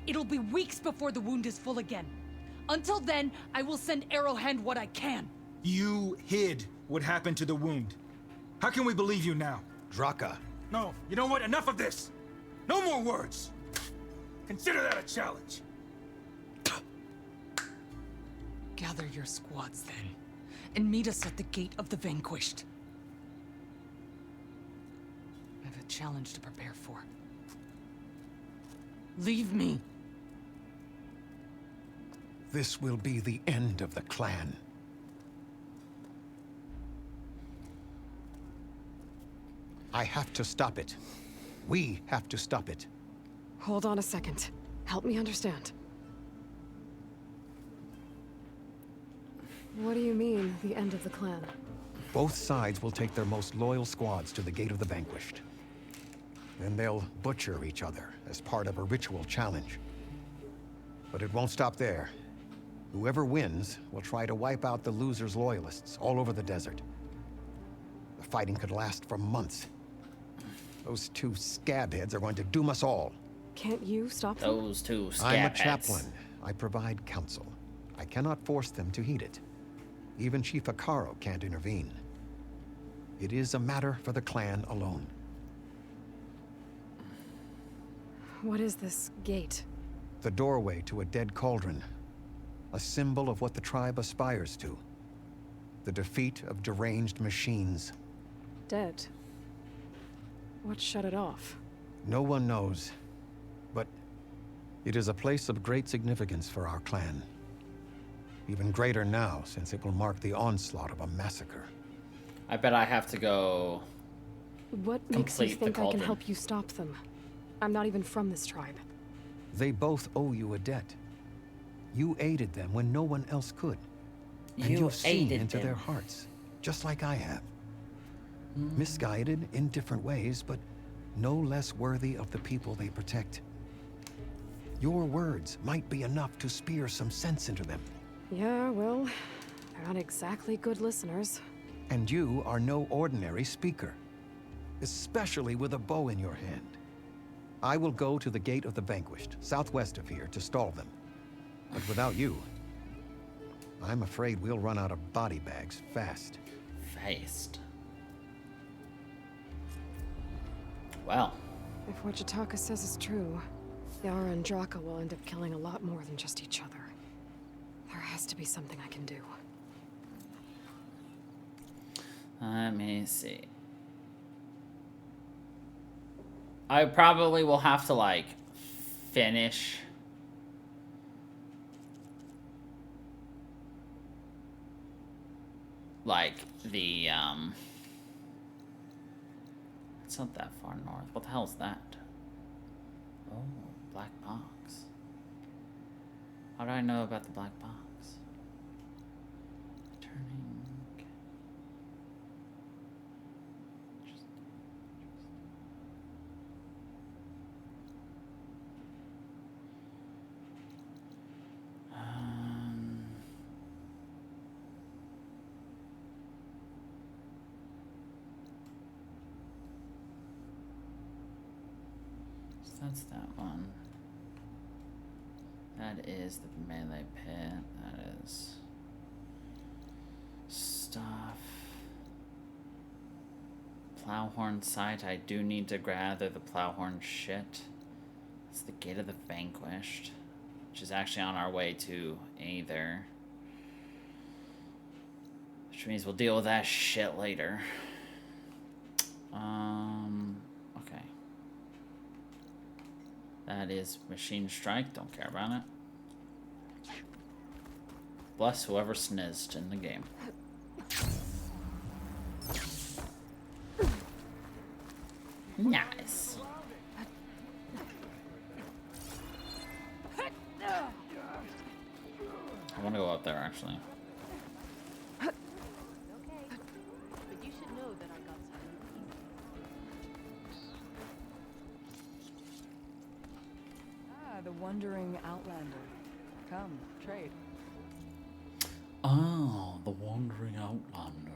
It'll be weeks before the wound is full again. Until then, I will send Arrowhand what I can. You hid what happened to the wound. How can we believe you now? Draka. No, you know what? Enough of this! No more words! Consider that a challenge. Gather your squads then, and meet us at the Gate of the Vanquished. I have a challenge to prepare for. Leave me. This will be the end of the clan. I have to stop it. We have to stop it. Hold on a second. Help me understand. What do you mean, the end of the clan? Both sides will take their most loyal squads to the Gate of the Vanquished. Then they'll butcher each other as part of a ritual challenge. But it won't stop there. Whoever wins will try to wipe out the loser's loyalists all over the desert. The fighting could last for months. Those two scabheads are going to doom us all. Can't you stop them? Those two scabheads. I'm a chaplain. I provide counsel. I cannot force them to heed it. Even Chief Akaro can't intervene. It is a matter for the clan alone. What is this gate? The doorway to a dead cauldron. A symbol of what the tribe aspires to. The defeat of deranged machines. Dead. What shut it off? No one knows. But it is a place of great significance for our clan. Even greater now, since it will mark the onslaught of a massacre. I bet I have to go. What makes you think I can help you stop them? I'm not even from this tribe. They both owe you a debt. You aided them when no one else could. And you've seen into their hearts, just like I have. Misguided in different ways, but no less worthy of the people they protect. Your words might be enough to spear some sense into them. Yeah, well, they're not exactly good listeners. And you are no ordinary speaker, especially with a bow in your hand. I will go to the Gate of the Vanquished, southwest of here, to stall them. But without you, I'm afraid we'll run out of body bags fast. Fast. Well. If what Jataka says is true, Yara and Draka will end up killing a lot more than just each other. There has to be something I can do. Let me see. I probably will have to, like, finish like the it's not that far north. What the hell is that? Oh, black box. How do I know about the black box? Turning. That's that one. That is the melee pit. That is stuff. Plowhorn site. I do need to gather the plowhorn shit. It's the Gate of the Vanquished, which is actually on our way to Aether. Which means we'll deal with that shit later. Okay. That is Machine Strike. Don't care about it. Bless whoever snizzed in the game. Nice. I want to go up there, actually. Okay, but you should know that I got something. The wandering outlander. Come, trade. Oh, the wandering outlander.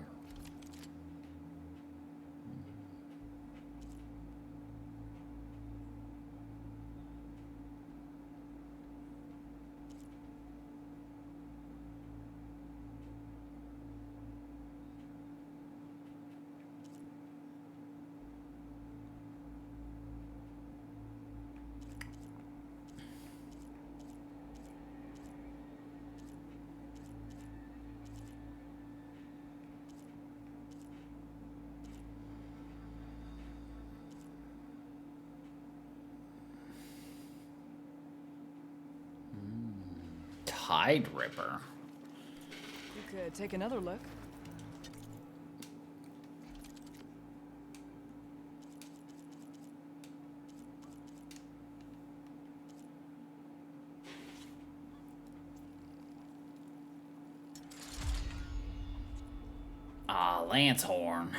Tide Ripper. You could take another look. Ah, Lancehorn.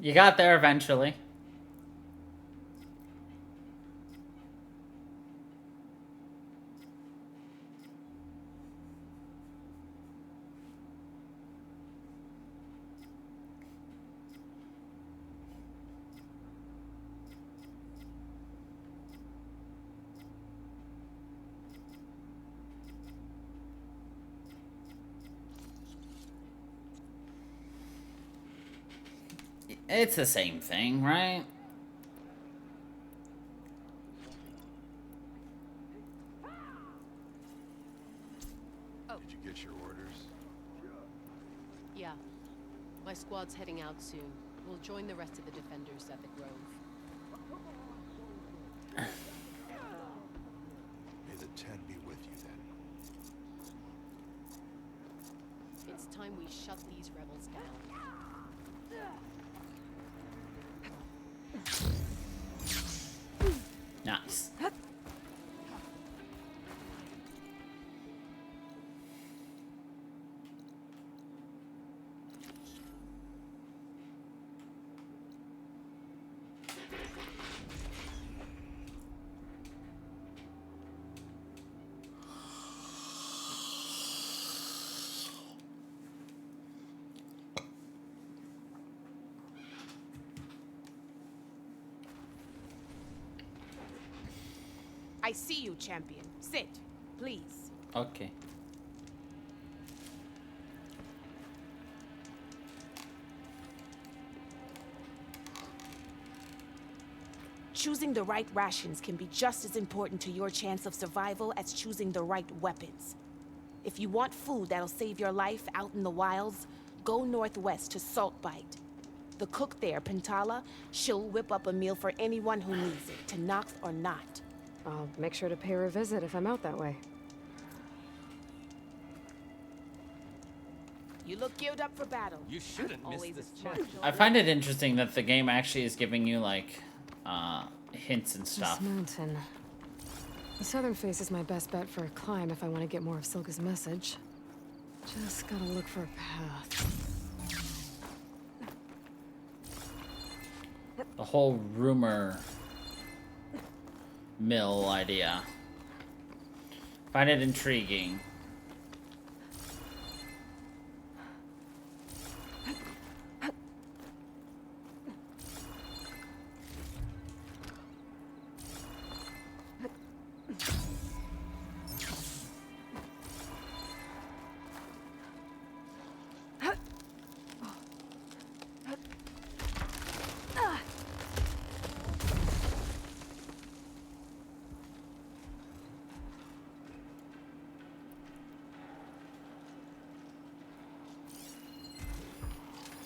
You got there eventually. It's the same thing, right? Did you get your orders? Yeah. My squad's heading out soon. We'll join the rest of the defenders at the Grove. May the Ten be with you then. It's time we shut these rebels down. Nice. I see you, champion. Sit, please. Okay. Choosing the right rations can be just as important to your chance of survival as choosing the right weapons. If you want food that'll save your life out in the wilds, go northwest to Saltbite. The cook there, Pintala, she'll whip up a meal for anyone who needs it, Tanakh or not. I'll make sure to pay her a visit if I'm out that way. You look geared up for battle. You shouldn't miss Always this a smart chance. I find it interesting that the game actually is giving you like hints and This stuff. mountain. The southern face is my best bet for a climb if I want to get more of Silka's message. Just gotta look for a path. The whole rumor mill idea. Find it intriguing.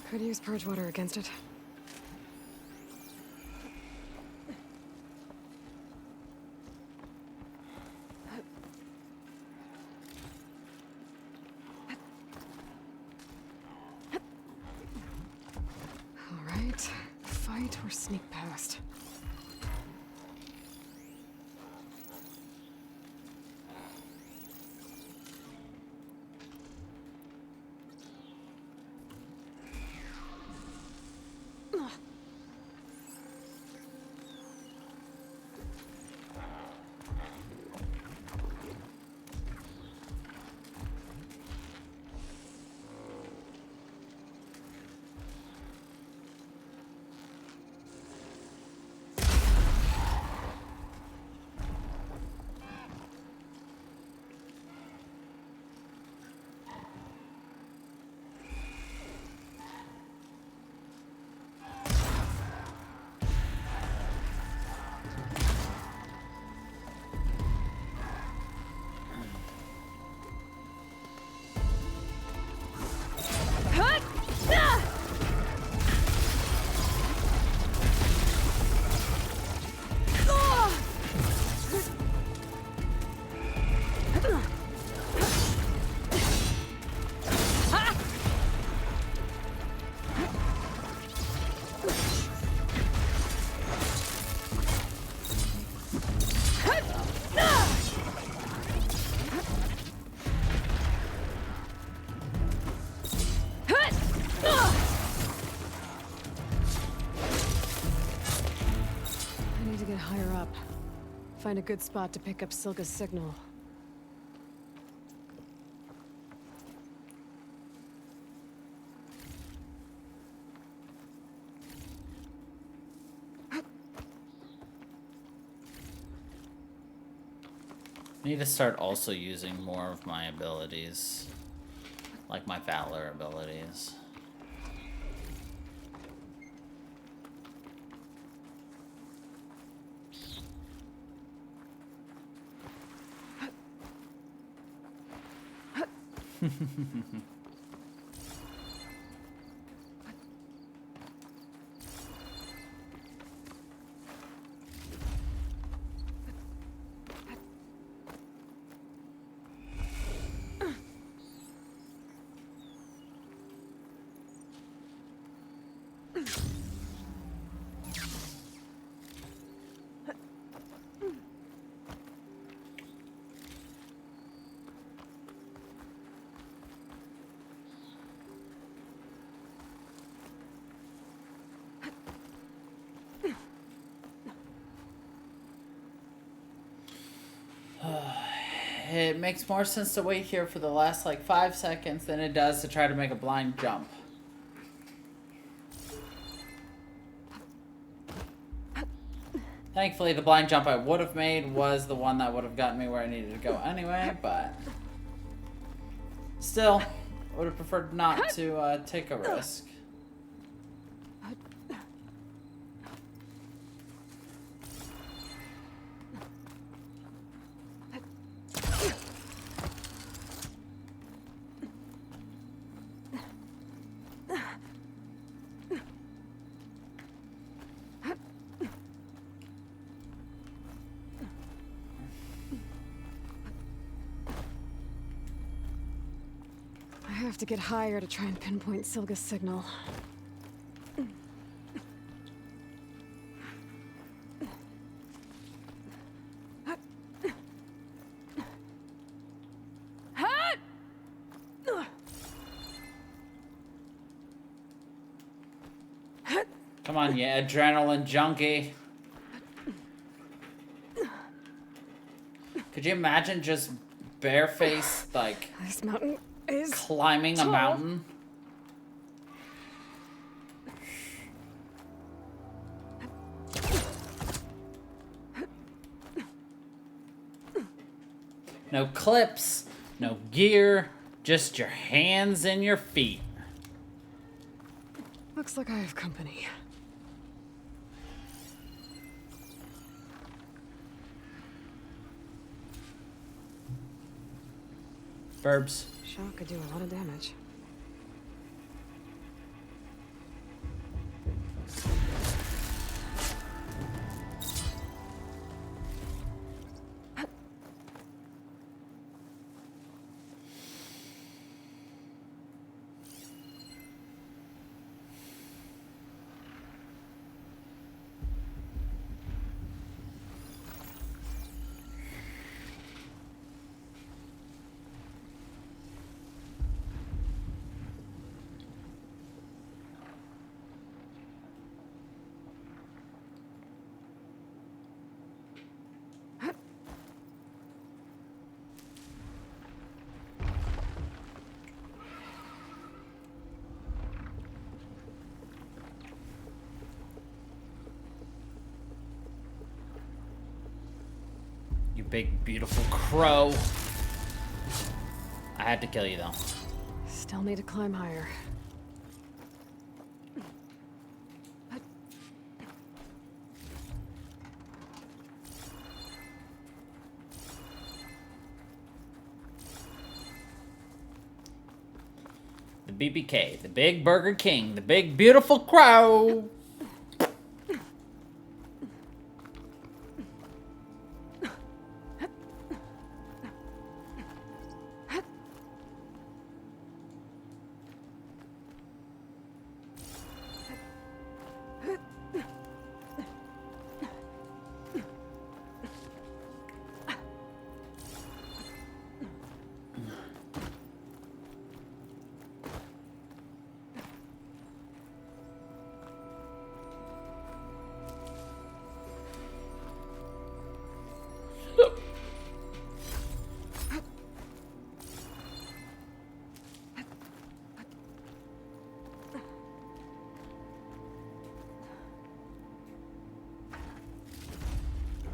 Could use purge water against it. All right, fight or sneak past. I need to get higher up. Find a good spot to pick up Silka's signal. I need to start also using more of my abilities. Like my Valor abilities. It makes more sense to wait here for the last like 5 seconds than it does to try to make a blind jump. Thankfully, the blind jump I would have made was the one that would have gotten me where I needed to go anyway, but still, I would have preferred not to take a risk. I have to get higher to try and pinpoint Silga's signal. Come on, you adrenaline junkie. Could you imagine just barefaced, like, this mountain is climbing a mountain? No clips, no gear, just your hands and your feet. Looks like I have company. Verbs. Shock could do a lot of damage. You big, beautiful crow. I had to kill you, though. Still need to climb higher. The BBK, the Big Burger King, the big, beautiful crow.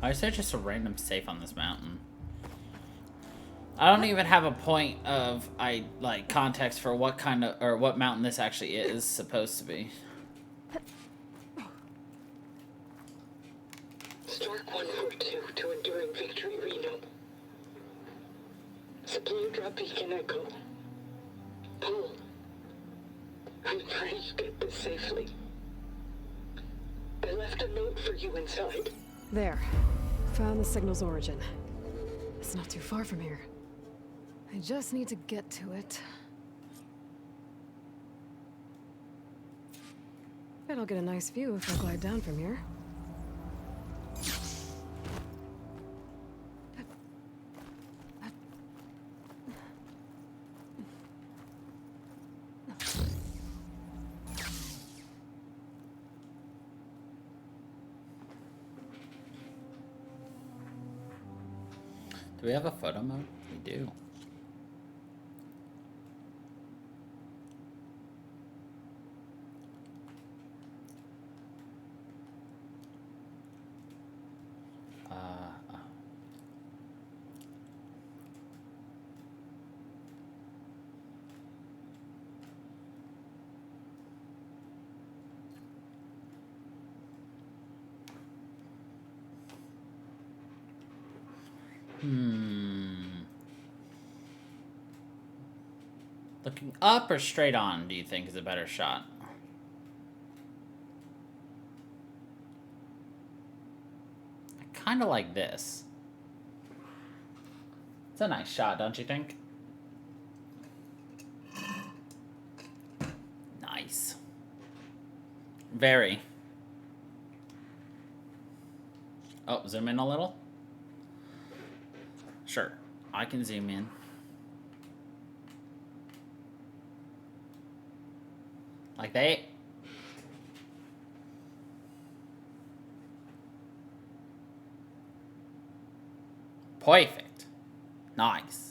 Why is there just a random safe on this mountain? I don't even have a point of context for what kind of or what mountain this actually is supposed to be. Stark 142 to Enduring Victory, Reno. Supply drop beacon echo. escape this safely. I left a note for you inside. There. Found the signal's origin. It's not too far from here. I just need to get to it. Bet I'll get a nice view if I glide down from here. Do we have a photo mode? We do. Looking up or straight on, do you think is a better shot? I kind of like this. It's a nice shot, don't you think? Nice. Very. Oh, zoom in a little? Sure, I can zoom in. Like that. Perfect. Nice.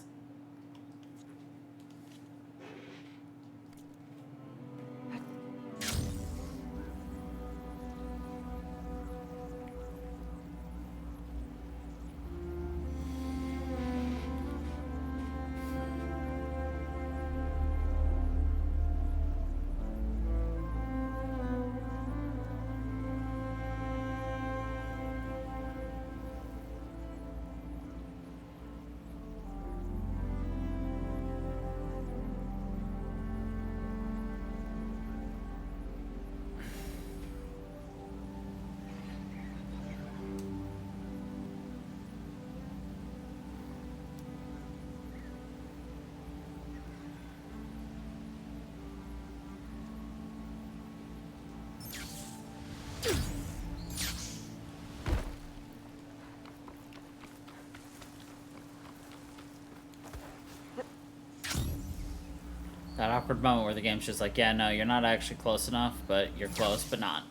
That awkward moment where the game's just like, yeah, no, you're not actually close enough, but you're close, but not.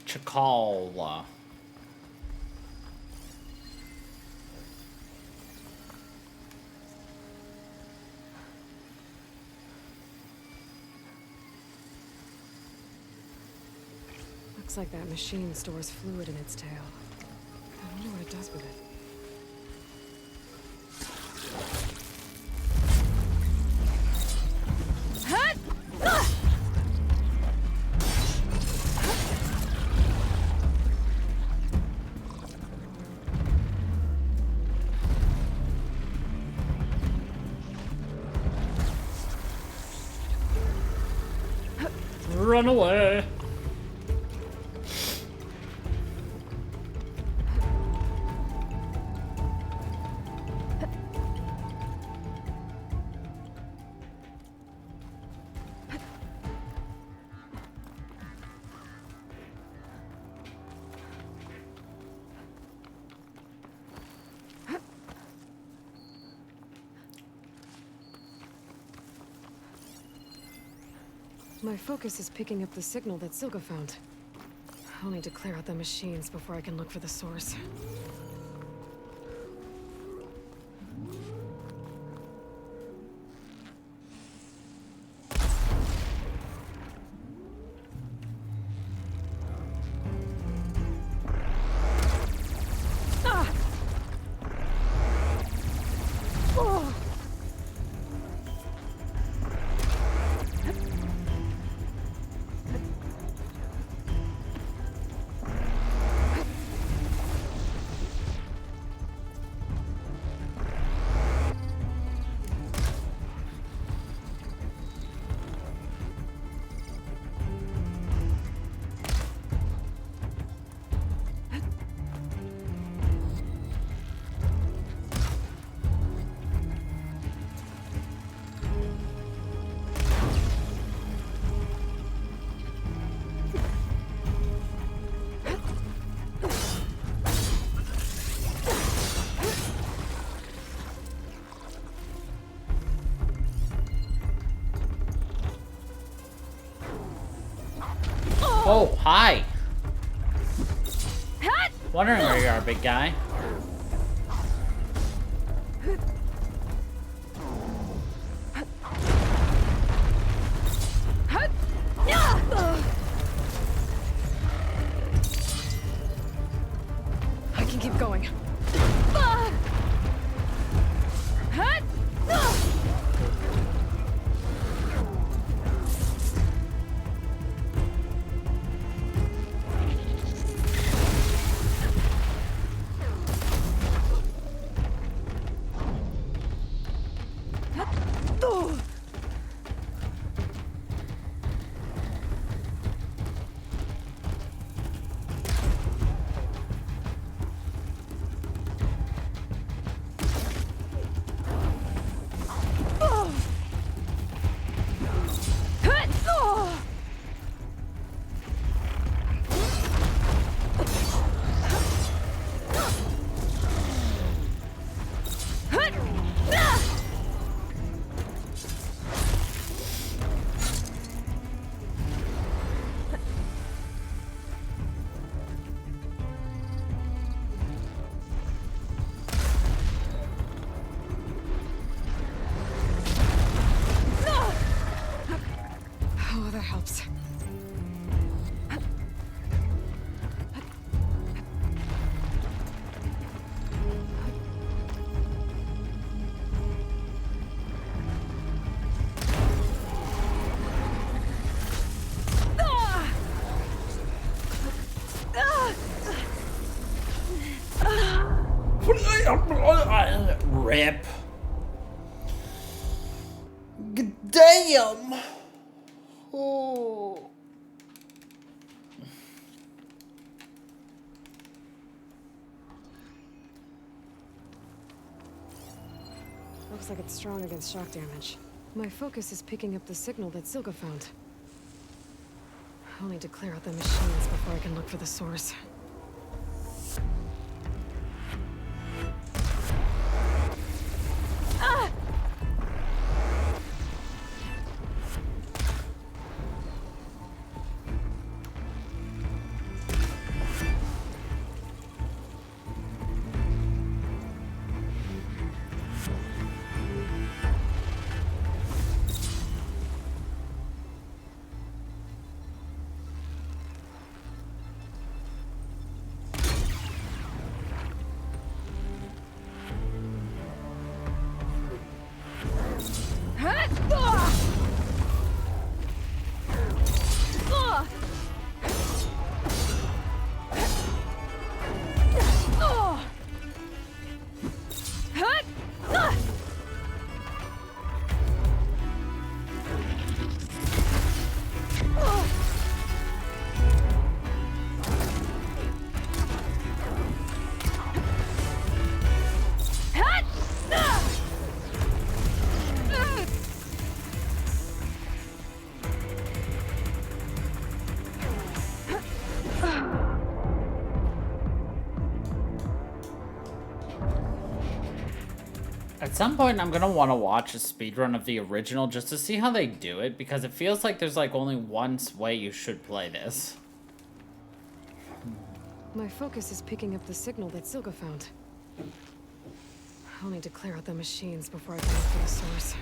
Chakala. Looks like that machine stores fluid in its tail. I wonder what it does with it. Run away. My focus is picking up the signal that Silga found. I'll need to clear out the machines before I can look for the source. Oh, hi. Wondering where you are, big guy. I can keep going. Oh, that helps. Rip. Damn. Oh. Looks like it's strong against shock damage. My focus is picking up the signal that Silka found. I'll need to clear out the machines before I can look for the source. At some point, I'm gonna want to watch a speedrun of the original just to see how they do it, because it feels like there's like only one way you should play this. My focus is picking up the signal that Silka found. I'll need to clear out the machines before I can look for the source.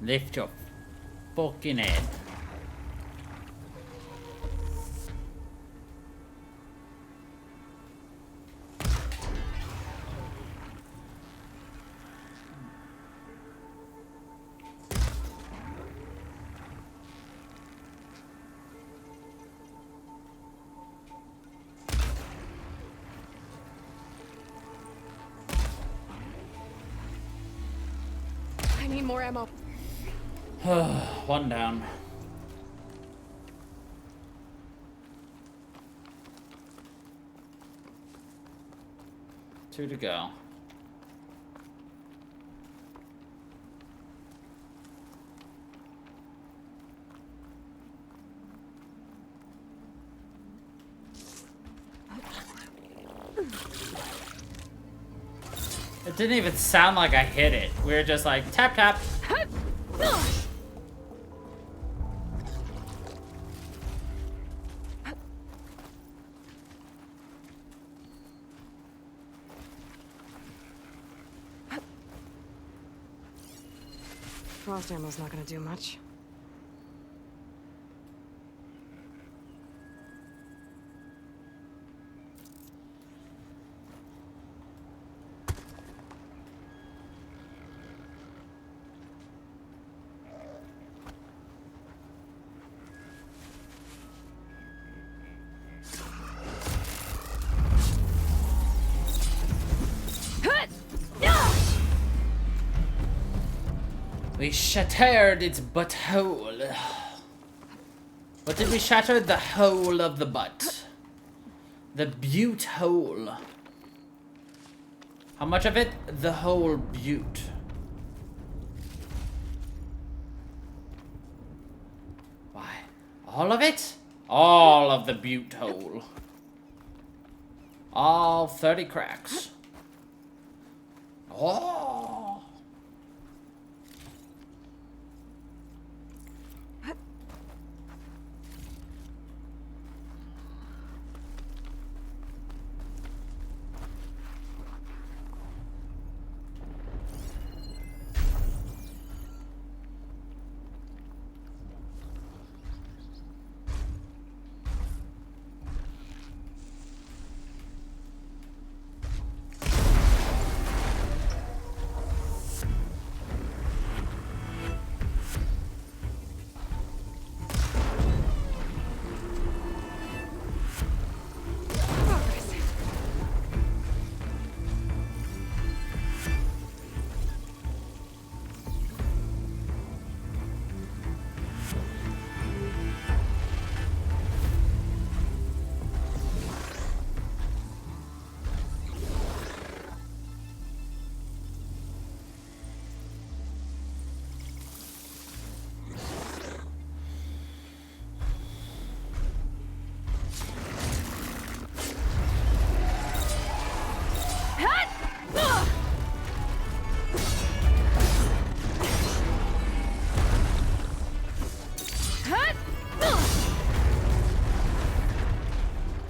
Lift your fucking head. I need more ammo. One down. Two to go. It didn't even sound like I hit it. We were just like, tap, tap. Frost ammo's not gonna do much. We shattered its butthole. What did we shatter? The hole of the butt. The butte hole. How much of it? The whole butte. Why? All of it? All of the butte hole. All 30 cracks. Oh.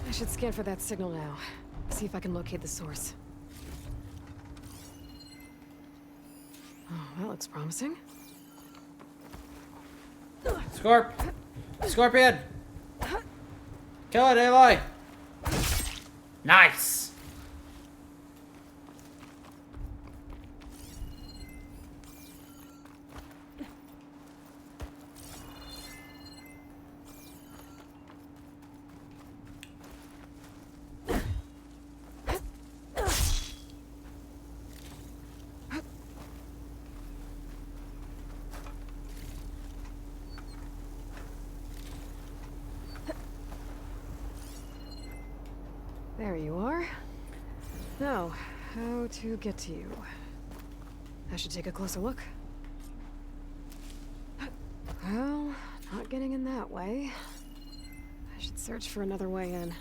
I should scan for that signal now. See if I can locate the source. Oh, that looks promising. Scorpion! Kill it, Aloy! Nice! There you are. Now, how to get to you? I should take a closer look. Well, not getting in that way. I should search for another way in.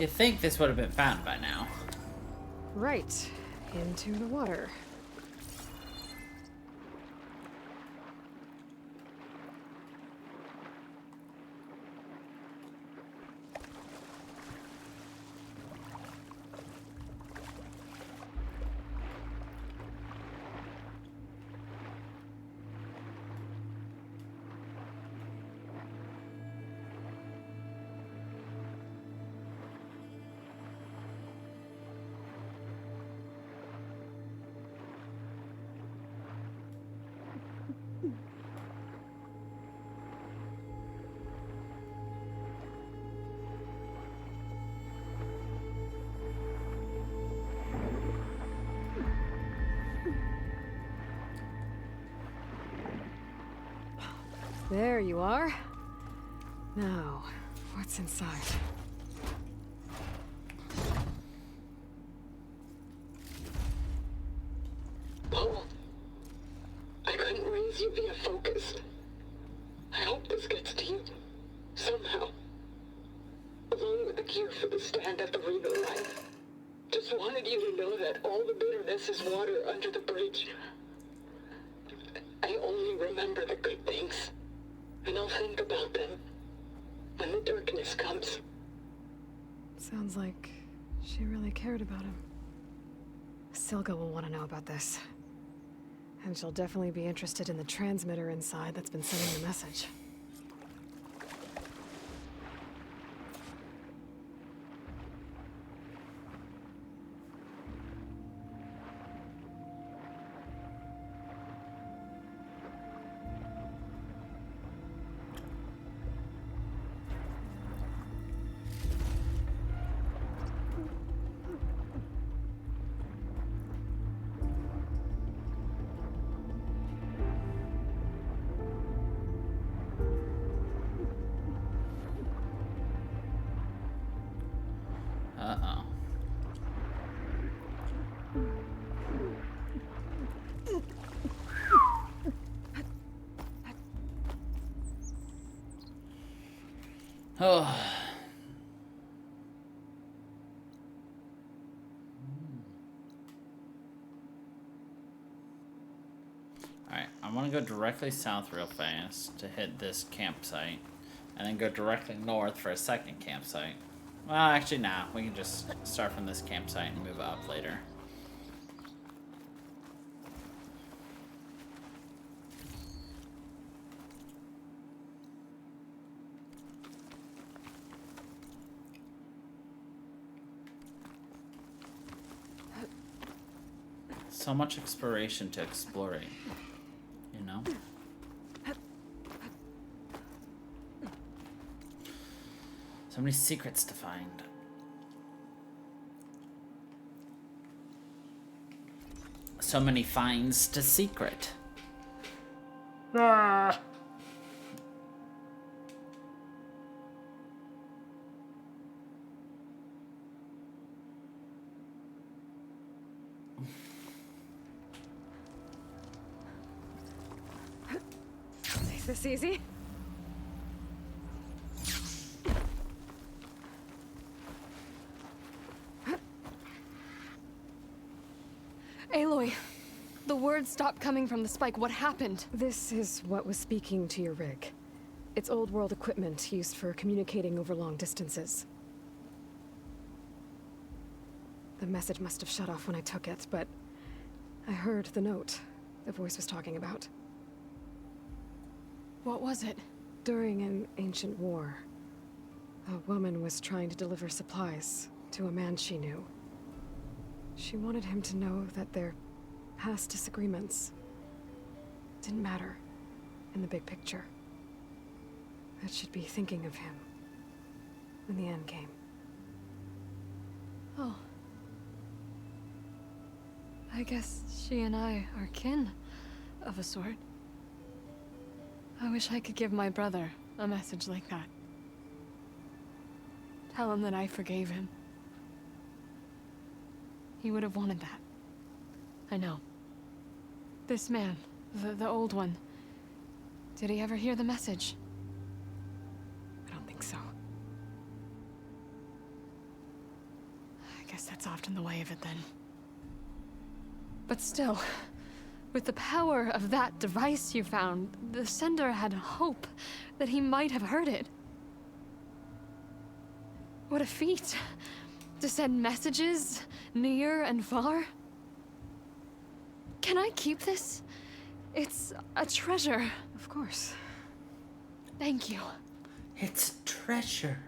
You'd think this would have been found by now. Right. Into the water. There you are. Now, what's inside? Paul, I couldn't raise you via focus. I hope this gets to you, somehow. Along with the cure for the stand at the River line. Just wanted you to know that all the bitterness is water under the bridge. I only remember the good things. And I'll think about them when the darkness comes. Sounds like she really cared about him. Silga will want to know about this. And she'll definitely be interested in the transmitter inside that's been sending the message. Uh-oh. Oh. Alright, I want to go directly south real fast to hit this campsite. And then go directly north for a second campsite. Well, actually, nah. We can just start from this campsite and move up later. So much exploration to exploring, you know? So many secrets to find. So many finds to secret. Ah. Take this easy. Aloy, the words stopped coming from the spike. What happened? This is what was speaking to your rig. It's old world equipment used for communicating over long distances. The message must have shut off when I took it, but I heard the note the voice was talking about. What was it? During an ancient war, a woman was trying to deliver supplies to a man she knew. She wanted him to know that their past disagreements didn't matter in the big picture. That she'd be thinking of him when the end came. Oh. I guess she and I are kin, of a sort. I wish I could give my brother a message like that. Tell him that I forgave him. He would have wanted that. I know. This man, the old one, did he ever hear the message? I don't think so. gets off in the way of it then. But still, with the power of that device you found, the sender had hope that he might have heard it. What a feat. To send messages near and far. Can I keep this? It's a treasure. Of course. Thank you. It's treasure.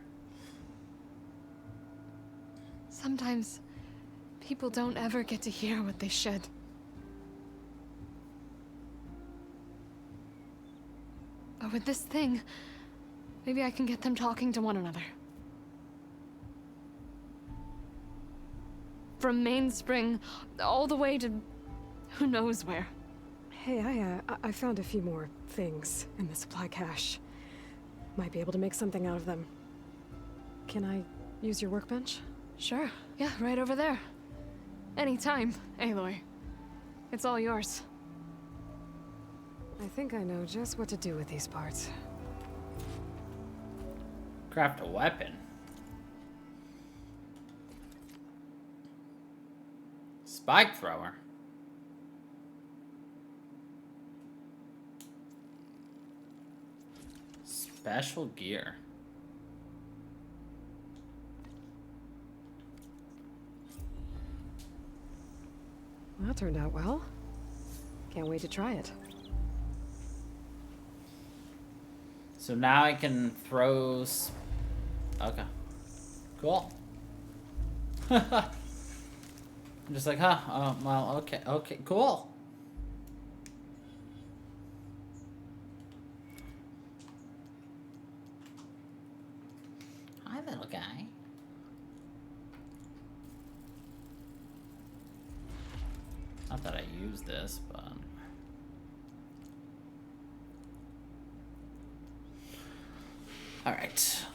Sometimes people don't ever get to hear what they should. But with this thing, maybe I can get them talking to one another. From Mainspring all the way to who knows where. Hey, I found a few more things in the supply cache. Might be able to make something out of them. Can I use your workbench? Sure. Yeah, right over there. Anytime, Aloy. It's all yours. I think I know just what to do with these parts. Craft a weapon. Spike thrower. Special gear. Well, that turned out well. Can't wait to try it. So now I can throw... Okay. Cool. I'm just like, huh? Oh, well, okay. Okay, cool. Hi, little guy. Not that I use this, but... Alright.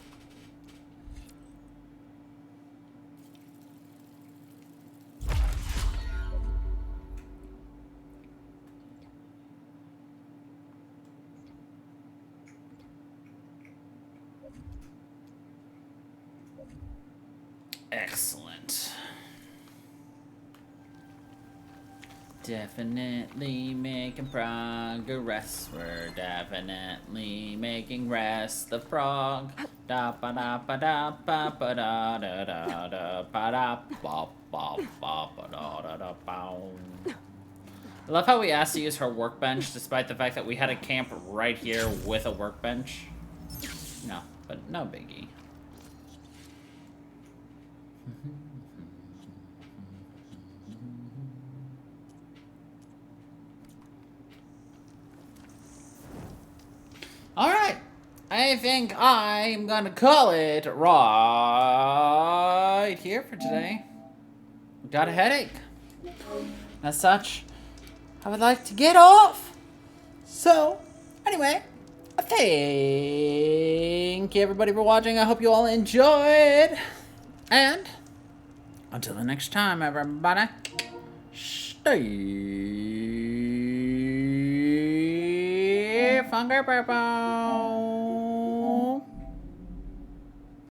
Excellent. Definitely making progress. We're definitely making rest the frog. Da ba da ba da ba ba da da da da ba da ba ba ba ba da da da bow. I love how we asked to use her workbench despite the fact that we had a camp right here with a workbench. No, but no biggie. Alright, I think I'm gonna call it right here for today. Got a headache. As such, I would like to get off. So, anyway, thank you everybody for watching. I hope you all enjoyed. And until the next time, everybody, stay funky purple.